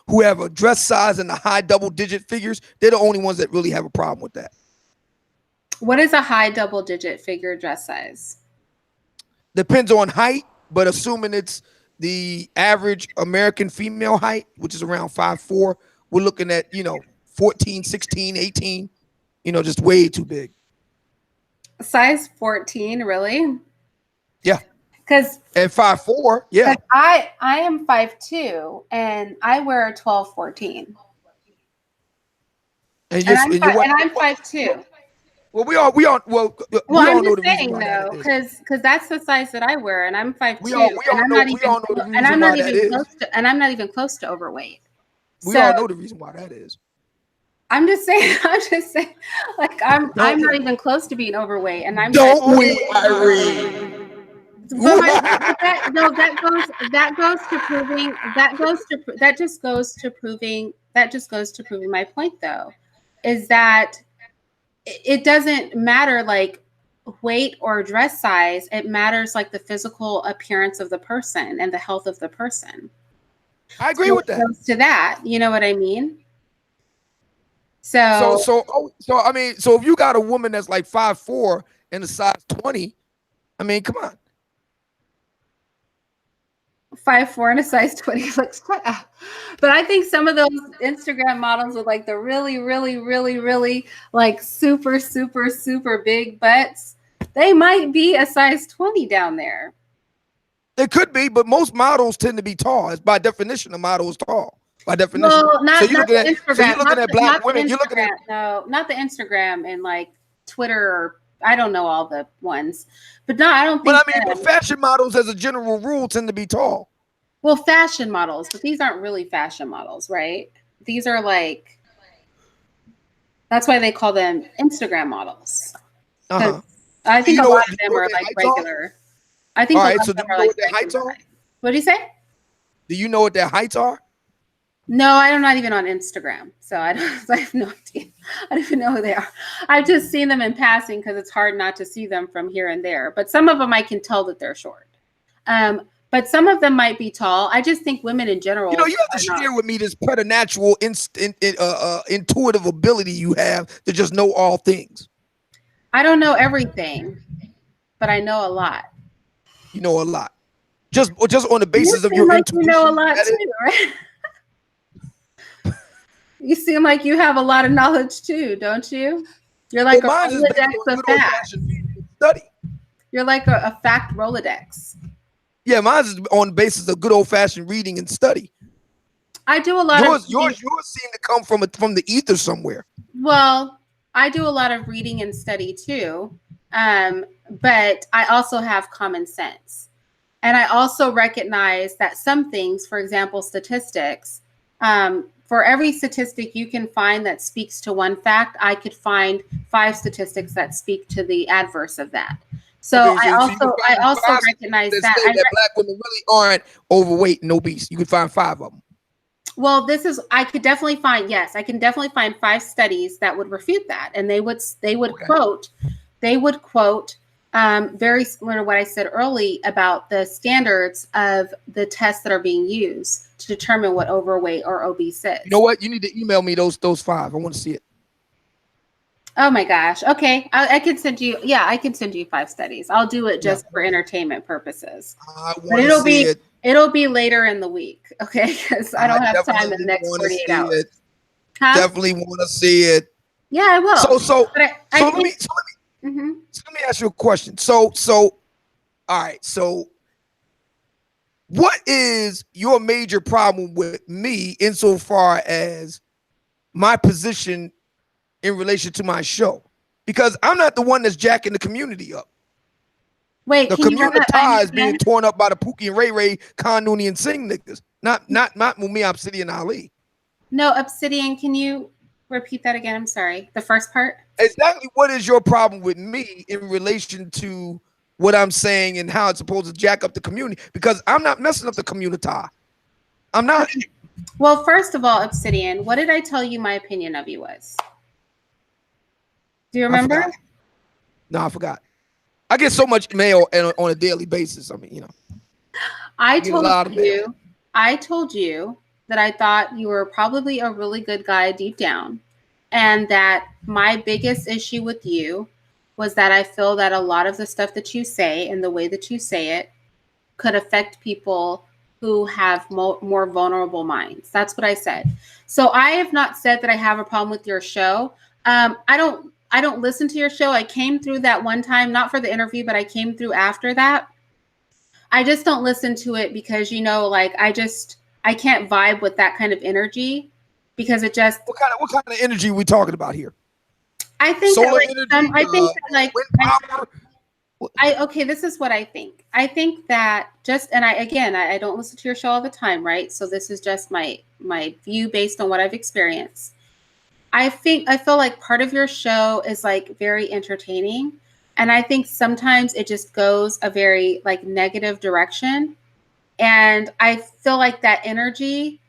S2: who have a dress size in the high double-digit figures, they're the only ones that really have a problem with that.
S1: What is a high double-digit figure dress size?
S2: Depends on height, but assuming it's the average American female height, which is around 5'4", we're looking at, 14, 16, 18, just way too big.
S1: Size 14, really?
S2: Yeah.
S1: Because
S2: at 5'4", yeah.
S1: I am 5'2", and I wear a 12, 14. And I'm 5'2".
S2: Well, we all know the reason why that is.
S1: Because that's the size that I wear, and I'm 5'2", and I'm not even close to overweight.
S2: We all know the reason why that is.
S1: I'm just saying, like I'm not even close to being overweight, and I'm
S2: don't we, Irene?
S1: That just goes to proving my point, though, is that it doesn't matter like weight or dress size. It matters like the physical appearance of the person and the health of the person.
S2: I agree with that.
S1: It goes to that, you know what I mean? So I mean, so if you got a woman that's like 5'4" and a size 20, I mean, come on. 5'4" and a size 20 looks quite. But I think some of those Instagram models with like the really, really, really, really like super, super, super big butts, they might be a size 20 down there.
S2: They could be, but most models tend to be tall. It's by definition, a model is tall. By definition.
S1: Well, not the Instagram.
S2: So you're looking at black women. You're looking at
S1: not the Instagram and like Twitter, or I don't know all the ones, but no, I don't think.
S2: But I mean, fashion models, as a general rule, tend to be tall.
S1: Well, fashion models, but these aren't really fashion models, right? These are like. That's why they call them Instagram models. I think a lot of them are like regular. I think.
S2: All right. So do you know what their heights are?
S1: What do you say?
S2: Do you know what their heights are?
S1: No, I'm not even on Instagram, so I have no idea. I don't even know who they are. I've just seen them in passing because it's hard not to see them from here and there. But some of them I can tell that they're short. But some of them might be tall. I just think women in general.
S2: You have to share with me this preternatural, intuitive ability you have to just know all things.
S1: I don't know everything, but I know a lot.
S2: You know a lot. Just on the basis of your intuition.
S1: You know a lot too, right? You seem like you have a lot of knowledge too, don't you? You're like a Rolodex of facts. You're like a fact Rolodex.
S2: Yeah, mine's on the basis of good old-fashioned reading and study.
S1: I do a lot
S2: of yours seem to come from the ether somewhere.
S1: Well, I do a lot of reading and study too, but I also have common sense, and I also recognize that some things, for example, statistics. For every statistic you can find that speaks to one fact, I could find 5 statistics that speak to the adverse of that. So I also recognize that
S2: black women really aren't overweight and obese. You could find 5 of them.
S1: Well, I could definitely find, yes, I can definitely find 5 studies that would refute that, and they would quote very similar to what I said early about the standards of the tests that are being used to determine what overweight or obese is.
S2: You know what? You need to email me those 5. I want to see it.
S1: Oh my gosh. Okay. I can send you. Yeah, I can send you 5 studies. I'll do it just for entertainment purposes. But it'll be later in the week. Okay. Because I don't have time in the next 48 hours.
S2: Huh? Definitely want to see it.
S1: Yeah, I will.
S2: So let me ask you a question. So all right. So what is your major problem with me insofar as my position in relation to my show? Because I'm not the one that's jacking the community up.
S1: Wait,
S2: the community is being torn up by the Pookie and Ray Ray, Kanuni and Singh niggas, not Mumia, Obsidian, Ali.
S1: No, Obsidian, can you repeat that again? I'm sorry. The first part?
S2: Exactly. What is your problem with me in relation to what I'm saying and how it's supposed to jack up the community? Because I'm not messing up the community. I'm not.
S1: Well, first of all, Obsidian, what did I tell you my opinion of you was? Do you remember?
S2: I forgot. I get so much mail on a daily basis. I mean, you know.
S1: I told you that I thought you were probably a really good guy deep down, and that my biggest issue with you was that I feel that a lot of the stuff that you say and the way that you say it could affect people who have more vulnerable minds. That's what I said. So I have not said that I have a problem with your show. I don't listen to your show. I came through that one time, not for the interview, but I came through after that. I just don't listen to it because, you know, like I can't vibe with that kind of energy because it just.
S2: What kind of energy are we talking about here?
S1: I think
S2: solar
S1: energy. Okay, this is what I think. I think that I don't listen to your show all the time, right? So this is just my view based on what I've experienced. I feel like part of your show is like very entertaining. And I think sometimes it just goes a very like negative direction. And I feel like that energy,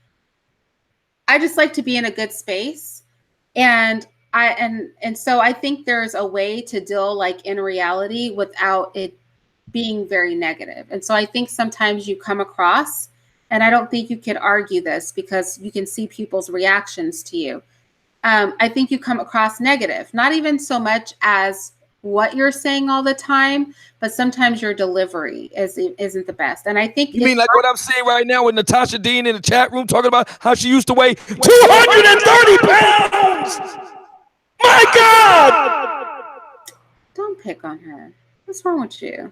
S1: I just like to be in a good space. And so I think there's a way to deal like in reality without it being very negative. And so I think sometimes you come across, and I don't think you can argue this because you can see people's reactions to you. I think you come across negative, not even so much as what you're saying all the time, but sometimes your delivery isn't the best. And I think
S4: you mean like what I'm saying right now with Natasha Dean in the chat room talking about how she used to weigh 230 pounds. My God!
S1: Don't pick on her. What's wrong with you?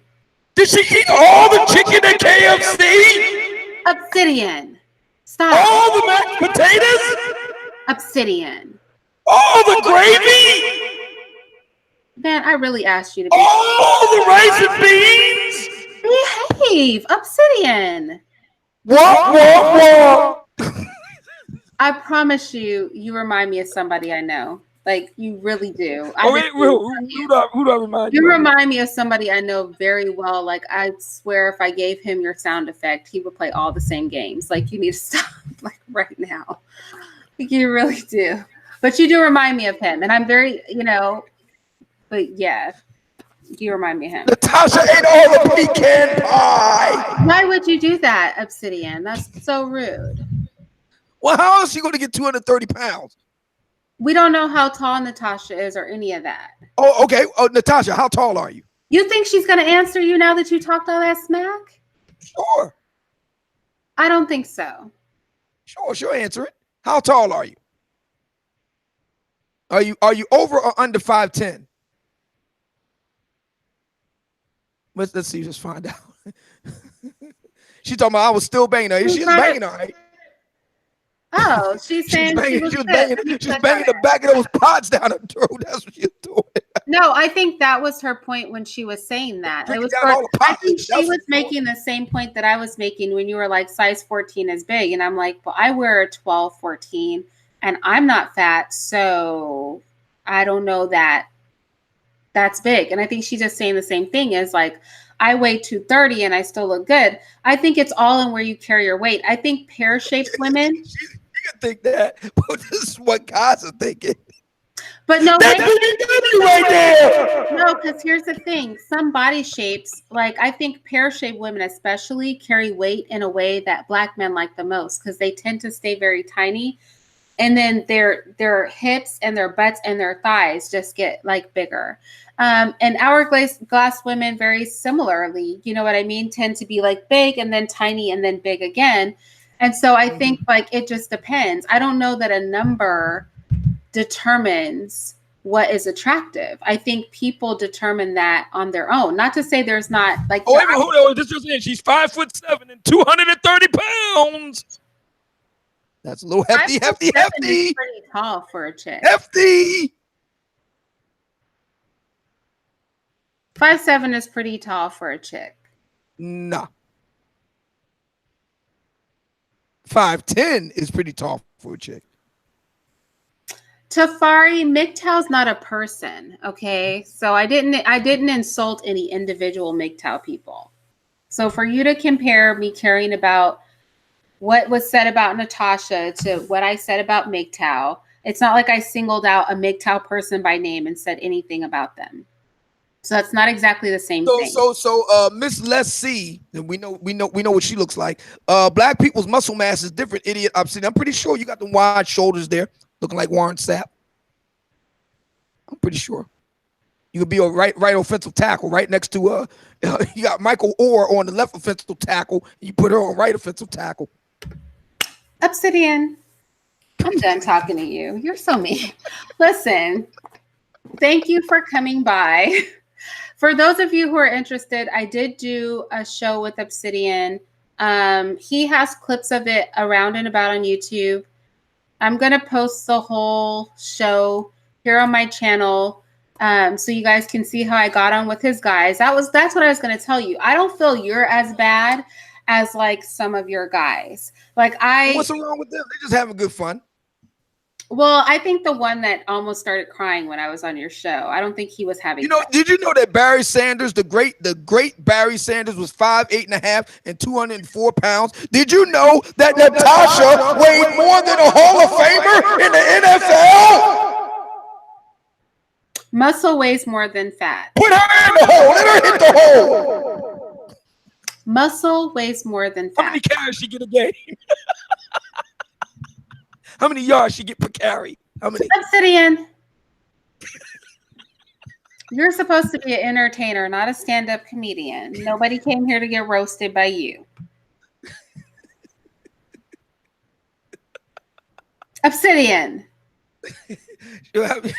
S4: Did she eat all the chicken at KFC?
S1: Obsidian. Stop.
S4: All the mashed potatoes?
S1: Obsidian.
S4: All the gravy?
S1: Man, I really asked you to be.
S4: All the rice and beans?
S1: Behave, Obsidian.
S4: What?
S1: I promise you, you remind me of somebody I know. Like, you really do.
S4: Who do I remind you?
S1: You remind me of somebody I know very well. Like, I swear if I gave him your sound effect, he would play all the same games. Like, you need to stop, like, right now. You really do. But you do remind me of him. And I'm very, but yeah, you remind me of him.
S2: Natasha ate all the pecan pie.
S1: Why would you do that, Obsidian? That's so rude.
S2: Well, how else are you going to get 230 pounds?
S1: We don't know how tall Natasha is or any of that.
S2: Oh, okay. Oh, Natasha, how tall are you?
S1: You think she's going to answer you now that you talked all that smack?
S2: Sure.
S1: I don't think so.
S2: Sure, she'll answer it. How tall are you? Are you over or under 5'10"? Let's see. Just find out. She talking about I was still banging her. She's banging her, right?
S1: Oh, she's saying
S2: she was banging the back of those pots down her throat. That's what she's doing.
S1: No, I think that was her point when she was saying that. I think she was making the same point that I was making when you were like size 14 is big. And I'm like, well, I wear a 12, 14 and I'm not fat. So I don't know that that's big. And I think she's just saying the same thing as like, I weigh 230 and I still look good. I think it's all in where you carry your weight. I think pear-shaped women.
S2: You can think that, but this is what guys are thinking.
S1: But no,
S4: That's right there.
S1: no, because here's the thing. Some body shapes, like I think pear-shaped women especially, carry weight in a way that Black men like the most because they tend to stay very tiny. And then their hips and their butts and their thighs just get like bigger. And hourglass women very similarly, you know what I mean, tend to be like big and then tiny and then big again. And so I think like it just depends. I don't know that a number determines what is attractive. I think people determine that on their own. Not to say there's not like.
S4: Oh, wait a minute, hold on. This is in. She's 5'7" and 230 pounds.
S2: That's a little hefty.
S1: Is pretty tall for a chick.
S2: Hefty.
S1: 5'7" is pretty tall for a chick.
S2: Nah. 5'10" is pretty tall for a chick.
S1: Tafari, MGTOW's not a person, okay? So I didn't insult any individual MGTOW people. So for you to compare me caring about what was said about Natasha to what I said about MGTOW, it's not like I singled out a MGTOW person by name and said anything about them. So that's not exactly the same thing.
S2: So Miss Les C, and we know what she looks like. Black people's muscle mass is different, idiot. Obsidian. I'm pretty sure you got the wide shoulders there, looking like Warren Sapp. I'm pretty sure. You could be a right offensive tackle, right next to you got Michael Orr on the left offensive tackle, and you put her on right offensive tackle.
S1: Obsidian, I'm done talking to you. You're so mean. Listen, thank you for coming by. For those of you who are interested, I did do a show with Obsidian. He has clips of it around and about on YouTube. I'm going to post the whole show here on my channel so you guys can see how I got on with his guys. That's what I was going to tell you. I don't feel you're as bad as like some of your guys. Like
S2: What's wrong with them? They just having good fun.
S1: Well, I think the one that almost started crying when I was on your show, I don't think he was having fun.
S2: Did you know that Barry Sanders, the great Barry Sanders, was 5'8.5" and 204 pounds? Did you know that Natasha weighed more than a Hall of Famer in the NFL?
S1: Muscle weighs more than fat.
S2: Put her in the hole. Let her hit the hole.
S1: Muscle weighs more than fat.
S4: How many carries she get a game? How many yards she get per carry? How many?
S1: Obsidian. You're supposed to be an entertainer, not a stand-up comedian. Nobody came here to get roasted by you. Obsidian.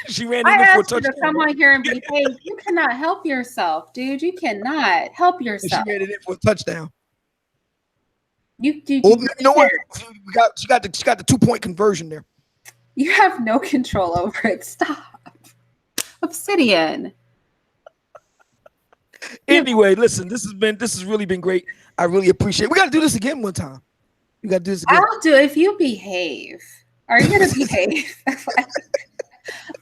S4: She ran
S1: I
S4: in for a
S1: asked you to come on here and behave. You cannot help yourself, dude. You cannot help yourself.
S2: She ran it in for a touchdown.
S1: You
S2: know what? She got the 2-point conversion there.
S1: You have no control over it. Stop. Obsidian.
S4: Anyway, listen, this has really been great. I really appreciate it. We got to do this again one time. We got to do this again.
S1: I'll do it if you behave. Are you going to behave?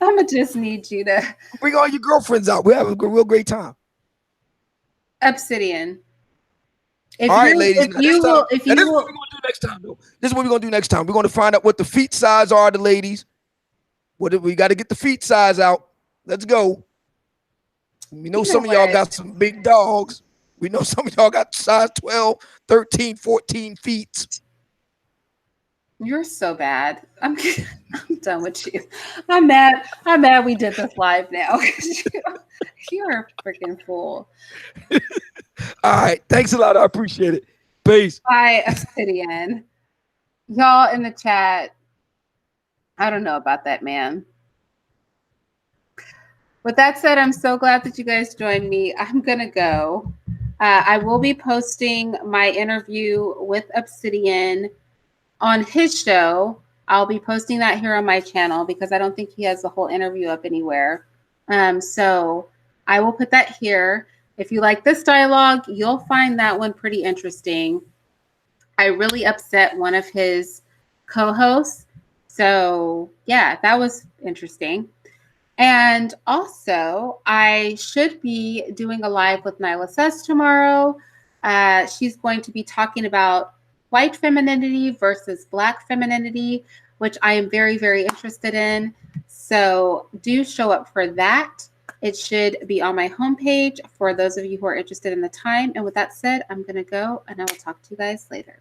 S1: I'm going to just need you to
S2: bring all your girlfriends out. We have a real great time.
S1: Obsidian.
S2: All right, ladies.
S1: This is what we're
S2: going to do next time, though. This is what we're going to do next time. We're going to find out what the feet size are, the ladies. We got to get the feet size out. Let's go. We know some of y'all got some big dogs. We know some of y'all got size 12, 13, 14 feet.
S1: You're so bad. I'm done with you. I'm mad we did this live now. You're a freaking fool.
S4: All right. Thanks a lot. I appreciate it. Peace.
S1: Bye, Obsidian. Y'all in the chat, I don't know about that, man. With that said, I'm so glad that you guys joined me. I'm going to go. I will be posting my interview with Obsidian on his show. I'll be posting that here on my channel because I don't think he has the whole interview up anywhere. So I will put that here. If you like this dialogue, you'll find that one pretty interesting. I really upset one of his co-hosts. So yeah, that was interesting. And also, I should be doing a live with Nyla Says tomorrow. She's going to be talking about white femininity versus Black femininity, which I am very, very interested in. So do show up for that. It should be on my homepage for those of you who are interested in the time. And with that said, I'm going to go and I will talk to you guys later.